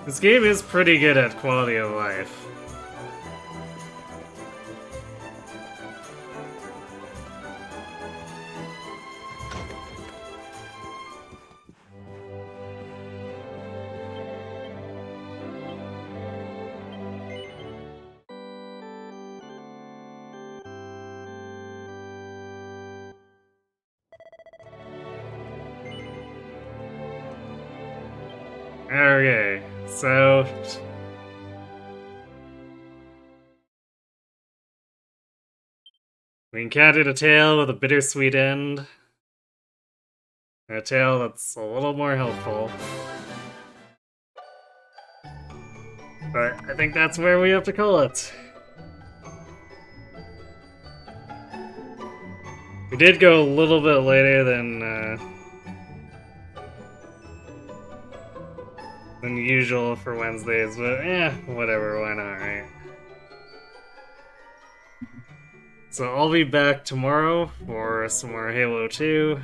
This game is pretty good at quality of life. Okay, so... we encountered a tale with a bittersweet end. A tale that's a little more helpful. But I think that's where we have to call it. We did go a little bit later than usual for Wednesdays, but whatever, why not, right? So I'll be back tomorrow for some more Halo 2,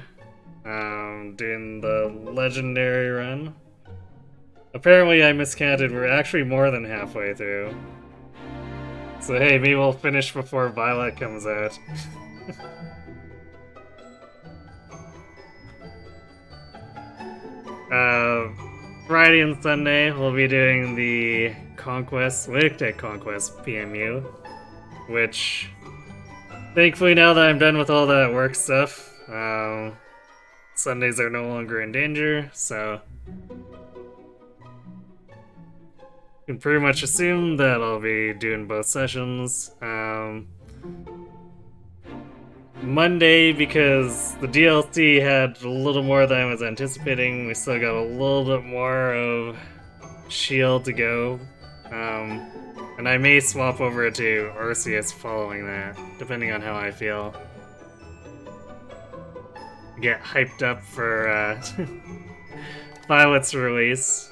doing the Legendary run. Apparently I miscounted, we're actually more than halfway through. So hey, maybe we'll finish before Violet comes out. Friday and Sunday we'll be doing the Lake Conquest PMU, which thankfully now that I'm done with all that work stuff, Sundays are no longer in danger, so you can pretty much assume that I'll be doing both sessions. Monday, because the DLC had a little more than I was anticipating, we still got a little bit more of Shield to go. And I may swap over to Arceus following that, depending on how I feel. Get hyped up for Violet's release.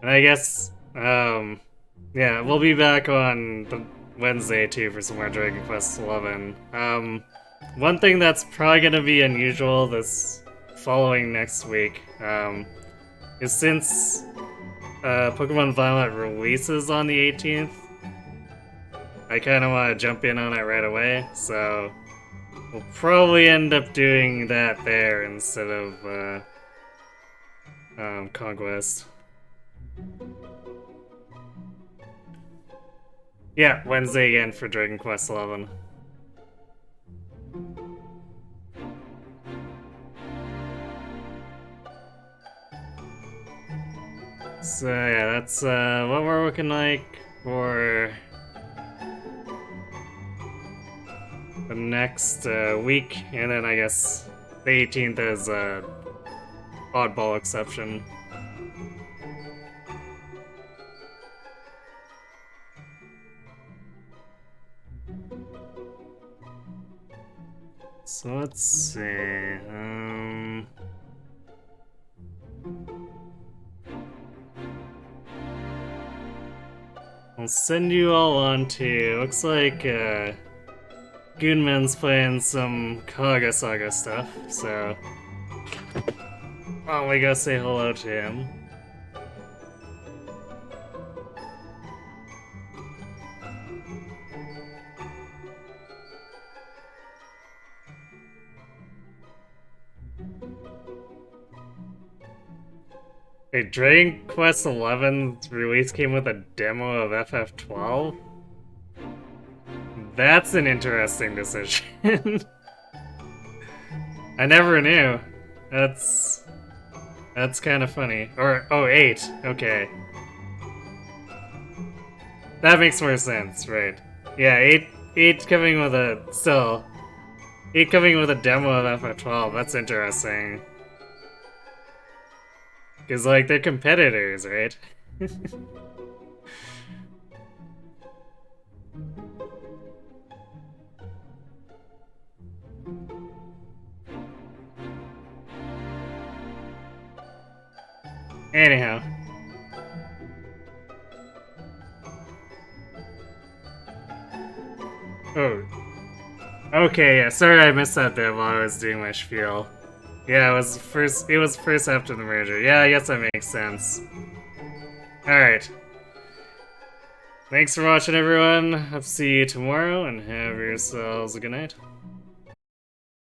And I guess, yeah, we'll be back on the Wednesday too for some more Dragon Quest XI. One thing that's probably gonna be unusual this following next week, is since Pokemon Violet releases on the 18th, I kind of want to jump in on it right away, so we'll probably end up doing that there instead of Conquest. Yeah, Wednesday again for Dragon Quest XI. So yeah, that's what we're looking like for the next week, and then I guess the 18th is a oddball exception. So let's see, I'll send you all on to, looks like Goonman's playing some Kaga Saga stuff, so why don't we go say hello to him. Wait, Dragon Quest XI's release came with a demo of FF12? That's an interesting decision. I never knew. That's kind of funny. Or, oh, 8. Okay. That makes more sense, right. Yeah, 8 coming with a... Still. 8 coming with a demo of FF12. That's interesting. Because, like, they're competitors, right? Anyhow. Oh. Okay, yeah, sorry I missed that bit while I was doing my spiel. Yeah, it was first after the merger. Yeah, I guess that makes sense. Alright. Thanks for watching, everyone. I'll see you tomorrow, and have yourselves a good night.